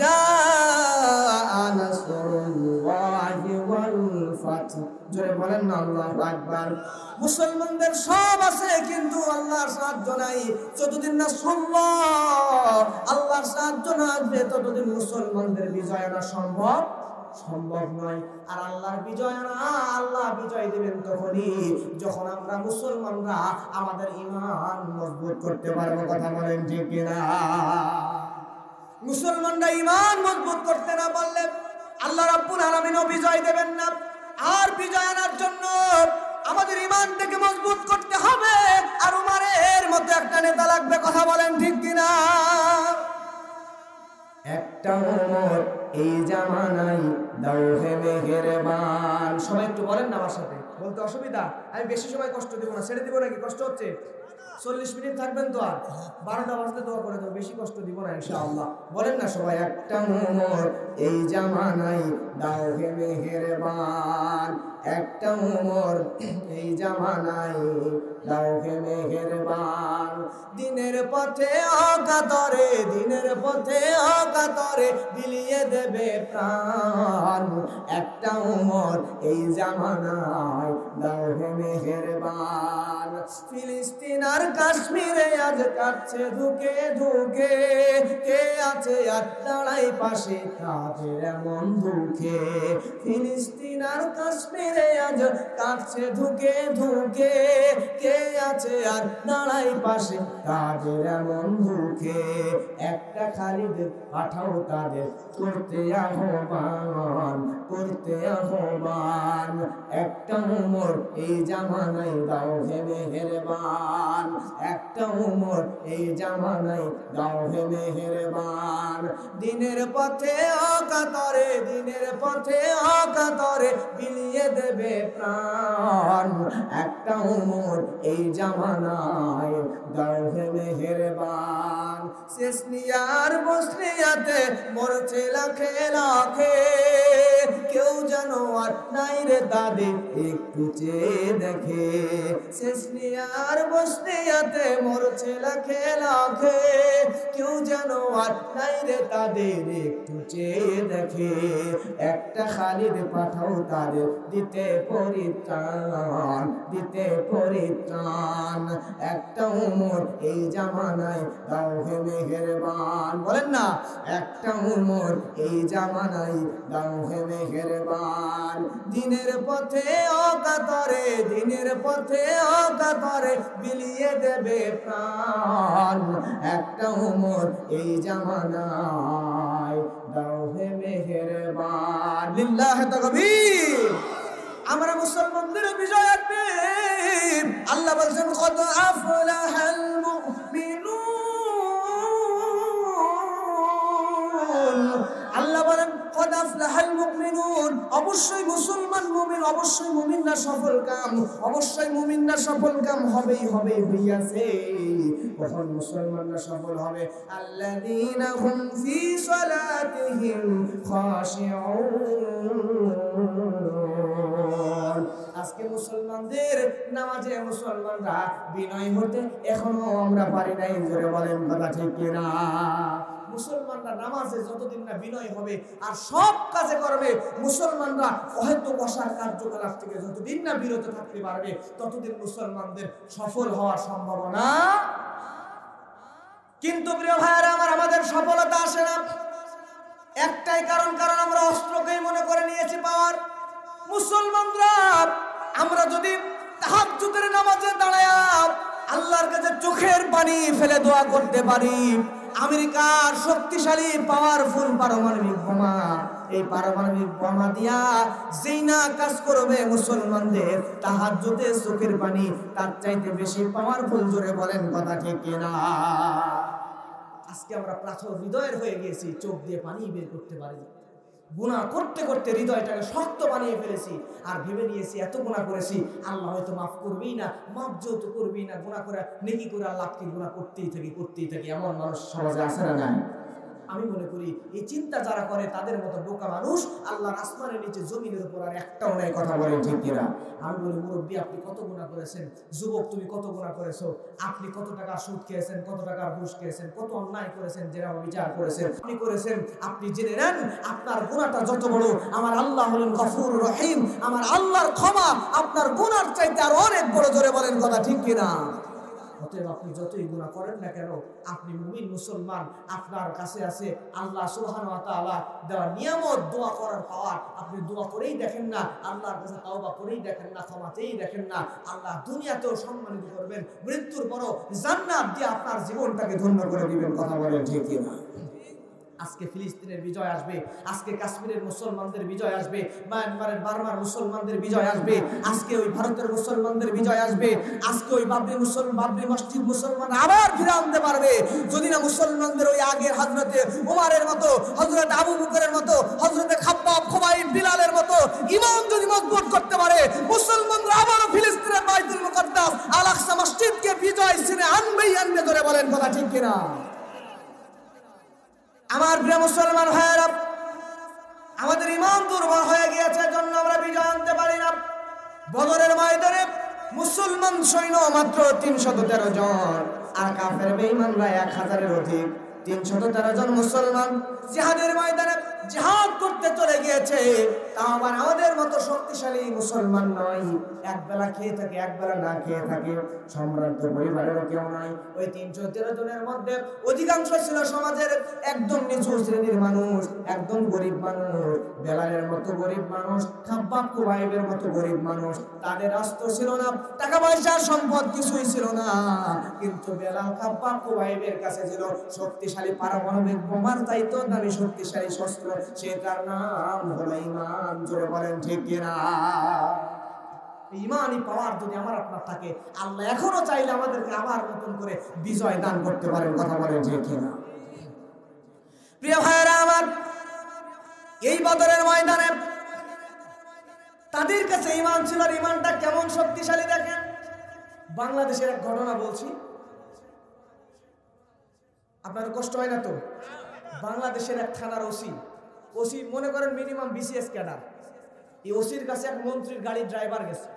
জাআ নাসরুল্লাহি ওয়াল ফাত। জোরে বলেন না আল্লাহু আকবার। মুসলমানদের সব আছে, কিন্তু আল্লাহর সাহায্য নাই। যতদিন নাসরুল্লাহ আল্লাহর সাহায্য না আসবে, ততদিন মুসলমানদের বিজয় আনা সম্ভব নয়। আর আল্লাহর বিজয় আনা, আল্লাহ বিজয় দেবেন তখনই যখন আমরা মুসলমানরা আমাদের ঈমান মজবুত করতে পারবো। কথা বলেন ঠিক কিনা? মুসলমানরা ঈমান মজবুত করতে না পারলে আল্লাহ রাব্বুল আলামিনও বিজয় দেবেন না। আর বিজয় আনার জন্য আমাদের ঈমানটাকে মজবুত করতে হবে। আর উমরের মতো একটা নেতা লাগবে। কথা বলেন ঠিক কিনা? একটা উমর এই জামানায় দাও হে মেহেরবান। সবাই একটু বলেন না আমার সাথে, বলতে অসুবিধা? আমি বেশি সময় কষ্ট দেব না। ছেড়ে দিব নাকি? কষ্ট হচ্ছে? 40 মিনিট থাকবেন তো? আর 12টা বাজতে দোয়া করে দেবো, বেশি কষ্ট দিব না ইনশাআল্লাহ। বলেন না সবাই, একটা উমর এই জামানায় দাও হে মেহেরবান। একটা উমর এই জামানায় দাও হে মেহেরবান। দিনের পথে অকাতরে, দিনের পথে অকাতরে বিলিয়ে দে দেবে প্রাণ, একটা উমর এই জামানায় দাও হে মেহেরবান। ফিলিস্তিন আর কাশ্মীরে আজ কাটছে ধুকে ধুকে, কে আছে আর দাঁড়াই পাশে তাদের এমন দুঃখে। ফিলিস্তিন আর কাশ্মীরে আজ কাটছে ধুকে ধুকে, কে আছে আর দাঁড়াই পাশে তাদের এমন দুঃখে। একটা খালিদ পাঠাও তাদের করতে আহ্বান, করতে আহ্বান। একটা উমর এই জামানায় দাও হে মেহেরবান, একটা উমর এই জামানায় দাও হে মেহেরবান। দিনের পথে অকাতরে, দিনের পথে অকাতরে বিলিয়ে দেবে প্রাণ, একটা উমর এই জামানায় দাও হে মেহেরবান। চেচনিয়ার বসনিয়াতে মরছে লাখে লাখে, কেউ যেন আর নাই রে তাদের একটু চেয়ে দেখে। চেচনিয়ার বসনিয়াতে মরছে লাখে লাখে, কেউ যেন আর নাই রে তাদের একটু চেয়ে দেখে। একটা খালিদ পাঠাও তাদের দিতে পরিত্রাণ, দিতে পরিত্রাণ। একটা উমর এই জামানায় দাও হে মেহেরবান। বলেন না, একটা উমর এই জামানায় দাও হে মেহেরবান। দিনের পথে অকাতরে, দিনের পথে অকাতরে বিলিয়ে দেবে প্রাণ, একটা উমর এই জামানায় দাও হে মেহেরবান। লিল্লাহি তাকবীর। আমরা মুসলমানদের বিজয় আসবে। আল্লাহ বলছেন কদ আফলাহাল মুমিনুন, আল্লাহ বলেন কদ আফলাহাল মুমিনুন, অবশ্যই মুসলমান মুমিন, অবশ্যই মুমিনরা সফল কাম, অবশ্যই মুমিনরা সফল কাম হবেই হবে, হইয়াছে। কখন মুসলমানরা সফল হবে? আল্লাযীনা হুম ফি সালাতিহিম খাশিউন। আজকে মুসলমানদের নামাজে মুসলমানরা বিনয় হতে এখনো আমরা পারি নাই। জোরে বলেন কথা ঠিক কিনা? মুসলমানরা নামাজে যতদিন না বিনয় হবে আর সব কাজে করবে, মুসলমানরা হয়তো বসার কার্যকলাপ থেকে যতদিন না বিরত থাকতে পারবে, ততদিন মুসলমানদের সফল হওয়ার সম্ভাবনা। কিন্তু প্রিয় ভাইয়েরা আমার, আমাদের সফলতা আসে না একটাই কারণ, কারণ আমরা অস্ত্রকেই মনে করে নিয়েছি পাওয়ার। মুসলমানরা আমরা যদি তাহাজ্জুদের নামাজে দাঁড়ায় আল্লাহর কাছে চোখের পানি ফেলে দোয়া করতে পারি, আমেরিকার শক্তিশালী পাওয়ারফুল পারমাণবিক বোমা, এই পারমাণবিক বোমা দিয়া যেই না কাজ করবে মুসলমানদের তাহাজ্জুদে চোখের পানি তার চাইতে বেশি পাওয়ারফুল। জোরে বলেন কথা ঠিক কিনা? আজকে আমরা পাথর হৃদয়ের হয়ে গেছি, চোখ দিয়ে পানি বের করতে পারি। গুনাহ করতে করতে হৃদয়টাকে শক্ত বানিয়ে ফেলেছি আর ভেবে নিয়েছি এত গুনাহ করেছি আল্লাহ হয়তো মাফ করবেই না, মাফ যেহেতু করবেই না, গুনাহ করে নেকি করে আল্লাহকে গুনাহ করতেই থাকি। এমন মানুষ সমাজে আছে না? নাই। আমি মনে করি এই চিন্তা যারা করে তাদের মতো বোকা মানুষ আল্লাহর আসমানের নিচে জমিনের উপর আর একটাও নাই। কথা বলেন ঠিক কিনা? আমি বলি, মুরব্বী আপনি কত গুনাহ করেছেন, যুবক তুমি কত গুনাহ করেছো, আপনি কত টাকা সুদ খেয়েছেন, কত টাকা ঘুষ খেয়েছেন, কত অন্যায় করেছেন, জেনা বিচার করেছেন, আপনি করেছেন। আপনি জেনে নেন আপনার গুনাহটা যত বড়, আমার আল্লাহ হলেন গফুর রহিম, আমার আল্লাহর ক্ষমা আপনার গুনার চাইতে আর অনেক বড়। জোরে বলেন কথা ঠিক কিনা? অতএব আপনি যতই গুনাহ করেন না কেন, আপনি মুমিন মুসলমান, আপনার কাছে আছে আল্লাহ সুবহানাহু ওয়া তাআলা দেওয়া নিয়ামত, দোয়া করার পাওয়ার। আপনি দোয়া করেই দেখেন না, আল্লাহর কাছে তাওবা করেই দেখেন না, ক্ষমাতেই দেখেন না, আল্লাহ দুনিয়াতেও সম্মানিত করবেন, মৃত্যুর পরও জান্নাত দিয়ে আপনার জীবনটাকে ধন্য করে দিবেন। কথা বলেন ঠিক কিনা? আজকে ফিলিস্তিনের বিজয় আসবে, আজকে কাশ্মীরের মুসলমানদের বিজয় আসবে, মায়ানমারের বার্মার মুসলমানদের বিজয় আসবে, আজকে ওই ভারতের মুসলমানদের বিজয় আসবে, আজকে ওই বাবরি মসজিদ মুসলমান আবার ফিরে আনতে পারবে যদি না মুসলমানদের ওই আগের হযরতে ওমরের মতো, হযরত আবু বকরের মতো, হযরতে খাব্বাব, খুবাইব, বিলালের মতো ঈমান যদি মজবুত করতে পারে, মুসলমানরা আবারও ফিলিস্তিনের বাইতুল মুকাদ্দাস আল আকসা মসজিদকে বিজয় ছিনে আনবেই আনবে। ধরে বলেন কথা ঠিক কিনা? আমার প্রিয় মুসলমান ভাইয়েরা, আমাদের ঈমান দুর্বল হয়ে গিয়েছে, জন্য আমরা বিজয় আনতে পারি না। বদরের ময়দানে মুসলমান সৈন্য মাত্র 313 জন আর কাফের বেঈমানরা 1000-এর অধিক। 313 জন মুসলমান জিহাদের ময়দানে জিহাদ করতে চলে গিয়েছে, তাও আবার আমাদের মতো শক্তিশালী মুসলমান নয়, এক বেলা খেয়ে থাকে এক বেলা না খেয়ে থাকে, সম্ভ্রান্ত পরিবারেরও কেউ নয়। ওই 313 জনের মধ্যে অধিকাংশ ছিল সমাজের একদম নিচু শ্রেণীর মানুষ, একদম গরিব মানুষ, বেলালের মতো গরিব মানুষ, খাব্বাব কুবাইবের মতো গরিব মানুষ। তাদের অস্ত্র ছিল না, টাকা পয়সা সম্পদ কিছুই ছিল না, কিন্তু বেলাল খাব্বাব কুবাইবের কাছে ছিল শক্তিশালী পারমাণবিক বোমার চাইতো দামি শক্তিশালী শস্ত্র, সেটার নাম হলো ঈমান। জোরে বলেন ঠিক কিনা? ঈমানই পাওয়ার যদি আমার আপনার থাকে, আল্লাহ এখনো চাইলে আমাদেরকে আবার নতুন করে বিজয় দান করতে পারেন। কথা বলেন ঠিক কিনা? প্রিয় ভাইরা আমার, এই বদরের ময়দানে তাদের কাছে ঈমান ছিল। আর ঈমানটা কেমন শক্তিশালী দেখেন। বাংলাদেশের এক ঘটনা বলছি, আপনার কষ্ট হয় না তো? বাংলাদেশের এক থানার ওসি মনে করেন মিনিমাম বিসিএস ক্যাডার। এই ওসির কাছে এক মন্ত্রীর গাড়ির ড্রাইভার গেছে।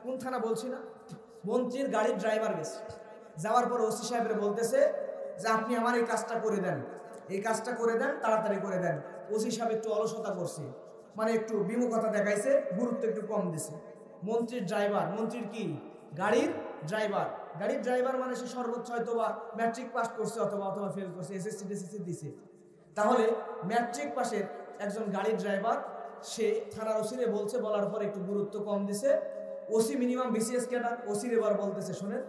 কোন থানা বলছি না, মন্ত্রীর গাড়ির ড্রাইভার গেছে। যাওয়ার পর ওসি সাহেবের বলতেছে যে আপনি আমার এই কাজটা করে দেন, এই কাজটা করে দেন, তাড়াতাড়ি করে দেন। ওসি সাহেব একটু অলসতা করছে, মানে একটু বিমুখতা দেখাইছে, গুরুত্ব একটু কম দিছে। মন্ত্রীর ড্রাইভার, মন্ত্রীর কি গাড়ির ড্রাইভার মানে সে সর্বোচ্চ হয়তো বা ম্যাট্রিক পাস করছে অথবা ফেল করছে, এসএসসি টিএসসি দিছে। তাহলে ম্যাট্রিক পাশের একজন গাড়ির ড্রাইভার সে থানার ওসিরে বলছে, বলার পর একটু গুরুত্ব কম দিছে। ওসি মিনিমাম বিসিএস ক্যাডার, ওসির এবার বলতেছে শোনেন,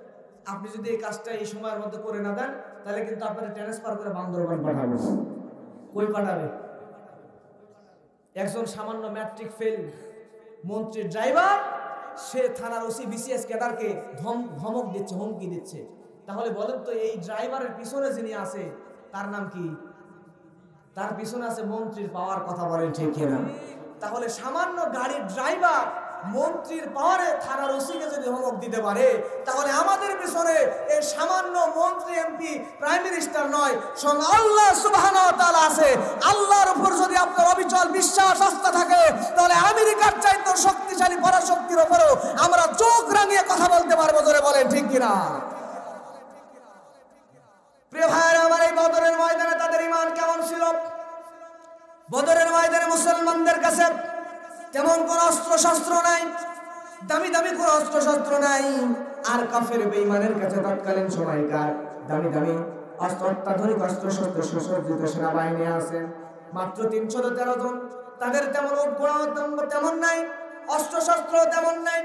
আপনি যদি এই কাজটা এই সময়ের মধ্যে করে না দেন তাহলে কিন্তু আপনারা ট্রান্সফার করে বান্দরবান পাঠাবো। কই পাঠাবে? একজন সামান্য ম্যাট্রিক ফেল মন্ত্রীর ড্রাইভার, সে থানার ওসি বিসিএস ক্যাডারকে ধমক দিচ্ছে, হুমকি দিচ্ছে। তাহলে বলেন তো, এই ড্রাইভারের পিছনে যিনি আছে তার নাম কি? তার পিছনে আছে মন্ত্রীর পাওয়ার। কথা বলেন ঠিক কিনা? তাহলে সামান্য গাড়ির ড্রাইভার মন্ত্রীর পাওয়ারে থানার ওসিকে যদি ধমক দিতে পারে, তাহলে আমাদের পিছনে এই সামান্য মন্ত্রী এমপি প্রাইম মিনিস্টার নয়, স্বয়ং আল্লাহ সুবহানাহু ওয়া তাআলা আছে। আল্লাহর উপর যদি আপনার অবিচল বিশ্বাস আস্থা থাকে, তাহলে আমেরিকার চাইতে শক্তিশালী পরাশক্তির উপরও আমরা চোখ রাঙিয়ে কথা বলতে পারবো। জোরে বলেন ঠিক কিনা? প্রিয় ভাইরা আমার, এই বদরের ময়দানে তাদের ঈমান কেমন ছিল? বদরের ময়দানে মুসলমানদের কাছে তেমন কোন অস্ত্র শস্ত্র নাই, দামি দামি কোন অস্ত্র শস্ত্র নাই। আর কাফের বেঈমানের কাছে তৎকালীন সময়কার দামি দামি অত্যাধুনিক অস্ত্র শস্ত্র সুসজ্জিত সেনাবাহিনী আছে মাত্র 313 জন। তাদের তেমন তেমন নাই, অস্ত্র শস্ত্র তেমন নাই।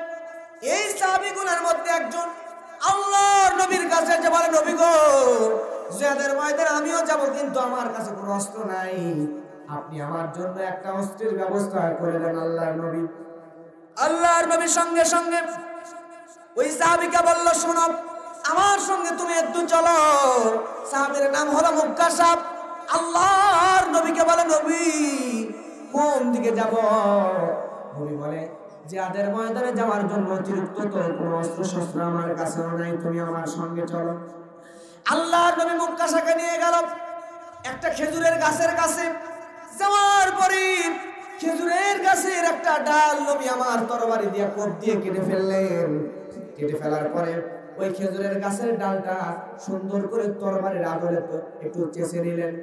এই সাহাবীগুলোর মধ্যে একজন আল্লাহর নবীর কাছে যে বলে, নবী গো, জিহাদের ময়দানে আমিও যাব, কিন্তু আমার কাছে কোনো অস্ত্র নাই, আপনি আমার জন্য একটা অস্ত্রের ব্যবস্থা করে দেন। আল্লাহর নবী সঙ্গে সঙ্গে ওই সাহাবীকে বলল, শোনো, আমার সঙ্গে তুমি একটু চলো। সাহাবীর নাম হলো মুক্কাশাব। আল্লাহর নবীকে বলে, নবী কোন দিকে যাব? নবী বলে, জিহাদের ময়দানে যাওয়ার জন্য অতিরিক্ত কোনো অস্ত্র শস্ত্র আমার কাছে নাই, তুমি আমার সঙ্গে চলো। আল্লাহর নবী মুক্কাশাকে নিয়ে গেল একটা খেজুরের গাছের কাছে। যাওয়ার পরে খেজুরের গাছের একটা ডাল নবী আমার তরবারি দিয়ে কোপ দিয়ে কেটে ফেললেন। কেটে ফেলার পরে ওই খেজুরের গাছের ডালটা সুন্দর করে তরবারির আদলে একটু চেঁচে নিলেন।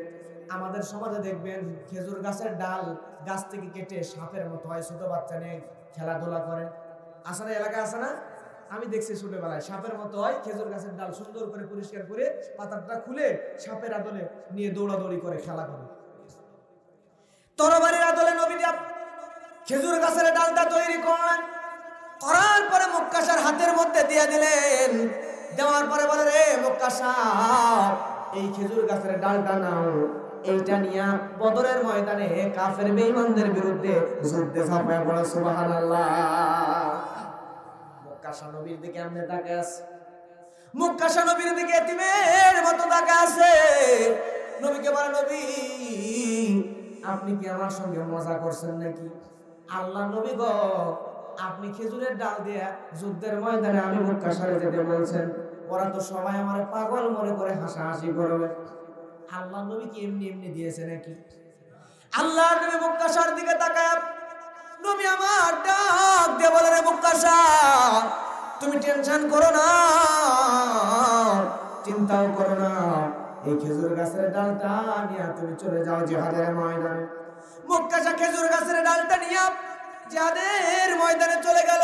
আমাদের সমাজে দেখবেন খেজুর গাছের ডাল গাছ থেকে কেটে সাপের মতো হয়, ছোট বাচ্চা নিয়ে খেলাধুলা করে। আসে না, এলাকায় আসে না? আমি দেখছি ছোটবেলায় সাপের মতো হয়, খেজুর গাছের ডাল সুন্দর করে পরিষ্কার করে পাতাটা খুলে সাপের আদলে নিয়ে দৌড়াদৌড়ি করে খেলা করে। তরবারির আদলে নবী খেজুর গাছের ডালটা তৈরি করলেন। করার পরে মুক্কাশার হাতের মধ্যে দিয়ে দিলেন। দেওয়ার পরে বলে, রে মুক্কাশাব, এই খেজুর গাছের ডালটা নাও, এইটা নিয়ে বদরের ময়দানে কাফের বেঈমানদের বিরুদ্ধে যুদ্ধে ঝাঁপিয়ে পড়ো। সুবহানাল্লাহ। মুক্কাশা নবীর দিকে এমনি তাকিয়ে আছে, মুক্কাশা নবীর দিকে এতিমের মতো তাকিয়ে আছে। নবীকে বলে, নবী আপনি কি আমার সঙ্গে মজা করছেন নাকি? আল্লাহ নবী গো, আপনি খেজুরের ডাল দিয়ে যুদ্ধের ময়দানে আমি মুক্কাশারে যেতে বলছেন, ওরা তো সবাই আমার পাগল মনে করে হাসাহাসি করবে। আল্লাহ নবী কি এমনি এমনি দিয়েছে নাকি? আল্লাহ নবী মুক্কাশার দিকে তাকায়, নবী আমার ডাক দিয়ে বলে, রে মুক্কাশা, তুমি টেনশন করো না, চিন্তাও করো না, এই খেজুর গাছের ডালটা নিয়ে তুমি চলে যাও জিহাদের ময়দানে। মুক্কাশা খেজুর গাছের ডালটা নিয়ে জিহাদের ময়দানে চলে গেল।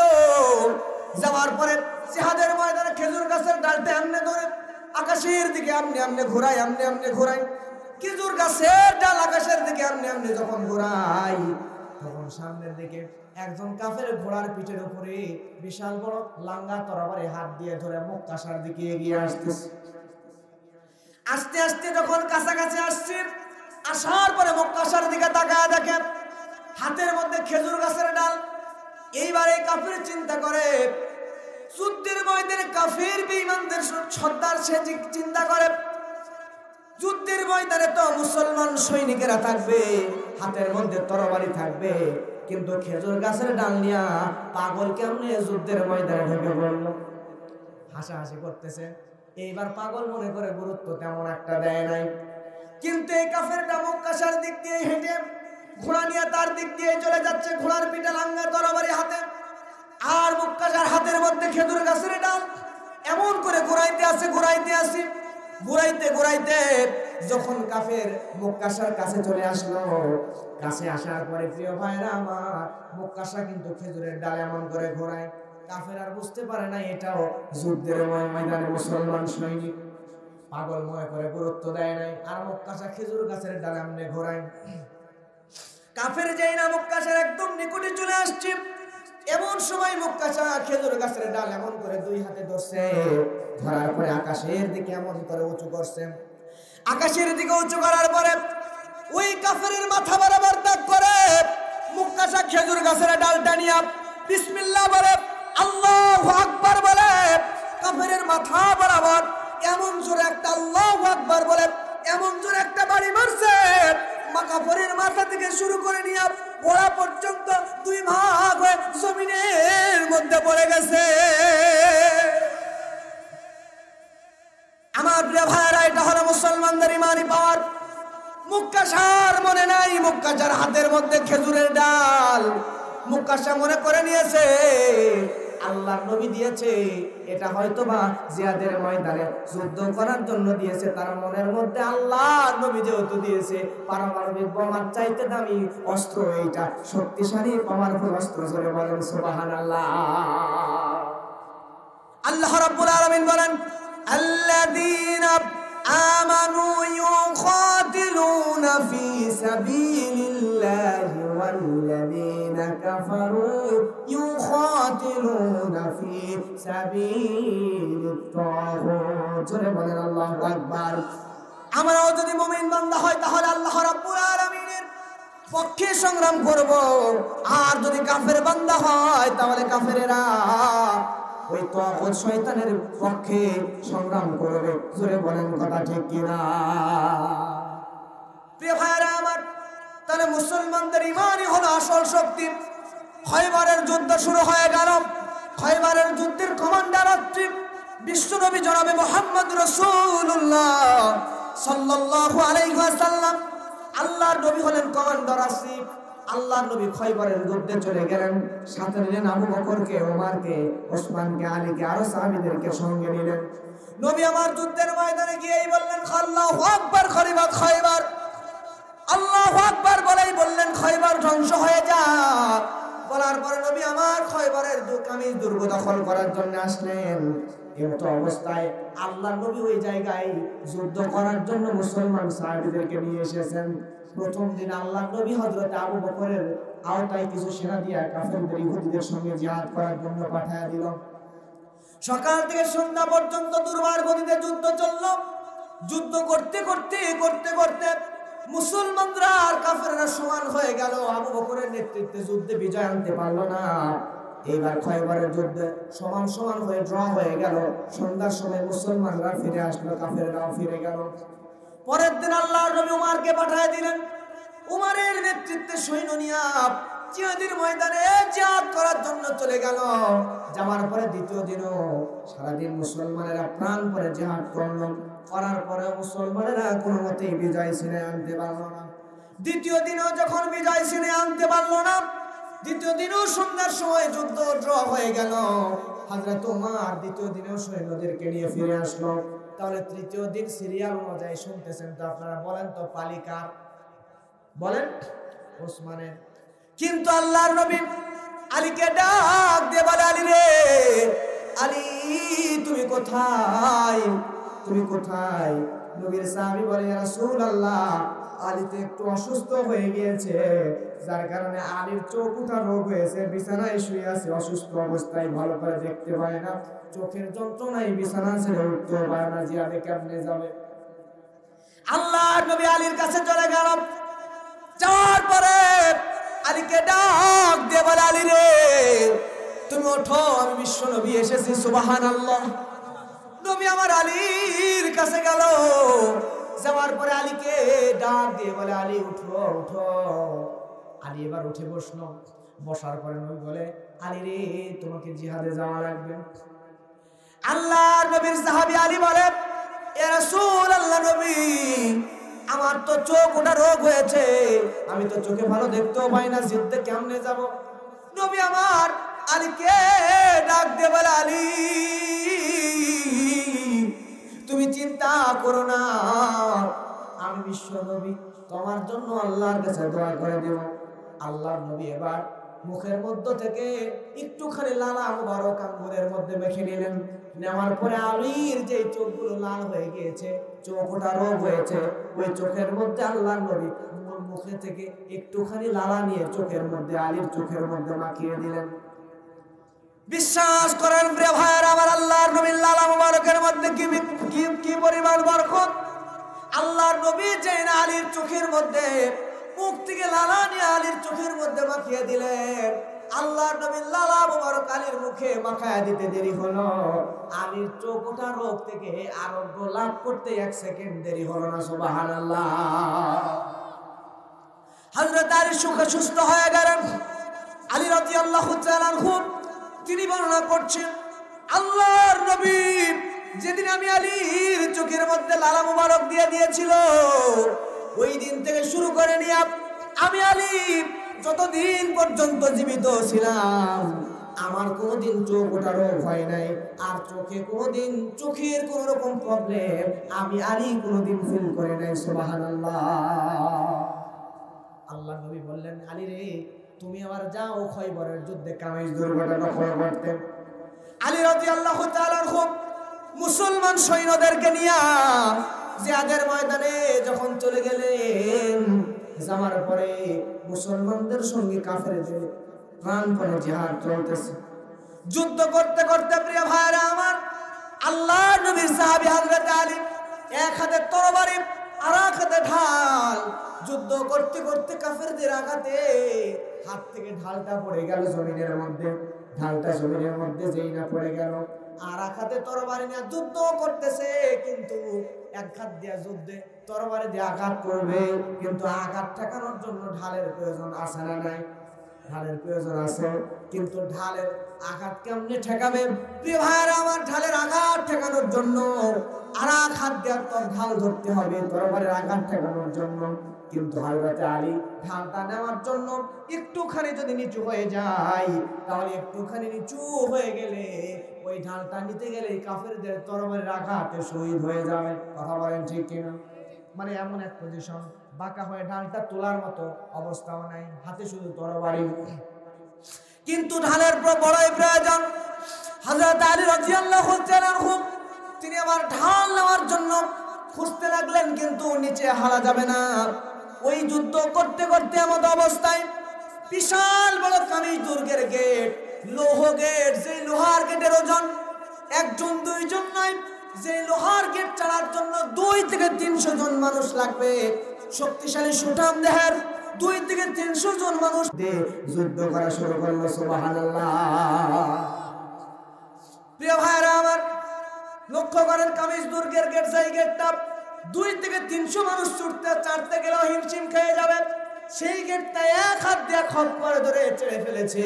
যাওয়ার পরে জিহাদের ময়দানে খেজুর গাছের ডালটা এমনি ধরে আকাশের দিকে আমনে ঘোরাই খেজুর গাছের ডাল আকাশের দিকে আমনে যখন ঘোরাই, তখন সামনের দিকে একজন কাফের ঘোড়ার পিঠের উপরে বিশাল বড় লাঙ্গা তরবারি হাত দিয়ে ধরে মুক্কাশার দিকে এগিয়ে আসতেছে। আস্তে আস্তে যখন কাছাকাছি আসছে, আসার পরে মুক্কাশার দিকে তাকায় দেখেন হাতের মধ্যে খেজুর গাছের ডাল। এইবার এই কাফের চিন্তা করে, যুদ্ধের ময়দানে কাফের বেঈমানদের সর্দার সে চিন্তা করে, যুদ্ধের ময়দানে তো মুসলমান সৈনিকেরা থাকবে, হাতের মধ্যে তরবারি থাকবে, কিন্তু খেজুর গাছের ডাল নিয়া পাগল কেমনে যুদ্ধের ময়দানে ঢুকে পড়ল। হাসাহাসি করতেছে। এইবার পাগল মনে করে গুরুত্ব তেমন একটা দেয় নাই, কিন্তু এই কাফেরটা মুক্কাশার দিক দিয়ে হেঁটে ঘোড়া নিয়ে তার দিক দিয়ে চলে যাচ্ছে, ঘোড়ার পিঠে লাঙ্গা তরবারি হাতে, আর মুক্কাশার হাতের মধ্যে খেজুর গাছের ডাল। এমন করে ঘোরাইতে ঘোরাইতে যখন কাফের মুক্কাশার কাছে চলে আসলো, কাছে আসার পরে প্রিয় ভাইরা আমার, মুক্কাশা কিন্তু খেজুরের ডাল এমন করে ঘোরায়, কাফের আর বুঝতে পারে না এটাও যুদ্ধের ময়দানে মুসলমান সৈনিক। পাগল মনে করে গুরুত্ব দেয় নাই, আর মুক্কাশা খেজুর গাছের ডাল এমনি ঘোরায়। কাফের যেই না মুক্কাশার একদম নিকটে চলে আসছে, এমন সময় মুক্কাশা খেজুর গাছের ডাল এমন করে দুই হাতে ধরছে, ধরার পরে আকাশের দিকে এমন করে উঁচু করছে। আকাশের দিকে উঁচু করার পরে ওই কাফেরের মাথা বরাবর দাগ করে মুক্কাশা খেজুর গাছের ডালটা নিয়ে বিসমিল্লাহ বলে, আল্লাহু আকবার বলে, কাফেরের মাথা বরাবর এমন জোরে একটা আল্লাহু আকবার বলে এমন জোরে একটা বাড়ি মারছে, কাফেরের মাথা থেকে শুরু করে নিয়ে গোড়া পর্যন্ত দুই ভাগ হয়ে জমিনের মধ্যে পড়ে গেছে। আমার প্রিয় ভাইরা, এটা হলো মুসলমানদের ইমানি পাওয়ার। মুক্কাশার মনে নাই মুক্কাশার হাতের মধ্যে খেজুরের ডাল, মুক্কাশা মনে করে নিয়েছে আল্লাহর নবী দিয়েছে, এটা হয়তোবা জিহাদের ময়দানে যুদ্ধ করার জন্য দিয়েছে। তার মনের মধ্যে আল্লাহর নবী যেহেতু দিয়েছে, পারমাণবিক বোমার চাইতে দামি অস্ত্র এইটা, শক্তিশালী পাওয়ারফুল অস্ত্র। জোরে বলেন সুবহানাল্লাহ। আল্লাহ রাব্বুল আলামিন বলেন, আল্লাযীনা আমানু ইউকাতিলুনা ফি সাবিলিল্লাহি ওয়াল্লাযীনা কাফারু ইউকাতিলুনা ফি সাবিলিত তাগুত। জোরে বলেন আল্লাহু আকবার। আমরাও যদি মুমিন বান্দা হয় তাহলে আল্লাহ রাব্বুল আলামিনের পক্ষে সংগ্রাম করব, আর যদি কাফের বান্দা হয় তাহলে কাফেরেরা ওই তাগুত শয়তানের পক্ষে সংগ্রাম করবে। জোরে বলেন কথা ঠিক কিনা? প্রিয় ভাইরা আমার, তাহলে মুসলমানদের ইমানই হলো আসল শক্তি। খয়বরের যুদ্ধ শুরু হয়ে গেল। খয়বরের যুদ্ধের কমান্ডার হচ্ছে বিশ্বনবী জনাবে মুহাম্মদ রাসূলুল্লাহ সাল্লাল্লাহু আলাইহি ওয়াসাল্লাম। আল্লাহর নবী হলেন কমান্ডার আসিফ। আল্লাহর নবী খয়বরের যুদ্ধে চলে গেলেন, সাথে নিলেন আবু বকরকে, ওমরকে, ওসমানকে, আলীকে, আরো সাহাবীদেরকে সঙ্গে নিলেন। নবী আমার যুদ্ধের ময়দানে গিয়েই বললেন, আল্লাহু আকবার, খরিবাত খয়বর। আল্লাহু আকবার বলেই বললেন, খয়বর ধ্বংস হয়ে যাক। বলার পরে নবী আমার খয়বরের কামিজ দুর্গ দখল করার জন্য আসলেন। এমতো অবস্থায় আল্লাহর নবী ওই জায়গায় যুদ্ধ করার জন্য মুসলমান সাহাবীদেরকে নিয়ে এসেছেন। প্রথম দিন আল্লাহর নবী হযরত আবু বকরের আওতায় কিছু সেনা দিয়া কাফেরদের ইহুদিদের সঙ্গে জিহাদ করার জন্য পাঠায়া দিল। সকাল থেকে সন্ধ্যা পর্যন্ত দুর্বার গতিতে যুদ্ধ চলল। যুদ্ধ করতে মুসলমানরা আর কাফেররা সমান হয়ে গেল। আবু বকরের নেতৃত্বে যুদ্ধে বিজয় আনতে পারল না। এইবার খয়বরের যুদ্ধে সমান হয়ে ড্র হয়ে গেল। সন্ধ্যার সময় মুসলমানরা ফিরে আসলো, কাফেররাও ফিরে গেল। পরের দিন আল্লাহর নবী উমরকে পাঠিয়ে দিলেন। উমরের নেতৃত্বে সৈন্য নিয়ে জিহাদের ময়দানে জিহাদ করার জন্য চলে গেল। যাওয়ার পরে দ্বিতীয় দিনও সারাদিন মুসলমানেরা প্রাণ করে জিহাদ করলো। করার পরে মুসলমানেরা কোনো মতেই বিজয় ছিনিয়ে আনতে পারলো না। দ্বিতীয় দিনও যখন বিজয় ছিনিয়ে আনতে পারলো না, দ্বিতীয় দিনও সন্ধ্যার সময় যুদ্ধ ড্র হয়ে গেল। হযরত ওমর দ্বিতীয় দিনেও সৈন্যদেরকে নিয়ে ফিরে আসলো। তাহলে তৃতীয় দিন সিরিয়াল অনুযায়ী শুনতেছেন তো আপনারা, বলেন তো পালিকার? বলেন ওসমানের। কিন্তু আল্লাহর নবী আলীকে ডাক দিয়ে বলে, আলী রে, আলী তুমি কোথায়, তুমি কোথায়? নবীর সাহাবী বলে, ইয়া রাসূলুল্লাহ, আলী তো একটু অসুস্থ হয়ে গিয়েছে, যার কারণে আলীর চোখ উঠা রোগ হয়েছে, বিছানায় শুয়ে আছে অসুস্থ অবস্থায়, ভালো করে দেখতে পায় না, চোখের যন্ত্রণায় বিছানা ছেড়ে উঠতে পারে না, জিহাদে কেমনে যাবে? আল্লাহর নবী আলীর কাছে চলে গেল। যাওয়ার পরে আলীকে ডাক দিয়ে বলে, আলী রে, তুমি ওঠো, আমি বিশ্ব নবী এসেছি। সুবহানাল্লাহ। নবী আমার আলীর কাছে গেল। যাওয়ার পরে আলীকে ডাক দিয়ে বলে, আলী উঠো, উঠো। আলী এবার উঠে বসলো। বসার পরে নবী বলে, আলী রে, তোমাকে জিহাদে যাওয়া লাগবে। আল্লাহর নবীর সাহাবী আলী বলে, ইয়া রাসূলুল্লাহ, নবী আমার তো চোখ ওঠা রোগ হয়েছে, আমি তো চোখে ভালো দেখতেও পাই না, জিদ্দে কেমনে যাব? নবী আমার আলীকে ডাক দিয়ে বলে, আলী তুমি চিন্তা করো না, আমি বিশ্ব নবী তোমার জন্য আল্লাহর কাছে দোয়া করে দেব। আল্লাহর নবী এবার মুখের মধ্য থেকে একটুখানি লালা মুবারক আঙ্গুরের মধ্যে মেখে নিলেন। নেওয়ার পরে আলীর যে চোখগুলো লাল হয়ে গিয়েছে, চোখ ওঠা রোগ হয়েছে, ওই চোখের মধ্যে আল্লাহর নবী মুখে থেকে একটুখানি লালা নিয়ে চোখের মধ্যে, আলীর চোখের মধ্যে মাখিয়ে দিলেন। বিশ্বাস করেন প্রিয় ভাইয়েরা আমার, আল্লাহর নবীর লালা মুবারকের মধ্যে কি পরিমাণ বরকত! আল্লাহর নবী যে আলীর চোখের মধ্যে মুখ থেকে লালা নিয়ে আলীর চোখের মধ্যে মাখিয়ে দিলেন, আল্লাহর নবীর লালা মুবারক আলীর মুখে মাখায়া দিতে দেরি হলো। আলীর চোখ ওঠা রোগ থেকে আরোগ্য লাভ করতে 1 সেকেন্ড দেরি হলো না। সুবহানাল্লাহ। হযরত আলী সুস্থ হয়ে গেলেন। আলী রাদিয়াল্লাহু তাআলা আনহু তিনি বর্ণনা করছেন, আল্লাহর নবী যেদিন আমি আলীর চোখের মধ্যে লালা মুবারক দিয়ে দিয়েছিল, ওই দিন থেকে শুরু করে নিয়ে আমি আলী যতদিন পর্যন্ত জীবিত ছিলাম, আমার কোনোদিন চোখ ওঠা রোগ হয় নাই, আর চোখে কোনোদিন চোখের কোন রকম প্রবলেম আমি আলী কোনোদিন ফিল করে নাই। সুবহানাল্লাহ। আল্লাহ নবী বললেন, আলী রে, তুমি আবার যাও খয়বরের যুদ্ধে কামিজ দুর্ঘটনা দখল করতে। আলী রাদিয়াল্লাহু তাআলা মুসলমান সৈন্যদেরকে নিয়ে জিহাদের ময়দানে যখন চলে গেলেন, যাওয়ার পরে মুসলমানদের সঙ্গে কাফেরদের প্রাণপণে জিহাদ চলতেছে। যুদ্ধ করতে করতে প্রিয় ভাইরা আমার, আল্লাহর নবীর সাহাবী হযরত আলী এক হাতে তরবারি আর এক হাতে ঢাল, যুদ্ধ করতে করতে কাফেরদের আঘাতে হাত থেকে ঢালটা পড়ে গেল জমিনের মধ্যে। ঢালটা জমিনের মধ্যে যেই না পড়ে গেল, আর এক হাতে তরবারি নিয়ে যুদ্ধ করতেছে, কিন্তু এক হাত দিয়ে যুদ্ধে তরবারি দিয়ে আঘাত করবে, কিন্তু আঘাত ঠেকানোর জন্য ঢালের প্রয়োজন আছে না নাই? ঢালের প্রয়োজন আছে, কিন্তু ঢালের আঘাত কেমনে ঠেকাবে? প্রিয় ভাইরা আমার, ঢালের আঘাত ঠেকানোর জন্য আর এক হাত দিয়ে ঢাল ধরতে হবে তরবারির আঘাত ঠেকানোর জন্য। কিন্তু হযরত আলী ঢালটা নেওয়ার জন্য একটুখানি যদি নিচু হয়ে যায়, তাহলে একটুখানি নিচু হয়ে গেলে ওই ঢালটা নিতে গেলে কাফেরদের তরবারির আঘাতে শহীদ হয়ে যাবে। কথা বলেন ঠিক কিনা? মানে এমন এক পজিশন, বাঁকা হয়ে ঢালটা তোলার মতো অবস্থাও নাই, হাতে শুধু তরবারি, কিন্তু ঢালের বড়ই প্রয়োজন। হযরত আলী রাদিয়াল্লাহু তাআলা তিনি আবার ঢাল নেওয়ার জন্য খুঁজতে লাগলেন, কিন্তু নিচে হারা যাবে না। ওই যুদ্ধ করতে করতে এমন অবস্থায় বিশাল বড় কামিজ দুর্গের গেট, লৌহ গেট, যে লোহার গেটের ওজন 1 জন 2 জন নয়, যে লোহার গেট চালার জন্য 2 থেকে 300 জন মানুষ লাগবে। শক্তিশালী সুঠাম দেহের 2 থেকে 300 জন মানুষ দিয়ে যুদ্ধ করা শুরু করলো। সুবহানাল্লাহ। প্রিয় ভাইরা আমার, লক্ষ্য করেন কামিজ দুর্গের গেট, সেই গেটটা 2 থেকে 300 মানুষ চাড়তে গেলেও হিমশিম খেয়ে যাবে। সেই গেটটা এক হাত দিয়ে খপ করে ধরে ছেড়ে ফেলেছে।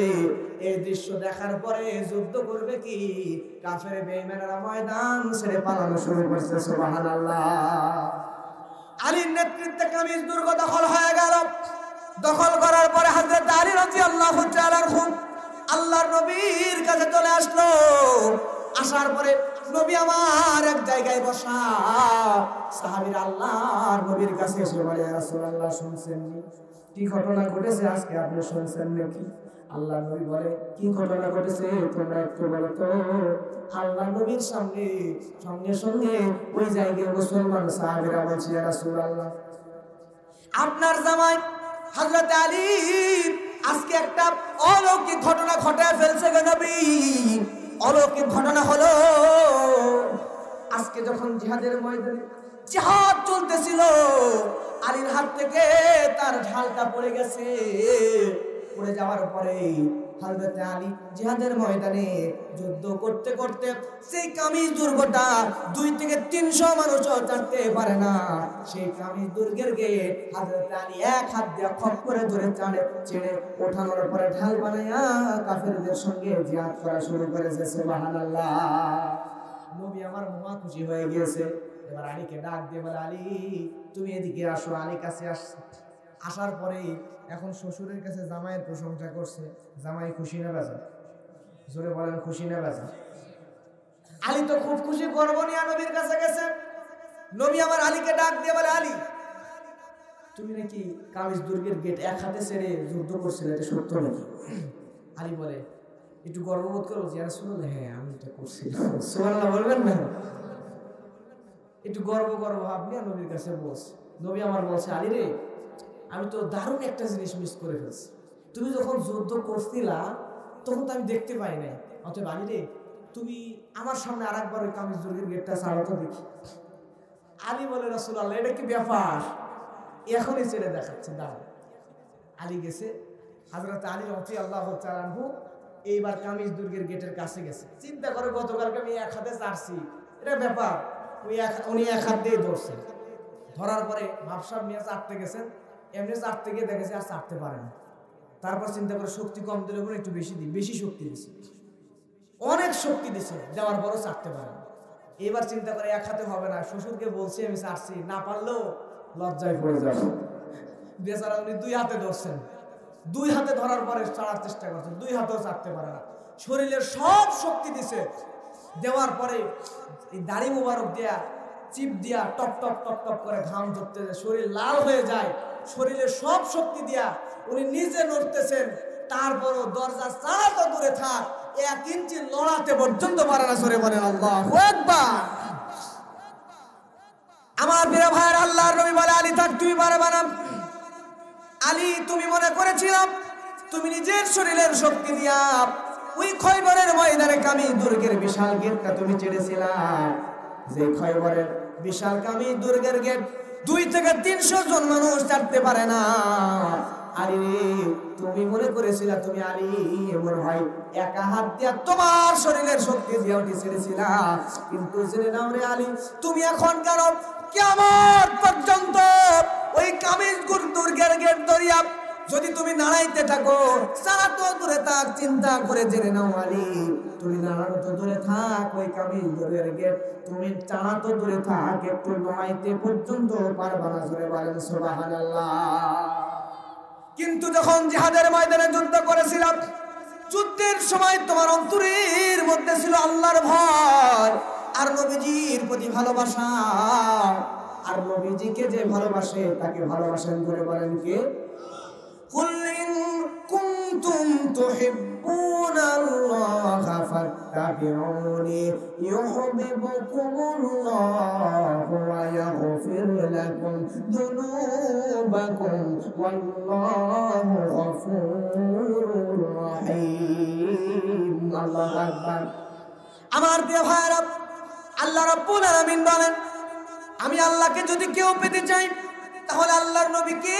এই দৃশ্য দেখার পরে যুদ্ধ করবে কি? কাফের বেঈমানেরা ময়দান ছেড়ে পালানো শুরু করছে। সুবহানাল্লাহ। আলীর নেতৃত্বে কামিজ দুর্গ দখল হয়ে গেল। দখল করার পরে হযরত আলী রাদিয়াল্লাহু তাআলা আল্লাহর নবীর কাছে চলে আসলো। আসার পরে নবী আমার এক জায়গায় বসা, সাহাবীরা আল্লাহর নবীর কাছে এসে বলে, ইয়া রাসূলুল্লাহ, শুনছেননি কি ঘটনা ঘটেছে আজকে আপনি শুনছেন নাকি? আল্লাহ নবী বলে, কি ঘটনা ঘটেছে তোমরা একটু বলো তো। আল্লাহ নবীর সামনে সঙ্গে সঙ্গে ওই জায়গায় মুসলমান সাহাবীরা বলছে, ইয়া রাসূলুল্লাহ, আপনার জামাই হযরত আলী আজকে একটা অলৌকিক ঘটনা ঘটায় ফেলছে গো নবী। অলৌকিক ঘটনা হলো, আজকে যখন জিহাদের ময়দানে জিহাদ চলতেছিল, আলীর হাত থেকে তার ঢালটা পড়ে গেছে। পড়ে যাওয়ার পরে হযরত আলী জিহাদের ময়দানে যুদ্ধ করতে করতে সেই কামিজ দুর্গটা 2 থেকে 300 মানুষও চাটতে পারে না। সেই কামিজ দুর্গের গেট হযরত আলী এক হাত দিয়ে খপ করে ধরে ছেড়ে ওঠানোর পরে ঢাল বানায়া কাফেরদের সঙ্গে জিহাদ করা শুরু করেছে। সুবহানাল্লাহ। নবী আমার মহা খুশি হয়ে গিয়েছে। এবার আলীকে ডাক দিয়ে বলে, আলী তুমি এদিকে আসো। আলী কাছে আসার পরে এখন শ্বশুরের কাছে জামাইয়ের প্রশংসা করছে। জামাই খুশি না বেজা? জোরে বলেন, খুশি না বেজা? আলী তো খুব খুশি, গর্ব নিয়ে নবীর কাছে গেছে। নবী আমার আলীকে ডাক দিয়ে বলে, আলী তুমি নাকি কামিজ দুর্গের গেট এক হাতে ছেড়ে যুদ্ধ করছিলে, এটা সত্য নাকি? আলী বলে, একটু গর্ববোধ করো যে রাসূলুল্লাহ, হ্যাঁ আমি এটা করছি। সুবহানাল্লাহ বলবেন না? একটু গর্ব আপনি নবীর কাছে বলছে। নবী আমার বলছে, আলী রে, আমি তো দারুণ একটা জিনিস মিস করে ফেলছি। তুমি যখন যুদ্ধ করছিলা তখন তো আমি দেখতে পাই নাই। অতএব আলী রে, তুমি আমার সামনে আরেকবার ওই কামিজ দুর্গের গেটটা চালাও তো দেখি। আলী বলে, রাসূলুল্লাহ এটা কি ব্যাপার, এখনই ছেড়ে দেখাচ্ছে, দাঁড়াও। আলী গেছে, হযরত আলী রাদিয়াল্লাহু তাআলা আনহু এইবার কামিজ দুর্গের গেটের কাছে গেছে। চিন্তা করে, গতকালকে আমি এক হাতে চারছি, এটা ব্যাপার। উনি এক হাত দিয়ে ধরছে। ধরার পরে ভাবসাব নিয়ে চাটতে গেছেন। এমনি চাটতে গিয়ে দেখেছে আর চাটতে পারে না। তারপর চিন্তা করে শক্তি কম দিলে বলে একটু বেশি দিই, বেশি শক্তি দিছে, অনেক শক্তি দিছে, দেওয়ার পরও চাটতে পারে না। এবার চিন্তা করে এক হাতে হবে না, শ্বশুরকে বলছি আমি চাটছি, না পারলেও লজ্জায় পড়ে যাবে। বেচারা উনি 2 হাতে ধরছেন। 2 হাতে ধরার পরে চাড়ার চেষ্টা করছেন, 2 হাতেও চাটতে পারে না। শরীরের সব শক্তি দিছে, দেওয়ার পরে এই দাড়ি মোবারক দিয়া চিপ দিয়া টপ টপ টপ টপ করে ঘাম ঝরতে যায়, শরীর লাল হয়ে যায়। শরীরের সব শক্তি দিয়া উনি নিজে নড়তেছেন, তারপরও দরজা চালা তো দূরে থাক, 1 ইঞ্চি লড়াতে পর্যন্ত পারে না। সরে বলেন আল্লাহু আকবার। আমার প্রিয় ভাইয়ের, আল্লাহর নবী বলে, আলী থাক, তুমি পারবে না। আলী তুমি মনে করেছিলাম তুমি নিজের শরীরের শক্তি দিয়া ওই খয়বরের ময়দানে কামিজ দুর্গের বিশাল গেটটা তুমি ছেড়েছিলা। যে খয়বরের বিশাল কামিজ দুর্গের গেট 2 থেকে 300 জন মানুষ চাটতে পারে না। আলী তুমি মনে করেছিলা তুমি আলী এমন হয় একা হাত দিয়া তোমার শরীরের শক্তি দিয়া উঠে ছেড়েছিলা, কিন্তু জেনে নাও রে আলী, তুমি এখন কেন কিয়ামত পর্যন্ত ওই কামিজ দুর্গের গেট ধরিয়া যদি তুমি নাড়াইতে থাকো, সারা তো দূরে থাক, চিন্তা করে জেনে নাও আলী, তুমি নাড়ানো তো দূরে থাক, ওই কামিজ দুর্গের গেট তুমি টানা তো দূরে থাক, একটু নাড়াইতে পর্যন্ত পারবা না। জোরে বলেন সুবহানাল্লাহ। কিন্তু যখন জিহাদের ময়দানে যুদ্ধ করেছিলাম, যুদ্ধের সময় তোমার অন্তরের মধ্যে ছিল আল্লাহর ভয় আর নবীজির প্রতি ভালোবাসা। আর নবীজিকে যে ভালোবাসে তাকে ভালোবাসেন বলে বলেন কে? কুল ইন কুনতুম তুহিব্বুনাল্লাহা ফাত্তাবিউনি ইউহিব্বুকুমুল্লাহু ওয়া ইয়াগফির লাকুম যুনুবাকুম ওয়াল্লাহু গফুরুর রহিম। আল্লাহু আকবার। আমার প্রিয় ভাইরা, আল্লাহ রাব্বুল আলামিন বলেন, আমি আল্লাহকে যদি কেউ পেতে চাই তাহলে আল্লাহর নবীকে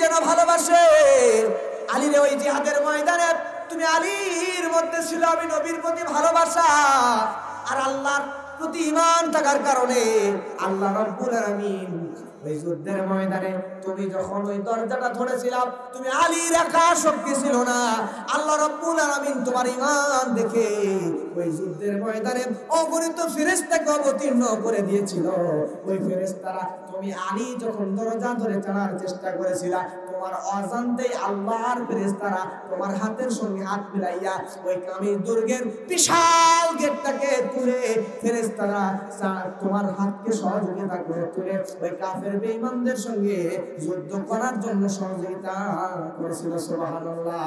যেন ভালোবাসে। আলীর ওই জিহাদের ময়দানে তুমি আলীর মধ্যে ছিল আমি নবীর প্রতি ভালোবাসা আর আল্লাহর প্রতি ঈমান থাকার কারণে আল্লাহ রাব্বুল আলামিন ওই যুদ্ধের ময়দানে তুমি যখন ওই দরজাটা ধরেছিলাম, তুমি আলীর একা শক্তি ছিল না, আল্লাহ রাব্বুল আলামিন তোমার ঈমান দেখে ওই যুদ্ধের ময়দানে অগণিত ফেরেশতাকে অবতীর্ণ করে দিয়েছিল। ওই ফেরেশতারা তুমি আলী যখন দরজা ধরে টানার চেষ্টা করেছিলা, তোমার অজান্তেই আল্লাহর ফেরেশতারা তোমার হাতের সঙ্গে হাত মিলাইয়া ওই কামিল দুর্গের বিশাল গেটটাকে তুলে ফেরেশতারা তোমার হাতকে সহযোগিতা করে তুলে ওই কাফের বেঈমানদের সঙ্গে যুদ্ধ করার জন্য সহযোগিতা করেছিল। সুবহানাল্লাহ।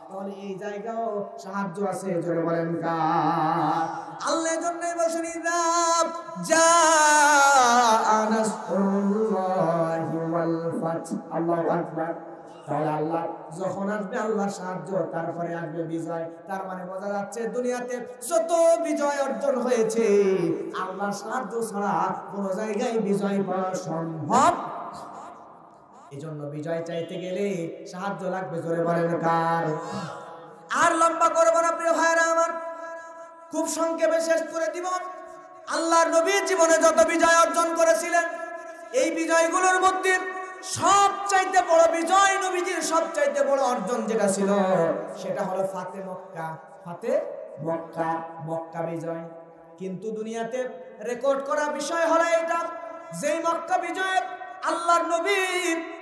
তাহলে এই জায়গাও সাহায্য আছে, জোরে বলেন কার? আল্লাহর জন্যই বলছেন ইযা জাআ নাসরুল্লাহি ওয়াল ফাতহ। আল্লাহু আকবার। তাহলে আল্লাহ যখন আসবে আল্লাহর সাহায্য, তারপরে আসবে বিজয়। তার মানে বোঝা যাচ্ছে দুনিয়াতে যত বিজয় অর্জন হয়েছে আল্লাহর সাহায্য ছাড়া কোন জায়গায় বিজয় পাওয়া সম্ভব। এজন্য বিজয় চাইতে গেলে সাহায্য লাগবে, জোরে বলেন কার? আর লম্বা করব না প্রিয় ভাইরা আমার, খুব সংক্ষেপে শেষ করে দিব। আল্লাহর নবী জীবনে যত বিজয় অর্জন করেছিলেন, এই বিজয়গুলোর মধ্যে সবচাইতে বড় বিজয়, নবীজির সবচাইতে বড় অর্জন যেটা ছিল সেটা হলো ফাতে মক্কা। ফাতে মক্কা, মক্কা বিজয়। কিন্তু দুনিয়াতে রেকর্ড করা বিষয় হলো এটা, যেই মক্কা বিজয় আল্লাহর নবী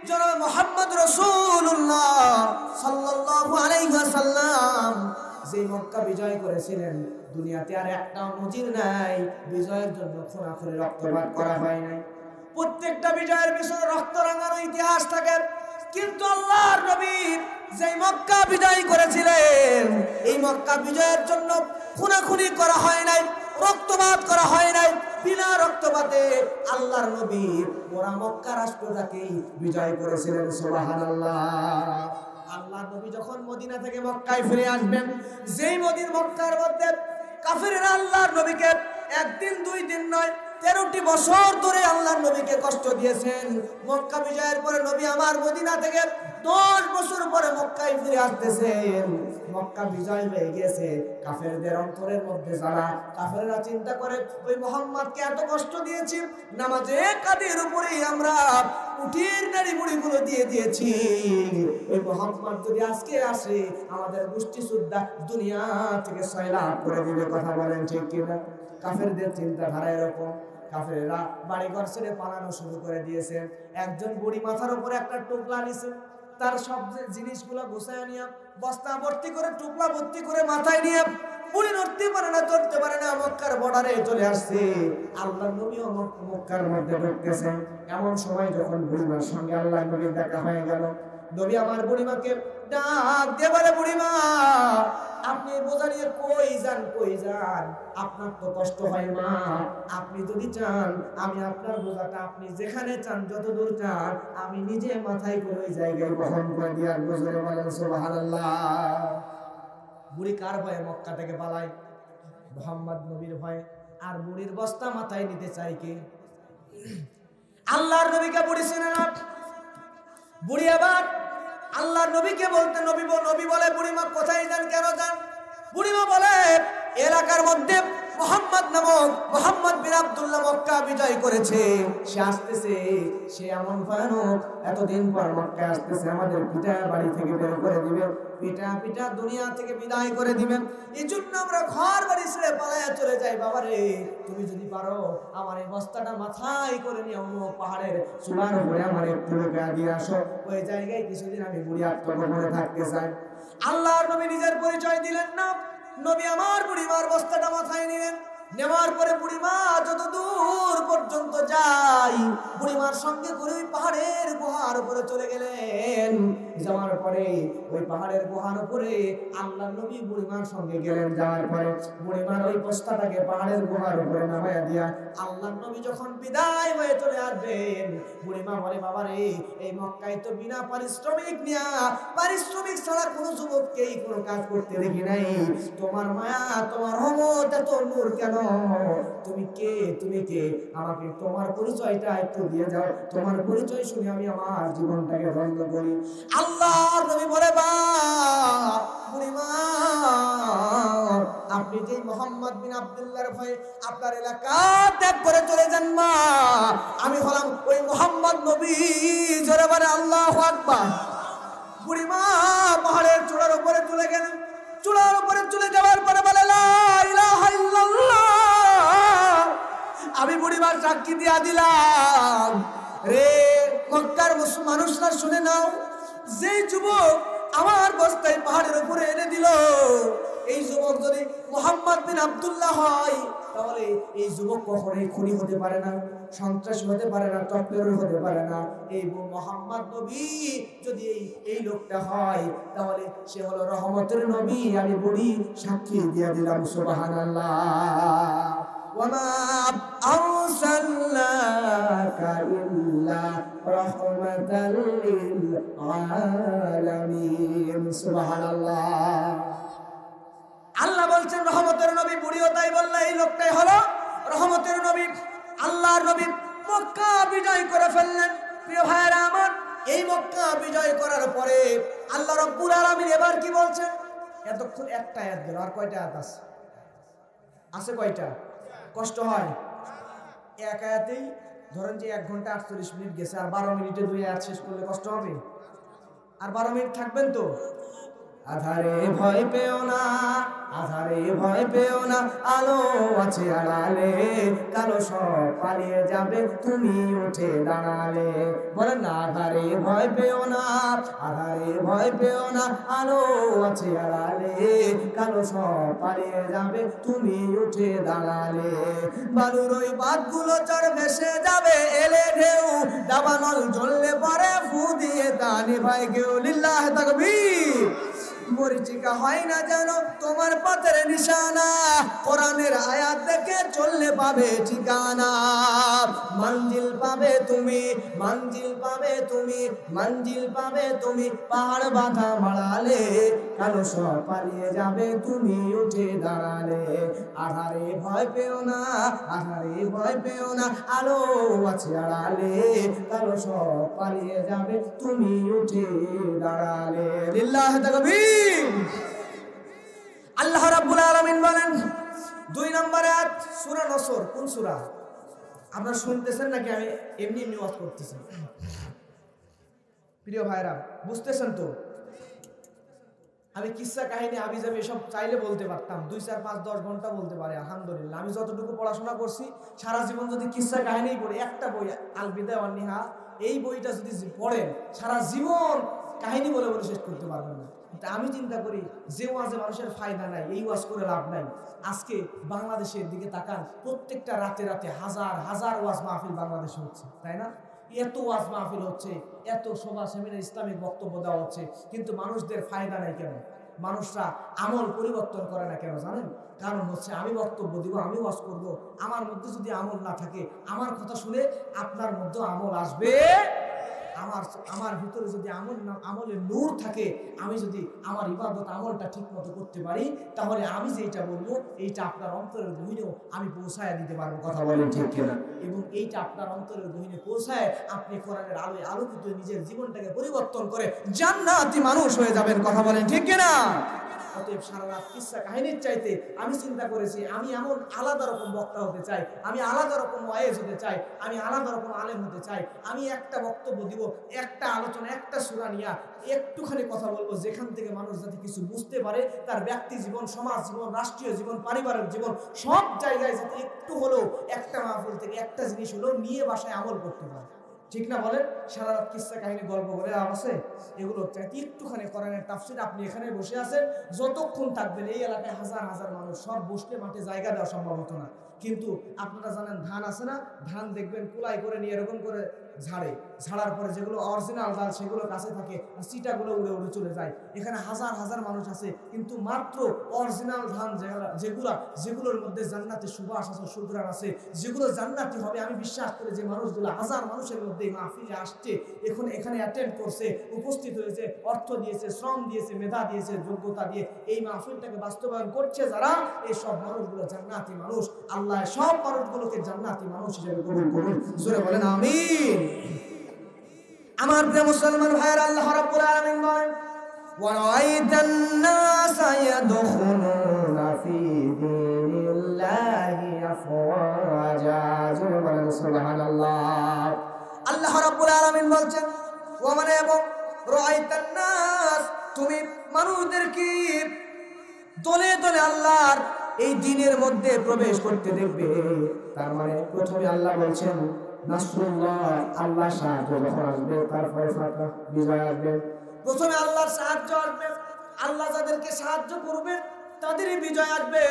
জনাব মুহাম্মদ রাসূলুল্লাহ সাল্লাল্লাহু আলাইহি ওয়াসাল্লাম যে মক্কা বিজয় করেছিলেন, দুনিয়াতে আর একটাও নজির নাই বিজয়ের জন্য খোনাখুনি রক্তপাত করা হয় নাই। প্রত্যেকটা বিজয়ের পিছনে রক্ত রাঙানো ইতিহাস থাকে, কিন্তু আল্লাহর নবী যে মক্কা বিজয় করেছিলেন এই মক্কা বিজয়ের জন্য খুনাখুনি করা হয় নাই, রক্তপাত করা হয় নাই। বিনা রক্তপাতে আল্লাহর নবী পুরা মক্কা রাষ্ট্রটাকে বিজয় করেছিলেন। সুবহানাল্লাহ। আল্লাহর নবী যখন মদিনা থেকে মক্কায় ফিরে আসবেন, যেই মক্কার মধ্যে কাফেররা আল্লাহর নবীকে একদিন দুই দিন নয় 13টি বছর ধরে আল্লাহর নবীকে কষ্ট দিয়েছেন। মক্কা বিজয়ের পরে নবী আমার মদিনা থেকে 10 বছর পরে মক্কায় ফিরে আসতেছেন। মক্কা বিজয় হয়ে গেছে, কাফেরদের অন্তরের মধ্যে যারা কাফেররা চিন্তা করে ওই মুহাম্মদকে এত কষ্ট দিয়েছি, নামাজে কাদের উপরেই আমরা উঠির নাড়ি মুড়িগুলো দিয়ে দিয়েছি, ওই মুহাম্মদ যদি আজকে আসে আমাদের গোষ্ঠী সুদ্ধা দুনিয়া থেকে সয়লাব করে দিবে। কথা বলেন ঠিক কিনা? কাফেরদের চিন্তাধারা এরকম। কাফেররা বাড়িঘর ছেড়ে পালানো শুরু করে দিয়েছে। একজন বুড়ি মাথার উপরে একটা টুকলা নিছে, তার সব জিনিসগুলো গোছায় নিয়ে বস্তা ভর্তি করে টুকলা ভর্তি করে মাথায় নিয়ে বুড়ি নড়তে পারে না, চড়তে পারে না, মক্কার বর্ডারে চলে আসছে। আল্লাহর নবীও মক্কার মধ্যে ঢুকতেছে। এমন সময় যখন বুড়িমার সঙ্গে আল্লাহর নবীর দেখা হয়ে গেল, নবী আমার বুড়িমাকে ডাক দিয়ে বলে, বুড়িমা আপনি বোঝা নিয়ে কই যান, কই যান? আপনার তো কষ্ট হয় মা, আপনি যদি চান আমি আপনার বোঝাটা আপনি যেখানে চান যত দূর চান আমি নিজে মাথায় করে ওই জায়গায় বহন করে দিয়ে আসবো। জোরে বলেন সুবহানাল্লাহ। বুড়ি কার ভয়ে মক্কা থেকে পালায়? মুহাম্মদ নবীর ভয়ে। আর বুড়ির বস্তা মাথায় নিতে চাই কে? আল্লাহর নবীকে বুড়ি চেনে না। বুড়ি আবার আল্লাহর নবীকে বলতে নবী বলে, বুড়িমা কোথায় যান, কেন যান? বুড়িমা বলে, এলাকার মধ্যে মুহাম্মদ বিন আব্দুল্লাহ মক্কা বিজয় করেছে, সে আসতেছে, সে এমন ভয়ানক, এতদিন পর মক্কায় আসতেছে, আমাদের পিতা বাড়ি থেকে বের করে দিবে, পিতা দুনিয়া থেকে বিদায় করে দিবেন। এই জন্য আমরা ঘর বাড়ি ছেড়ে পালায়া চলে যাই। বাবারে তুমি যদি পারো আমার এই বস্তাটা মাথায় করে নিয়ে অন্য পাহাড়ের চূড়ার উপরে আমার একটু লোকে দিয়ে আসো, ওই জায়গায় কিছুদিন আমি বুড়ি আত্মগোপনে থাকতে চাই। আল্লাহর নবী নিজের পরিচয় দিলেন না, নবী আমার বুড়িমার বস্তাটা মাথায় নিলেন। নেওয়ার পরে বুড়িমা যত দূর পর্যন্ত যাই, বুড়িমার সঙ্গে করে ওই পাহাড়ের গুহার উপরে চলে গেলেন। যাওয়ার পরে ওই পাহাড়ের গুহার উপরে আল্লাহর নবী বুড়িমার সঙ্গে গেলেন। যাওয়ার পরে বুড়িমার ওই বস্তাটাকে পাহাড়ের গুহার উপরে নামায়া দিয়া আল্লাহর নবী যখন বিদায় হয়ে চলে আসবেন, বুড়িমা বলে, বাবারে এই মক্কায় তো বিনা পারিশ্রমিক ছাড়া কোনো যুবককেই কোনো কাজ করতে দেখি নাই। তোমার মায়া, তোমার রহমত, এত নূর কেন? তুমি কে? আমাকে তোমার পরিচয়টা একটু দিয়ে যাও, তোমার পরিচয় শুনে আমি আমার জীবনটাকে ধন্য করি। আল্লাহর নবী বলে, বুড়িমা আপনি যে মুহাম্মদ বিন আব্দুল্লাহর ভয়ে আপনার এলাকা ত্যাগ করে চলে যান মা, আমি হলাম ওই মুহাম্মদ নবী। জোরে বলে আল্লাহু আকবার। বুড়িমা পাহাড়ের চূড়ার উপরে চলে আমি বুড়িবার সাক্ষী দিয়া দিলাম রে মক্কার মানুষরা শুনে নাও, যে যুবক আমার বস্তায় পাহাড়ের উপরে এনে দিল, এই যুবক যদি মুহাম্মদ বিন আব্দুল্লাহ হয় তাহলে এই যুবক কখনোই খুনি হতে পারে না, সন্ত্রাসী হতে পারে না, টপের হতে পারে না। এই মুহাম্মদ নবী যদি এই লোকটা হয় তাহলে সে হলো রহমতের নবী। আমি বুড়ি সাক্ষী দিয়ে দিলাম সুবহানাল্লাহ। ওয়ামা আরসালনাকা ইল্লা রাহমাতাল লিল আলামিন। সুবহানাল্লাহ। আল্লাহ বলছেন রহমতের নবী, বুড়িও তাই বলল, এই লোকটাই হলো রহমতের নবী। আল্লাহর নবী মক্কা বিজয় করে ফেললেন। প্রিয় ভাইরা আমার, এই মক্কা বিজয় করার পরে আল্লাহ রাব্বুল আলামিন এবার কি বলছেন? এতক্ষণ একটা আয়াত গেল, আর কয়টা আয়াত আছে? আছে কয়টা? কষ্ট হয় এক আয়াতেই। ধরেন যে 1 ঘন্টা 48 মিনিট গেছে, আর 12 মিনিটে 2 আয়াত শেষ করলে কষ্ট হবে? আর 12 মিনিট থাকবেন তো? আধারে ভয় পেও না, আধারে ভয় পেও না, আলো আছে আড়ালে, কালো সব পালিয়ে যাবে তুমি উঠে দাঁড়ালে। বলেন না, আধারে ভয় পেও না, আধারে ভয় পেও না, আলো আছে আড়ালে, কালো সব পালিয়ে যাবে তুমি উঠে দাঁড়ালে। বালুর ওই বাঁধগুলো চড় ভেসে যাবে এলে ঢেউ, দাবানল জ্বললে পরে ফু দিয়ে দানি ভাই কেউ। লিল্লাহ তাকবীর। মরিচিকা হয় না জানো তোমার পথের নিশানা, কোরআনের আয়াত দেখে চললে পাবে ঠিকানা। মঞ্জিল পাবে তুমি, মঞ্জিল পাবে তুমি, মঞ্জিল পাবে তুমি, পাহাড় বাঁধা মাড়ালে, কালো সব পালিয়ে যাবে তুমি উঠে দাঁড়ালে। আধারে ভয় পেও না, আধারে ভয় পেও না, আলো আছে আড়ালে, কালো সব পালিয়ে যাবে তুমি উঠে দাঁড়ালে। লিল্লাহ তাকবীর। আল্লাহ রাব্বুল আলামিন বলেন 2 নম্বর আয়াত সূরা নসর। কোন সূরা? আপনারা শুনতেছেন নাকি আমি এমনি এমনি ওয়াজ করতেছি? প্রিয় ভাইরা, বুঝতেছেন তো? আমি কিসসা কাহিনী আবিজাবি এসব চাইলে বলতে পারতাম, 2, 4, 5, 10 ঘন্টা বলতে পারি। আলহামদুলিল্লাহ আমি যতটুকু পড়াশোনা করছি সারা জীবন যদি কিসসা কাহিনী পড়ি, একটা বই আল বিদায়া ওয়ান নিহা, এই বইটা যদি পড়েন সারা জীবন কাহিনী বলে বলে শেষ করতে পারবেন না। কিন্তু আমি চিন্তা করি যে ওয়াজে মানুষের ফায়দা নাই, এই ওয়াজ করে লাভ নাই। আজকে বাংলাদেশের দিকে তাকান, প্রত্যেকটা রাতে রাতে হাজার হাজার ওয়াজ মাহফিল বাংলাদেশে হচ্ছে, তাই না? এত ওয়াজ মাহফিল হচ্ছে, এত সভা সেমিনার ইসলামিক বক্তব্য দেওয়া হচ্ছে, কিন্তু মানুষদের ফায়দা নাই কেন? মানুষরা আমল পরিবর্তন করে না কেন জানেন? কারণ হচ্ছে আমি বক্তব্য দিব, আমি ওয়াজ করব, আমার মধ্যে যদি আমল না থাকে, আমার কথা শুনে আপনার মধ্যে আমল আসবে। আমার ভিতরে যদি আমলের নূর থাকে, আমি যদি আমার ইবাদত আমলটা ঠিক মতো করতে পারি, তাহলে আমি যেটা বলবো এইটা আপনার অন্তরের গহীনেও আমি পৌঁছায় দিতে পারবো। কথা বলেন ঠিক কিনা? এবং এইটা আপনার অন্তরের গহীনে পৌঁছায় আপনি কোরআনের আলোয় আলোকিত নিজের জীবনটাকে পরিবর্তন করে জান্নাতি মানুষ হয়ে যাবেন। কথা বলেন ঠিক কিনা? অতএব সারা রাত কিসসা কাহিনীর চাইতে আমি চিন্তা করেছি আমি এমন আলাদা রকম বক্তা হতে চাই, আমি আলাদা রকম ওয়াইজ হতে চাই, আমি আলাদা রকম আলেম হতে চাই। আমি একটা বক্তব্য দিব, একটা আলোচনা, একটা সূরা নিয়ে একটুখানি কথা বলবো, যেখান থেকে মানুষ যাতে কিছু বুঝতে পারে, তার ব্যক্তি জীবন, সমাজ জীবন, রাষ্ট্রীয় জীবন, পারিবারিক জীবন, সব জায়গায় যাতে একটু হলেও একটা মাহফিল থেকে একটা জিনিস হলেও নিয়ে বাসায় আমল করতে পারে। ঠিক না বলেন? সারা রাত কিসসা কাহিনী গল্প করে আছে, এগুলো চাইতে একটুখানি কোরআনের তাফসীর। আপনি এখানে বসে আছেন, যতক্ষণ থাকবেন এই এলাকায় হাজার হাজার মানুষ, সব বসলে মাঠে জায়গা দেওয়া সম্ভব হতো না। কিন্তু আপনারা জানেন ধান আছে না, ধান দেখবেন কুলাই করে নিয়ে এরকম করে ঝাড়ার পরে যেগুলো অরিজিনাল ডাল সেগুলো কাছে থাকে, আর চিটাগুলো উড়ে উড়ে চলে যায়। এখানে হাজার হাজার মানুষ আছে, কিন্তু মাত্র অরিজিনাল ধান যেগুলোর মধ্যে জান্নাতের সুবাস আছে, সুঘ্রাণ আছে, যেগুলো জান্নাতি হবে, আমি বিশ্বাস করি যে মানুষগুলো হাজার মানুষের মধ্যে মাহফিলে আসছে, এখানে অ্যাটেন্ড করছে, উপস্থিত হয়েছে, অর্থ দিয়েছে, শ্রম দিয়েছে, মেধা দিয়েছে, যোগ্যতা দিয়ে এই মাহফিলটাকে বাস্তবায়ন করছে যারা, এই সব মানুষগুলো জান্নাতি মানুষ। আল্লাহ সব মানুষগুলোকে জান্নাতি মানুষ হিসেবে কবুল করুন। জোরে বলেন আমিন। আমার প্রিয় মুসলমান ভাইরা, আল্লাহ রাব্বুল আলামিন বলেন ওয়ারাআইতান নাসা ইয়াদখুলুনা ফি দীনিল্লাহি আফওয়াজা। জোরে বলেন সুবহানাল্লাহ। আল্লাহ রাব্বুল আলামিন বলছেন ওয়া মানে এবং রাআইতান নাস, তুমি মানুষদেরকে দলে দলে আল্লাহর এই দিনের মধ্যে প্রবেশ করতে দেখবে। তার মানে প্রথমে আল্লাহ বলছেন নাসরুল্লাহ, আল্লাহ সাহায্য যখন আসবে, তারপরে ফাতহ, বিজয় আসবে। প্রথমে আল্লাহর সাহায্য আসবে, আল্লাহ যাদেরকে সাহায্য করবে তাদেরই বিজয় আসবে।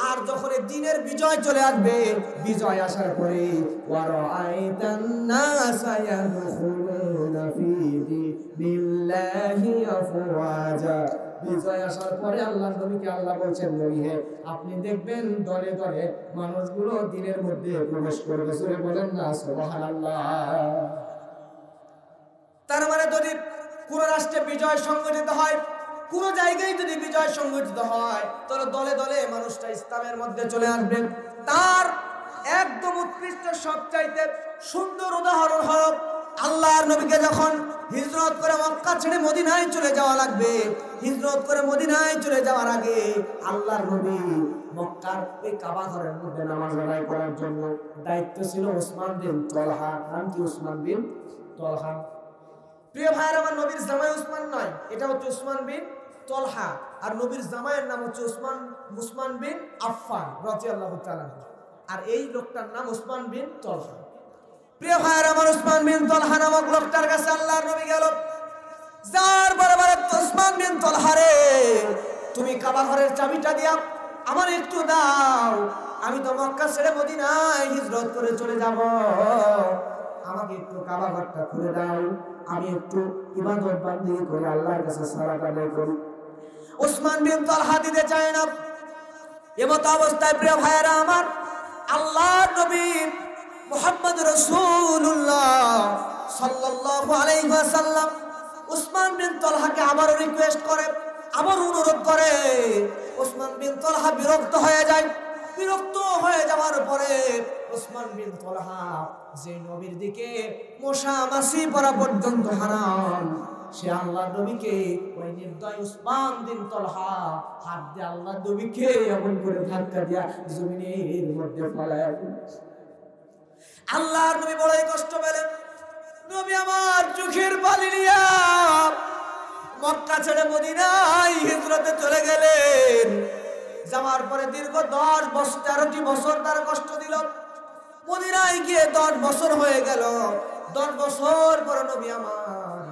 আর যখন এই দিনের বিজয় চলে আসবে, বিজয় আসার পরে ওয়ারাআইতান নাসা ইয়াদখুলুনা ফি দীনিল্লাহি আফওয়াজা। বিজয় আসার পরে আল্লাহর নবীকে আল্লাহ বলছেন, নবী হে, আপনি দেখবেন দলে দলে মানুষগুলো দিনের মধ্যে প্রবেশ করবে। সূরা বলেন না সুবহানাল্লাহ। তার মানে যদি কোন রাষ্ট্রে বিজয় সংগঠিত হয়, কোন জায়গায় যদি বিজয় সংগঠিত হয়, তাহলে দলে দলে মানুষটা ইসলামের মধ্যে চলে আসবে। তার একদম উৎকৃষ্ট সবচাইতে সুন্দর উদাহরণ হলো আল্লাহর নবীকে যখন হিজরত করে মক্কা ছেড়ে মদিনায় চলে যাওয়া লাগবে, হিজরত করে মদিনায় চলে যাওয়ার আগে আল্লাহর নবী মক্কার ওই কাবা ঘরের মধ্যে নামাজ আদায় করার জন্য দায়িত্ব ছিল ওসমান বিন তলহা। নাম কি? ওসমান বিন তলহা। প্রিয় ভাইয়ের আমার, নবীর জামাই ওসমান নয়, এটা হচ্ছে ওসমান বিন তলহা। আর নবীর জামাইয়ের নাম হচ্ছে উসমান বিন আফফান রাদিয়াল্লাহু তাআলা। আর এই লোকটার নাম ওসমান বিন তলহা। প্রিয় ভাইয়ের আমার, ওসমান বিন তলহা নামক লোকটার কাছে আল্লাহর নবী গেল, যার বরাবর ওসমান বিন তলহা রে, তুমি কাবা ঘরের চাবিটা দিয়া আমার একটু দাও, আমি তো মক্কা ছেড়ে মদিনায় হিজরত করে চলে যাব, আমাকে একটু কাবা ঘরটা খুলে দাও, আমি একটু ইবাদত বান্দিগি করে আল্লাহর কাছে সালাত আদায় করি। ওসমান বিন তলহা দিতে চায় না। এমত অবস্থায় প্রিয় ভাইয়েরা আমার, আল্লাহর নবী মুহাম্মদ রাসূলুল্লাহ সাল্লাল্লাহু আলাইহি ওয়াসাল্লাম ওসমান বিন তলহাকে আবারও রিকোয়েস্ট করে, আবার অনুরোধ করে। ওসমান বিন তলহা বিরক্ত হয়ে যায়। বিরক্ত হয়ে যাওয়ার পরে ওসমান বিন তলহা, যে নবীর দিকে মশা মাছি পড়া পর্যন্ত হারাম, সে আল্লাহর নবীকে, ওই নির্দয় ওসমান বিন তলহা হাত দিয়ে আল্লাহর নবীকে এমন করে ধাক্কা দিয়া জমিনের মধ্যে ফেলায়। আল্লাহর নবী বড়ই কষ্ট পেলেন। নবী আমার চোখের পানি নিয়া মক্কা ছেড়ে মদিনায় হিজরতে চলে গেলেন। যাওয়ার পরে দীর্ঘ 10 বছর 13টি বছর তার কষ্ট দিল। মদিনায় গিয়ে 10 বছর হয়ে গেল। 10 বছর পরে নবী আমার,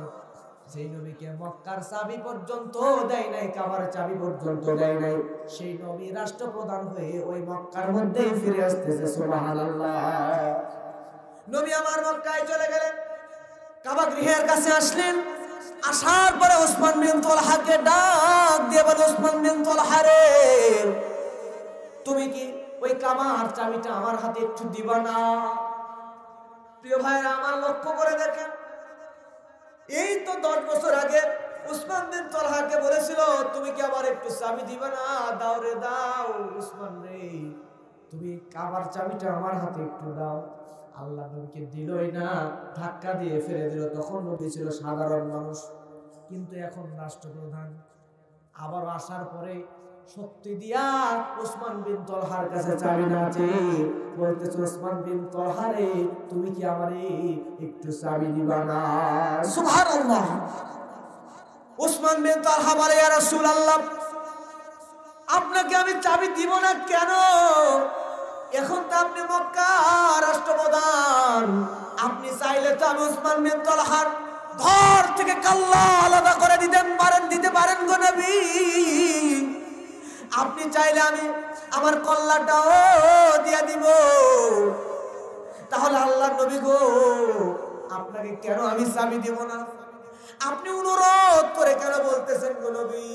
সেই নবীকে মক্কার চাবি পর্যন্ত দেয় নাই, কাবার চাবি পর্যন্ত দেয় নাই, সেই নবী রাষ্ট্রপ্রধান হয়ে ওই মক্কার মধ্যে ফিরে আসতেছে। সুবহানাল্লাহ। নবী আমার মক্কায় চলে গেলেন, কাবা গৃহের কাছে আসলেন। আসার পরে ওসমান বিন তলহাকে ডাক দিয়ে বলে, ওসমান বিন তলহা রে, তুমি কি ওই কাবার চাবিটা আমার হাতে একটু দিবা না? প্রিয় ভাইরা আমার, লক্ষ্য করে দেখেন, এই তো 10 বছর আগে ওসমান বিন তলহাকে বলেছিল, তুমি কি আবার একটু চাবি দিবা না? দাও রে দাও, ওসমান রে, তুমি কাবার চাবিটা আমার হাতে একটু দাও। আল্লাহ নবীকে দিলই না, ধাক্কা দিয়ে ফেলে দিল। তখন নবী ছিল সাধারণ মানুষ, কিন্তু এখন রাষ্ট্রপ্রধান। আবার আসার পরে শক্তি দিয়া ওসমান বিন তলহার কাছে চাবি না চেয়ে বলতেছে, ওসমান বিন তলহা রে, তুমি কি আমারে একটু চাবি দিবা না? সুবহানাল্লাহ। ওসমান বিন তলহা বলে, ইয়া রাসূলুল্লাহ, আপনাকে আমি চাবি দিব না কেন? এখন তো আপনি মক্কা রাষ্ট্রপ্রধান, আপনি চাইলে তো আমি ওসমান বিন তলহার ঘর থেকে কাল্লা আলাদা করে দিতে পারেন গো নবী। আপনি চাইলে আমি আমার কল্লাটাও দিয়ে দিব। তাহলে আল্লাহর নবী গো, আপনাকে কেন আমি চাবি দিব না? আপনি অনুরোধ করে কেন বলতেছেন গো নবী?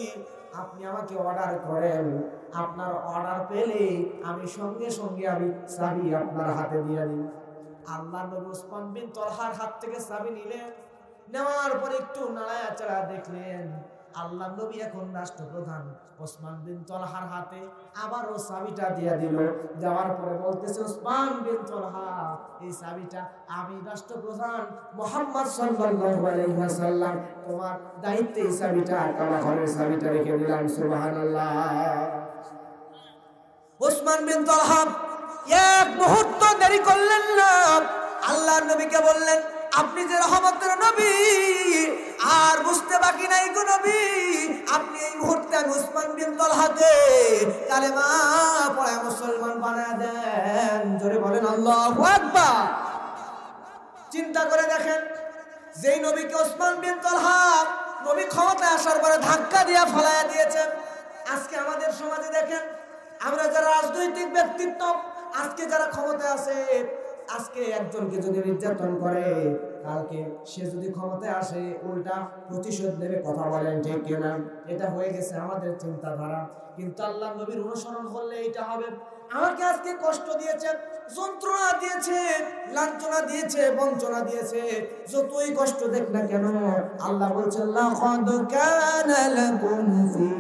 আপনি আমাকে অর্ডার করেন, আপনার অর্ডার পেলে আমি সঙ্গে সঙ্গে আমি চাবি আপনার হাতে দিয়ে দিই। আল্লাহর নবী ওসমান বিন তলহার হাত থেকে চাবি নিলেন। নেওয়ার পরে একটু নাড়াচাড়া দেখলেন, আল্লাহর নবী এখন রাষ্ট্রপ্রধান। ওসমান বিন তলহার হাতে আবারও চাবিটা দিয়ে দিল। দেওয়ার পরে বলতেছে, ওসমান বিন তলহা, এই চাবিটা আমি রাষ্ট্রপ্রধান মুহাম্মদ সাল্লাল্লাহু আলাইহি ওয়াসাল্লাম, তোমার দায়িত্বে এই চাবিটা, কাবা ঘরের চাবিটা রেখে দিলাম। সুবহানাল্লাহ। ওসমান বিন তলহা এক মুহূর্ত দেরি করলেন না। আল্লাহর নবীকে বললেন, আপনি যে রহমতের নবী, আর বুঝতে বাকি নাই গো নবী, আপনি এই মুহূর্তে আমি ওসমান বিন তালহাকে কালেমা পড়ায় মুসলমান বানায় দেন। জোরে বলেন আল্লাহু আকবার। চিন্তা করে দেখেন, যেই নবীকে ওসমান বিন তালহা নবী ক্ষমতায় আসার পরে ধাক্কা দিয়া ফলায়া দিয়েছেন, আজকে আমাদের সমাজে দেখেন আমরা যারা রাজনৈতিক ব্যক্তিত্ব, আজকে যারা ক্ষমতায় আছে, আজকে একজনকে যদি নির্যাতন করে, কালকে সে যদি ক্ষমতায় আসে উল্টা প্রতিশোধ নেবে। কথা বলেন ঠিক কিনা? এটা হয়ে গেছে আমাদের চিন্তাধারা। কিন্তু আল্লাহ নবীর অনুসরণ করলে এটা হবে। আমাকে আজকে কষ্ট দিয়েছে, যন্ত্রণা দিয়েছে, লাঞ্ছনা দিয়েছে, বঞ্চনা দিয়েছে, যতই কষ্ট দেখ না কেন, আল্লাহ বলছেন লাকাদ কানা লাকুম ফি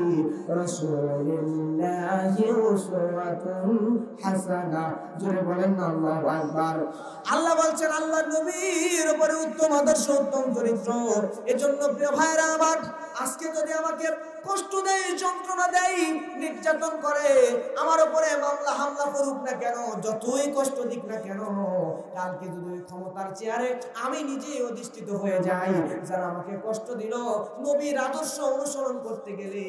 রাসূলিল্লাহি উসওয়াতুন হাসানাহ। জোরে বলেন আল্লাহু আকবার। আল্লাহ বলছেন আল্লাহ নবীর উপরে উত্তম আদর্শ, উত্তম চরিত্র। এজন্য প্রিয় ভাইরা আমার, আজকে যদি আমাকে কষ্ট দেয়, যন্ত্রণা দেয়, নির্যাতন করে, আমার উপরে মামলা হামলা করুক না কেন, যতই কষ্ট দিক না কেন, কালকে যদি ক্ষমতার চেয়ারে আমি নিজেই অধিষ্ঠিত হয়ে যাই, যারা আমাকে কষ্ট দিল, নবীর আদর্শ অনুসরণ করতে গেলে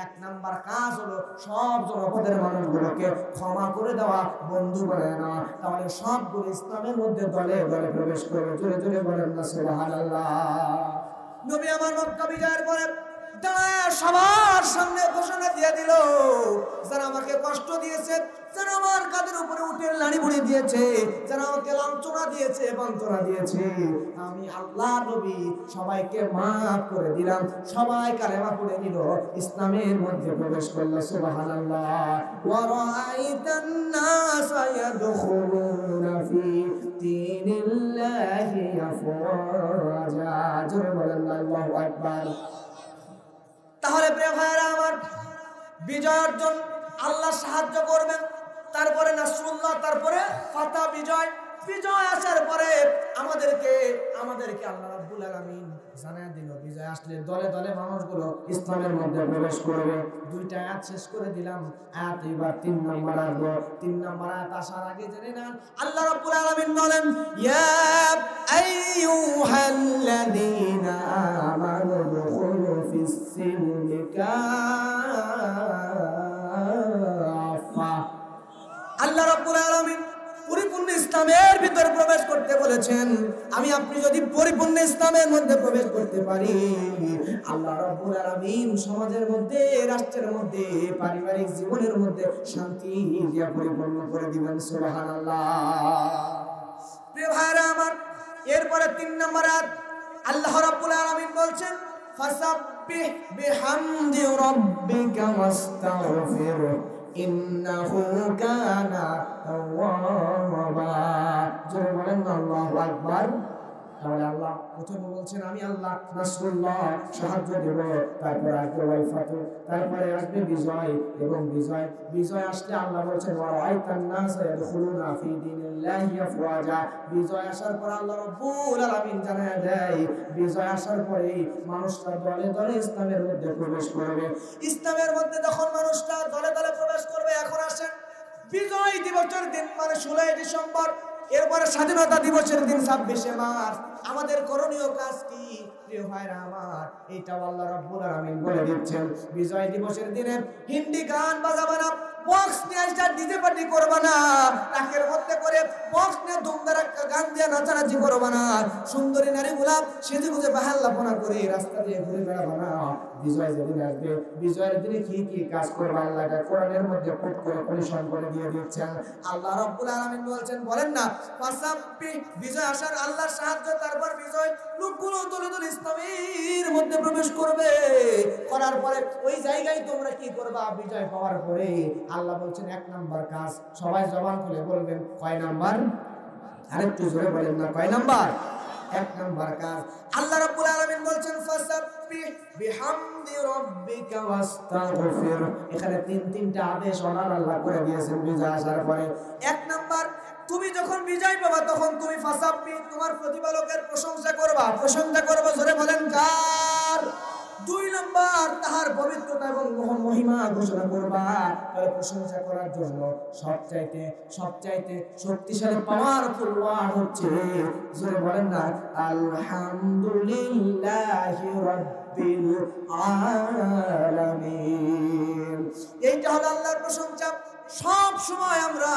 এক নাম্বার কাজ হলো সব জনপদের মানুষগুলোকে ক্ষমা করে দেওয়া, বন্ধু বানায় না। তাহলে সবগুলো ইসলামের মধ্যে দলে দলে প্রবেশ করবে। জোরে জোরে বলেন না সুবহানাল্লাহ। নবী আমার মক্কা বিজয়ের পরে সবার সামনে ঘোষণা দিয়ে দিল, যারা আমাকে কষ্ট দিয়েছে, যারা আমার কাঁধের উপরে উঠে লাড়ি ভুড়ি দিয়েছে, যারা আমাকে লাঞ্ছনা দিয়েছে, বঞ্চনা দিয়েছে, আমি আল্লাহ নবী সবাইকে মাফ করে দিলাম। সবাই কালেমা পড়ে নিল, ইসলামের মধ্যে প্রবেশ করল। সুবহানাল্লাহ। ওয়া রাআইতান নাসা ইয়াদখুলুনা ফি দীনিল্লাহি আফওয়াজা। জোরে বলেন আল্লাহু আকবার। তাহলে প্রিয় ভাইরা আমার, বিজয় অর্জন আল্লাহ সাহায্য করবেন, তারপরে নাসরুল্লাহ, তারপরে ফাতহ, বিজয়। বিজয় আসার পরে আমাদেরকে আল্লাহ রাব্বুল আলামিন জানায় দিল, বিজয় আসলে দলে দলে মানুষগুলো ইসলামের মধ্যে প্রবেশ করবে। দুইটা আয়াত শেষ করে দিলাম, আয়াত এবার 3 নম্বর আসবে। 3 নম্বর আয়াত আসার আগে জেনে নেন, আল্লাহ রাব্বুল আলামিন বলেন, ইয়া আইয়ুহাল্লাযীনা আমানু দুখুলু ফিস সিলমি কাফা। আল্লাহ রাব্বুল আলামিন পরিপূর্ণ ইসলামের ভিতরে প্রবেশ করতে বলেছেন। আমি আপনি যদি পরিপূর্ণ ইসলামের মধ্যে প্রবেশ করতে পারি, আল্লাহ রাব্বুল আলামিন সমাজের মধ্যে, রাষ্ট্রের মধ্যে, পারিবারিক জীবনের মধ্যে শান্তি দিয়া পরিপূর্ণ করে দিবেন। সুবহানাল্লাহ। প্রিয় ভাইরা আমার, এরপরে 3 নম্বর আয়াত আল্লাহ রাব্বুল আলামিন বলছেন, ফাসাব্বিহ বিহামদি রাব্বিকা ওয়াস্তাগফিরহু ইন্নাহু কানা তাওয়াবা। জোরে বলেন আল্লাহু আকবার। তাহলে আল্লাহ প্রথমে বলছেন আমি আল্লাহ নাসরুল্লাহ, সাহায্য দেব, তারপরে আসবে ওয়াল ফাতহ, তারপরে আসবে বিজয়। এবং বিজয় আসলে আল্লাহ বলছেন ওয়া রাআইতান নাসা ইয়াদখুলুনা ফি দীনিল্লাহি আফওয়াজা। বিজয় আসার পর আল্লাহ রাব্বুল আলামিন জানায় দেয়, বিজয় আসার পরে মানুষরা দলে দলে ইসলামের মধ্যে প্রবেশ করবে। ইসলামের মধ্যে যখন মানুষরা দলে দলে প্রবেশ করবে, এখন আসেন বিজয় দিবসের দিন, মানে 16 ডিসেম্বর। এরপরে স্বাধীনতা দিবসের দিন 26শে মার্চ। আমাদের করণীয় কাজ কি প্রিয় ভাইরা আমার? এইটা আল্লাহ রাব্বুল আলামিন বলে দিচ্ছেন। বিজয় দিবসের দিনে হিন্দি গান বাজাবে না, বক্স নিয়ে আসা ডিজে পার্টি করবে না, ট্রাকের মধ্যে করে বক্স নিয়ে ধুমধারা গান দিয়ে নাচানাচি করবে না, সুন্দরী নারীগুলা সেজে গুজে বাহাল্লাপনা করে রাস্তা দিয়ে ঘুরে বেড়াবে না। বিজয় যেদিন আসবে, বিজয়ের দিনে কি কি কাজ করবে আল্লাহ এটা কোরআনের মধ্যে কোট করে পরিসংখ্যান করে দিয়ে দিচ্ছেন। আল্লাহ রাব্বুল আলামিন বলছেন, বলেন না ফাসাব্বি, বিজয় আসার আল্লাহর সাহায্য, তারপর বিজয়, লোকগুলো দলে দলে ইসলামের মধ্যে প্রবেশ করবে। করার পরে ওই জায়গায় তোমরা কি করবা? বিজয় পাওয়ার পরে আল্লাহ বলছেন 1 নাম্বার কাজ, সবাই জবান খুলে বলবেন কয় নাম্বার? আরেকটু জোরে বলেন না, কয় নাম্বার? 1 নাম্বার কাজ। আল্লাহ রাব্বুল আলামিন বলছেন ফাসাব্বিহ বিহামদি রাব্বিকা ওয়াস্তাগফির। এখানে 3টা আদেশ আল্লাহ করে দিয়েছেন বিজয় আসার পরে। 1 নাম্বার, তুমি যখন বিজয় পাবা তখন তুমি ফাসাব্বিহ, তোমার প্রতিপালকের প্রশংসা করবা। প্রশংসা করবা, জোরে বলেন কার? 2 নম্বর, তাহার পবিত্রতা এবং মহিমা ঘোষণা করবা। তাহলে প্রশংসা করার জন্য সবচাইতে শক্তিশালী পাওয়ারফুল ওয়ার্ড হচ্ছে, জোরে বলেন না, আলহামদুলিল্লাহি রাব্বিল আলামিন। এইটা হলো আল্লাহর প্রশংসা। সব সময় আমরা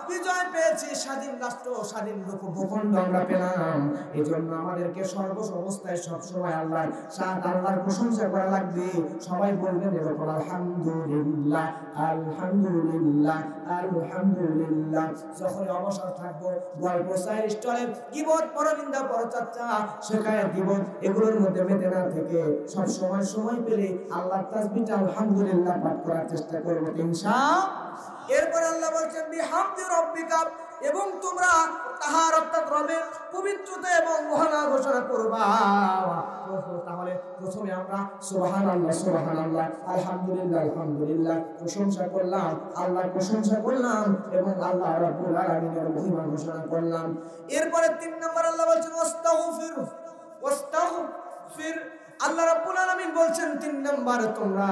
বিজয় পেয়েছি, স্বাধীন রাষ্ট্র, স্বাধীন ভূখণ্ড আমরা পেলাম। এই জন্য আমাদেরকে সর্বসমস্তায় সবসময় আল্লাহর প্রশংসা করা লাগবে। সবাই বলবেন এরকম আলহামদুলিল্লাহ, আলহামদুলিল্লাহ, আলহামদুলিল্লাহ। যখন অবসর থাকবো, গল্প চায়ের স্টলে গীবত, পরনিন্দা, পরচর্চা, শেখায়েত, গীবত এগুলোর মধ্যে মেতে না থেকে সব সময় পেলে আল্লাহর তাসবিহটা আলহামদুলিল্লাহ পাঠ করার চেষ্টা করবো ইনশাআল্লাহ। এরপর আল্লাহ বলছেন বিহামদি রাব্বিকা, এবং তোমরা তাহার অর্থাৎ রবের পবিত্রতা এবং মহানা ঘোষণা করবা। তাহলে প্রথমে আমরা সুবহানাল্লাহ, সুবহানাল্লাহ, আলহামদুলিল্লাহ, আলহামদুলিল্লাহ প্রশংসা করলাম, আল্লাহর প্রশংসা করলাম এবং আল্লাহ রাব্বুল আলামিনের মহিমা ঘোষণা করলাম। এরপরে 3 নম্বর আল্লাহ বলছেন ওয়াস্তাগফির, ওয়াস্তাগফির। আল্লাহ রাব্বুল আলামিন বলছেন 3 নম্বর তোমরা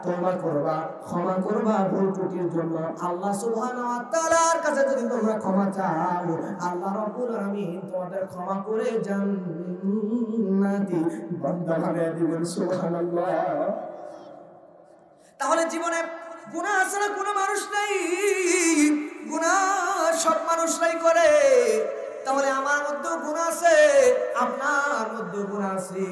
তওবা করবা, ক্ষমা করবা ভুল ত্রুটির জন্য। আল্লাহ সুবহানাহু ওয়া তাআলার কাছে যদি তোমরা ক্ষমা চাও, আল্লাহ রাব্বুল আলামিন তোমাদের ক্ষমা করে জান্নাতি বান্দা বানিয়ে দিবেন। সুবহানাল্লাহ। তাহলে জীবনে গুনাহ আছে না? কোনো মানুষ নাই, গুনাহ সব মানুষরাই করে। তাহলে আমার মধ্যেও গুনাহ আছে, আপনার মধ্যেও গুনাহ আছে।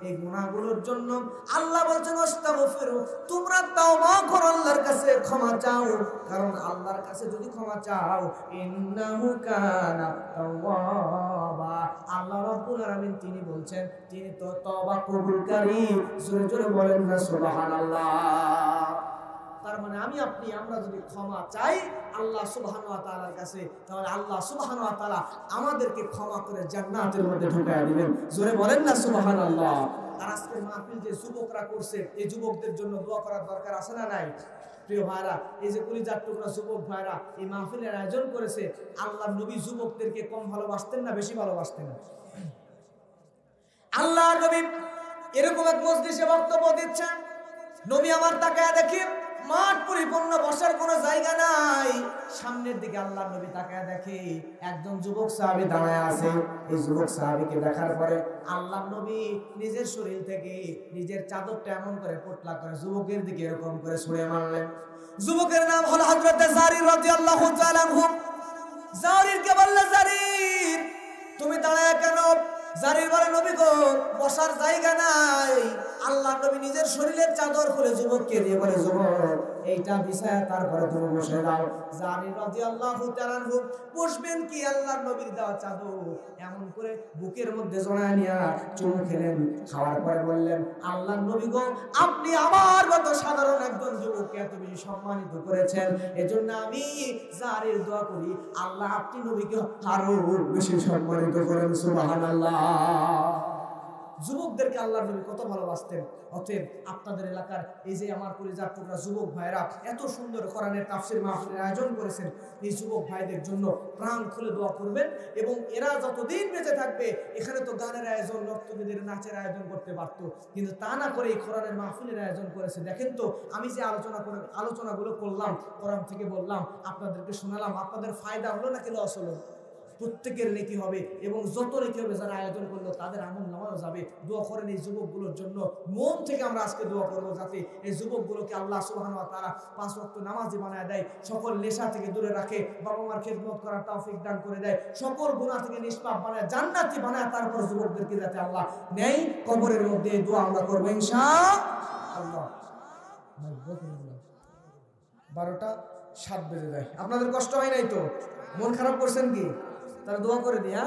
এই গুনাহগুলোর জন্য আল্লাহ বলছেন আস্তাগফিরু, তোমরা তাওবা করো, আল্লাহর কাছে ক্ষমা চাও। কারণ আল্লাহর কাছে যদি ক্ষমা চাও, ইন্নাহু কানা তাওয়াবা, আল্লাহ রাব্বুল আলামিন তিনি বলছেন তিনি তো তওবা কবুলকারী। জোরে জোরে বলেন না সুবহানাল্লাহ। তার মানে আমরা যদি ক্ষমা চাই আল্লাহ সুবহানাহু ওয়া তাআলার কাছে, তাহলে আল্লাহ সুবহানাহু ওয়া তাআলা আমাদেরকে ক্ষমা করে জান্নাতের মধ্যে ঢুকায় দিবেন। জোরে বলেন না সুবহানাল্লাহ। আর আজকের মাহফিল যে যুবকরা করছে, এই যুবকদের জন্য দোয়া করার দরকার আছে না নাই? প্রিয় ভাইরা, এই যে কলিজার টুকরা যুবক ভাইরা এই মাহফিলের আয়োজন করেছে, আল্লাহর নবী যুবকদেরকে কম ভালোবাসতেন না বেশি ভালোবাসতেন? আল্লাহর নবী এরকম এক মজলিসে বক্তব্য দিচ্ছেন, নবী আমার তাকায় দেখি মাঠ পরিপূর্ণ, বসার কোনো জায়গা নাই। সামনের দিকে আল্লাহর নবী তাকায় দেখে একজন যুবক সাহাবী দাঁড়ায় আছে। এই যুবক সাহাবীকে দেখার পরে আল্লাহর নবী নিজের শরীর থেকে নিজের চাদরটা এমন করে পোটলা করে যুবকের দিকে এরকম করে ছুঁড়ে মারলেন। যুবকের নাম হলো হযরত জারির রাদিয়াল্লাহু তাআলা আনহু। জারিরকে বলল, জারির তুমি দাঁড়ায় কেন? জারির বলে, নবী গো বসার জায়গা নাই। আল্লাহ নবী নিজের শরীরের চাদর খুলে যুবককে দিয়ে বলে, যুবক এইটা বিছায়া তারপরে তুমি বসে দাও। জারির রাদিয়াল্লাহু তাআলা আনহু বসবেন কি আল্লাহর নবীর দেওয়া চাদর এমন করে বুকের মধ্যে জড়ায় নিয়া চুমু খেলেন। খাওয়ার পরে বললেন, আল্লাহর নবী গো আপনি আমার মতো সাধারণ একজন যুবককে এত বেশি সম্মানিত করেছেন, এজন্য আমি জারির দোয়া করি আল্লাহ আপনি নবীকে আরো বেশি সম্মানিত করেন। সুবহানাল্লাহ। যুবকদেরকে আল্লাহর নবী কত ভালোবাসতেন। অতএব আপনাদের এলাকার এই যে আমার কলিজার টুকরা যুবক ভাইরা এত সুন্দর কোরআনের তাফসীর মাহফিলের আয়োজন করেছেন, এই যুবক ভাইদের জন্য প্রাণ খুলে দোয়া করবেন। এবং এরা যতদিন বেঁচে থাকবে, এখানে তো গানের আয়োজন, নর্তকীদের নাচের আয়োজন করতে পারত, কিন্তু তা না করে এই কোরআনের মাহফিলের আয়োজন করেছে। দেখেন তো আমি যে আলোচনাগুলো করলাম, কোরআন থেকে বললাম, আপনাদেরকে শোনালাম, আপনাদের ফায়দা হলো নাকি লস হলো? প্রত্যেকের নেকি হবে এবং যত নেকি হবে যারা আয়োজন করলো তাদের আমল নামাও যাবে। দোয়া করেন এই যুবকগুলোর জন্য, মন থেকে আমরা আজকে দোয়া করবো যাতে এই যুবকগুলোকে আল্লাহ সুবহানাহু ওয়া তাআলা 5 ওয়াক্ত নামাজি বানায় দেয়, সকল নেশা থেকে দূরে রাখে, বাবা মার খেদমত করার তৌফিক দান করে দেয়, সকল গুনাহ থেকে নিষ্পাপ বানায়, জান্নাতি বানায়, তারপর যুবকদেরকে যাতে আল্লাহ নেই কবরের মধ্যে। দোয়া আমরা করবো ইনশাআল্লাহ। 12টা 7 বেজে যায়, আপনাদের কষ্ট হয় নাই তো? মন খারাপ করছেন কি? তারা দোয়া করে দিয়া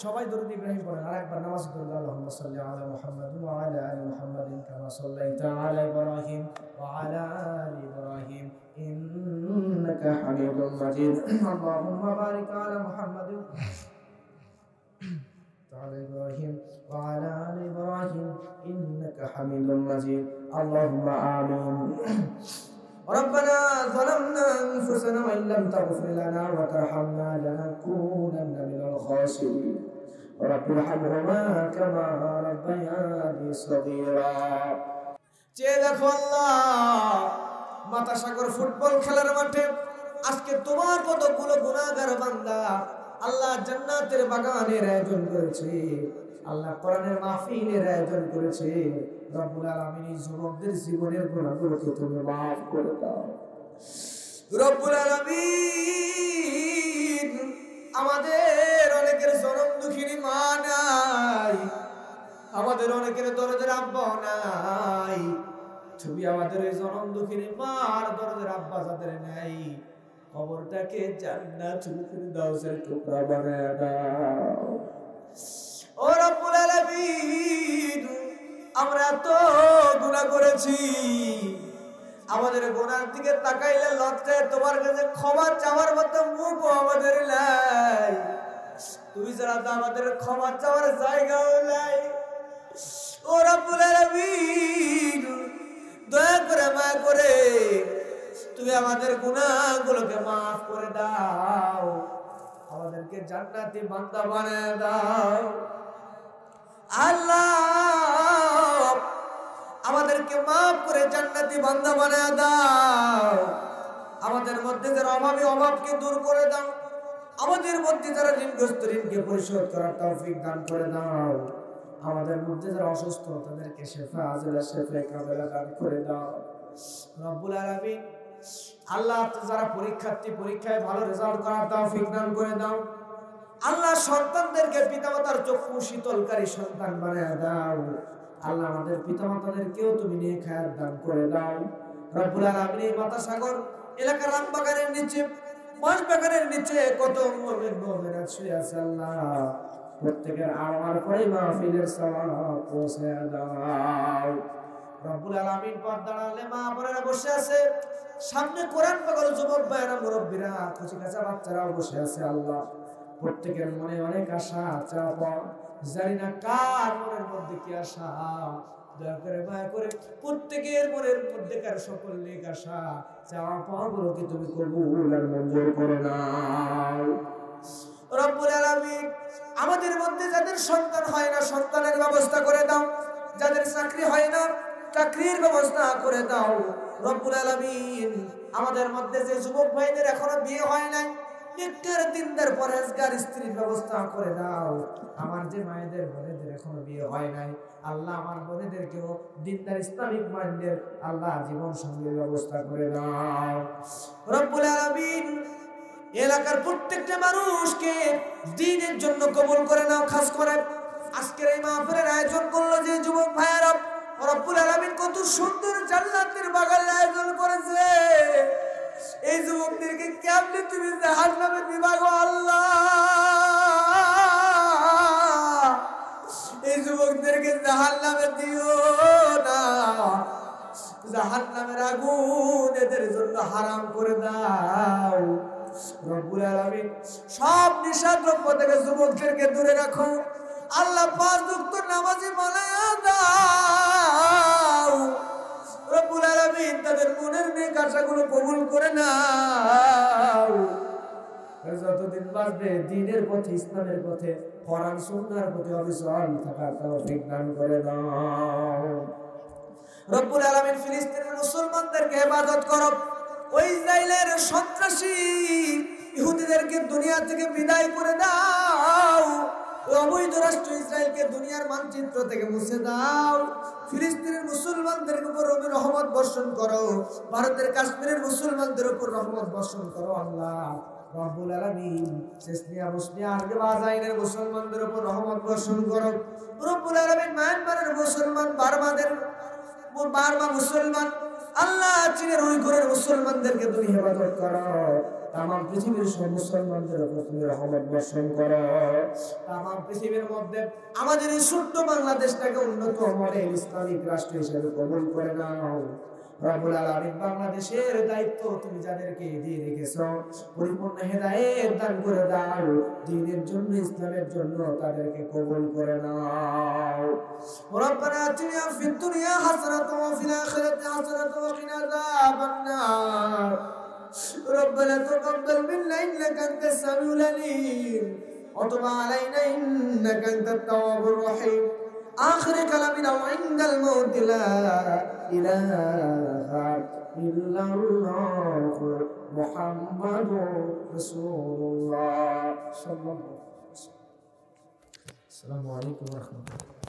সবাই দরুদ ইব্রাহিম পড়েন। আরেকবার নামাজ পড়ুন, আল্লাহুম্মা সাল্লি আলা মুহাম্মাদিন ওয়া আলা আলি মুহাম্মাদিন কামা সাল্লাইতা আলা ইব্রাহিম ওয়া আলা আলি ইব্রাহিম ইন্নাকা হামিদুম মাজিদ। আল্লাহুম্মা বারিক আলা মুহাম্মাদিন আলা ইব্রাহিম ওয়া আলা আলি ইব্রাহিম ইন্নাকা হামিদুম মাজিদ। আল্লাহুম্মা আমিন। ربنا ظلمنا أنفسنا وإن لم تغفر لنا وترحمنا لنكونن من الخاسرين رب ارحمهما كما ربياني صغيرا। যে দেখো আল্লাহ মাতাসাগর ফুটবল খেলার মাঠে আজকে তোমার কতগুলো গুনাহগার বান্দা আল্লাহ জান্নাতের বাগানের আয়োজন করেছে। আল্লাহ কোরআনের মাহফিলের আয়োজন করেছে। রব্বুল আলামিন এই যুবকদের জীবনের গুনাহগুলোকে তুমি মাফ করে দাও। রব্বুল আলামিন আমাদের অনেকের জনম দুঃখিনী মা নাই, আমাদের অনেকের দরদের আব্বা নাই। তুমি আমাদের এই জনম দুঃখিনী মার দরদের আব্বা যাদের নাই, কবরটাকে জান্নাতুল ফিরদাউসের টুকরা বানায় দাও। ও রব্বুল আলামিন আমরা তো গুনাহ করেছি, আমাদের গুনার দিকে তাকাইলে লজ্জায় তোমার কাছে ক্ষমা চাওয়ার মতো মুখও আমাদের নাই। তুমি ছাড়া তো আমাদের ক্ষমা চাওয়ার জায়গাও নাই। ও রব্বুল আলামিন দয়া করে মায়া করে তুমি আমাদের গুনাহগুলোকে মাফ করে দাও, আমাদেরকে জান্নাতি বান্দা বানায় দাও। আল্লাহ আমাদেরকে মাফ করে জান্নাতি বান্দা বানায় দাও। আমাদের মধ্যে যারা অভাবী অভাবকে দূর করে দাও, আমাদের মধ্যে যারা ঋণগ্রস্ত ঋণকে পরিশোধ করার তৌফিক দান করে দাও। আমাদের মধ্যে যারা অসুস্থ তাদেরকে শিফা আজলা শিফা কামেলা দান করে দাও। রব্বুল আলামিন আল্লাহ যারা পরীক্ষার্থী পরীক্ষায় ভালো রেজাল্ট করার তৌফিক দান করে দাও। আল্লাহ সন্তানদেরকে পিতামাতার চক্ষু শীতলকারী সন্তান বানায় দাও। আল্লাহ আমাদের পিতামাতাদেরকেও তুমি নেক হায়াত দান করে দাও। রব্বুল আলামিন এই মাতাসাগর এলাকার রামবাগানের নিচে বাঁশবাগানের নিচে কত মুমিন মুমিনাত শুয়ে আছে আল্লাহ, প্রত্যেকের আমার পরে মাহফিলের সওয়াব পৌঁছে দাও। রব্বুল আলামিন পর্দার আলে মা বোনেরা বসে আছে, সামনে কোরআন পাগল যুবক ভাইরা মুরব্বীরা কচি কাঁচা বাচ্চারাও বসে আছে আল্লাহ। প্রত্যেকের মনে অনেক আশা চাওয়া, জানি না কার মনের মধ্যে কি আশা। দয়া করে মায়া করে প্রত্যেকের মনের মধ্যেকার সকল নেক আশা চাওয়া পাওয়াগুলোকে তুমি কবুল আর মঞ্জুর করে নাও। রব্বুল আলামিন আমাদের মধ্যে যাদের সন্তান হয় না সন্তানের ব্যবস্থা করে দাও, যাদের চাকরি হয় না চাকরির ব্যবস্থা করে দাও। রব্বুল আলামিন আমাদের মধ্যে যে যুবক ভাইদের এখনো বিয়ে হয় নাই, নেককার দিনদার পরহেজগার স্ত্রীর ব্যবস্থা করে দাও। আমার যে মায়েদের বোনেদের এখনো বিয়ে হয় নাই আল্লাহ আমার বোনেদেরকেও দিনদার ইসলামিক মাইন্ডের আল্লাহ জীবন সঙ্গীর ব্যবস্থা করে দাও। রব্বুল আলামিন এলাকার প্রত্যেকটা মানুষকে দ্বীনের জন্য কবুল করে নাও। খাস করে আজকের এই মাহফিলের আয়োজন করলো যে যুবক ভাইয়েরা, রব্বুল আলামিন কত সুন্দর জান্নাতের বাগানের আয়োজন করেছে। এই যুবকদেরকে কেমনে তুমি জাহান্নামে দিবা গো আল্লাহ? এই যুবকদেরকে জাহান্নামে দিও না, জাহান্নামের আগুন এদের জন্য হারাম করে দাও। রব্বুল আলামিন সব নিষিদ্ধ থেকে যুবকদেরকে দূরে রাখো আল্লাহ। 5 ওয়াক্ত নামাজি বানায়া দাও। রব্বুল আলামিন তাদের মনের নেক আশাগুলো কবুল করে নাও। যতদিন বাঁচবে দ্বীনের পথে ইসলামের পথে কোরআন সুন্নাহর প্রতি অবিচল থাকার তৌফিক দান করে দাও। রব্বুল আলামিন ফিলিস্তিনের মুসলমানদেরকে ইবাদত করো, ওই ইসরায়েলের সন্ত্রাসী ইহুদিদেরকে দুনিয়া থেকে বিদায় করে দাও। অবৈধ রাষ্ট্র ইসরায়েলকে দুনিয়ার মানচিত্র থেকে মুছে দাও। ফিলিস্তিনের মুসলমানদের উপর রহমত বর্ষণ করো, ভারতের কাশ্মীরের মুসলমানদের উপর রহমত বর্ষণ করো আল্লাহ। রব্বুল আলামিন চেচনিয়া বসনিয়া আরবে বাজাইনের মুসলমানদের উপর রহমত বর্ষণ করো। রব্বুল আলামিন মায়ানমারের মুসলমান, বার্মা মুসলমান আল্লাহ, চীনের উইঘুরের মুসলমানদেরকে তুমি হেফাজত করো। তাম পৃথিবীর সব মুসলমানদের উপর তুমি রহমত বর্ষণ করো। তাম পৃথিবীর মধ্যে আমাদের এই ছোট্ট বাংলাদেশটাকে উন্নত মডেল ইসলামিক রাষ্ট্র হিসেবে কবুল করে নাও। রব্বুল আলামিন বাংলাদেশের দায়িত্ব তুমি যাদেরকে দিয়ে রেখেছো পরিপূর্ণ হেদায়েত দান করে দাও। দ্বীনের জন্য ইসলামের জন্য তাদেরকে কবুল করে নাও। রব্বানা আতিনা ফিদ দুনিয়া হাসানাতাও ওয়া ফিল আখিরাতি হাসানাতাও ওয়া কিনা আযাবান নার। ربنا تقبل منا إنك أنت السميع العليم وتب علينا إنك أنت التواب الرحيم. آخر كلامنا عند الموت لا إله إلا الله محمد رسول الله صلى الله عليه وسلم. আসসালামু আলাইকুম ওয়া রাহমাতুল্লাহ।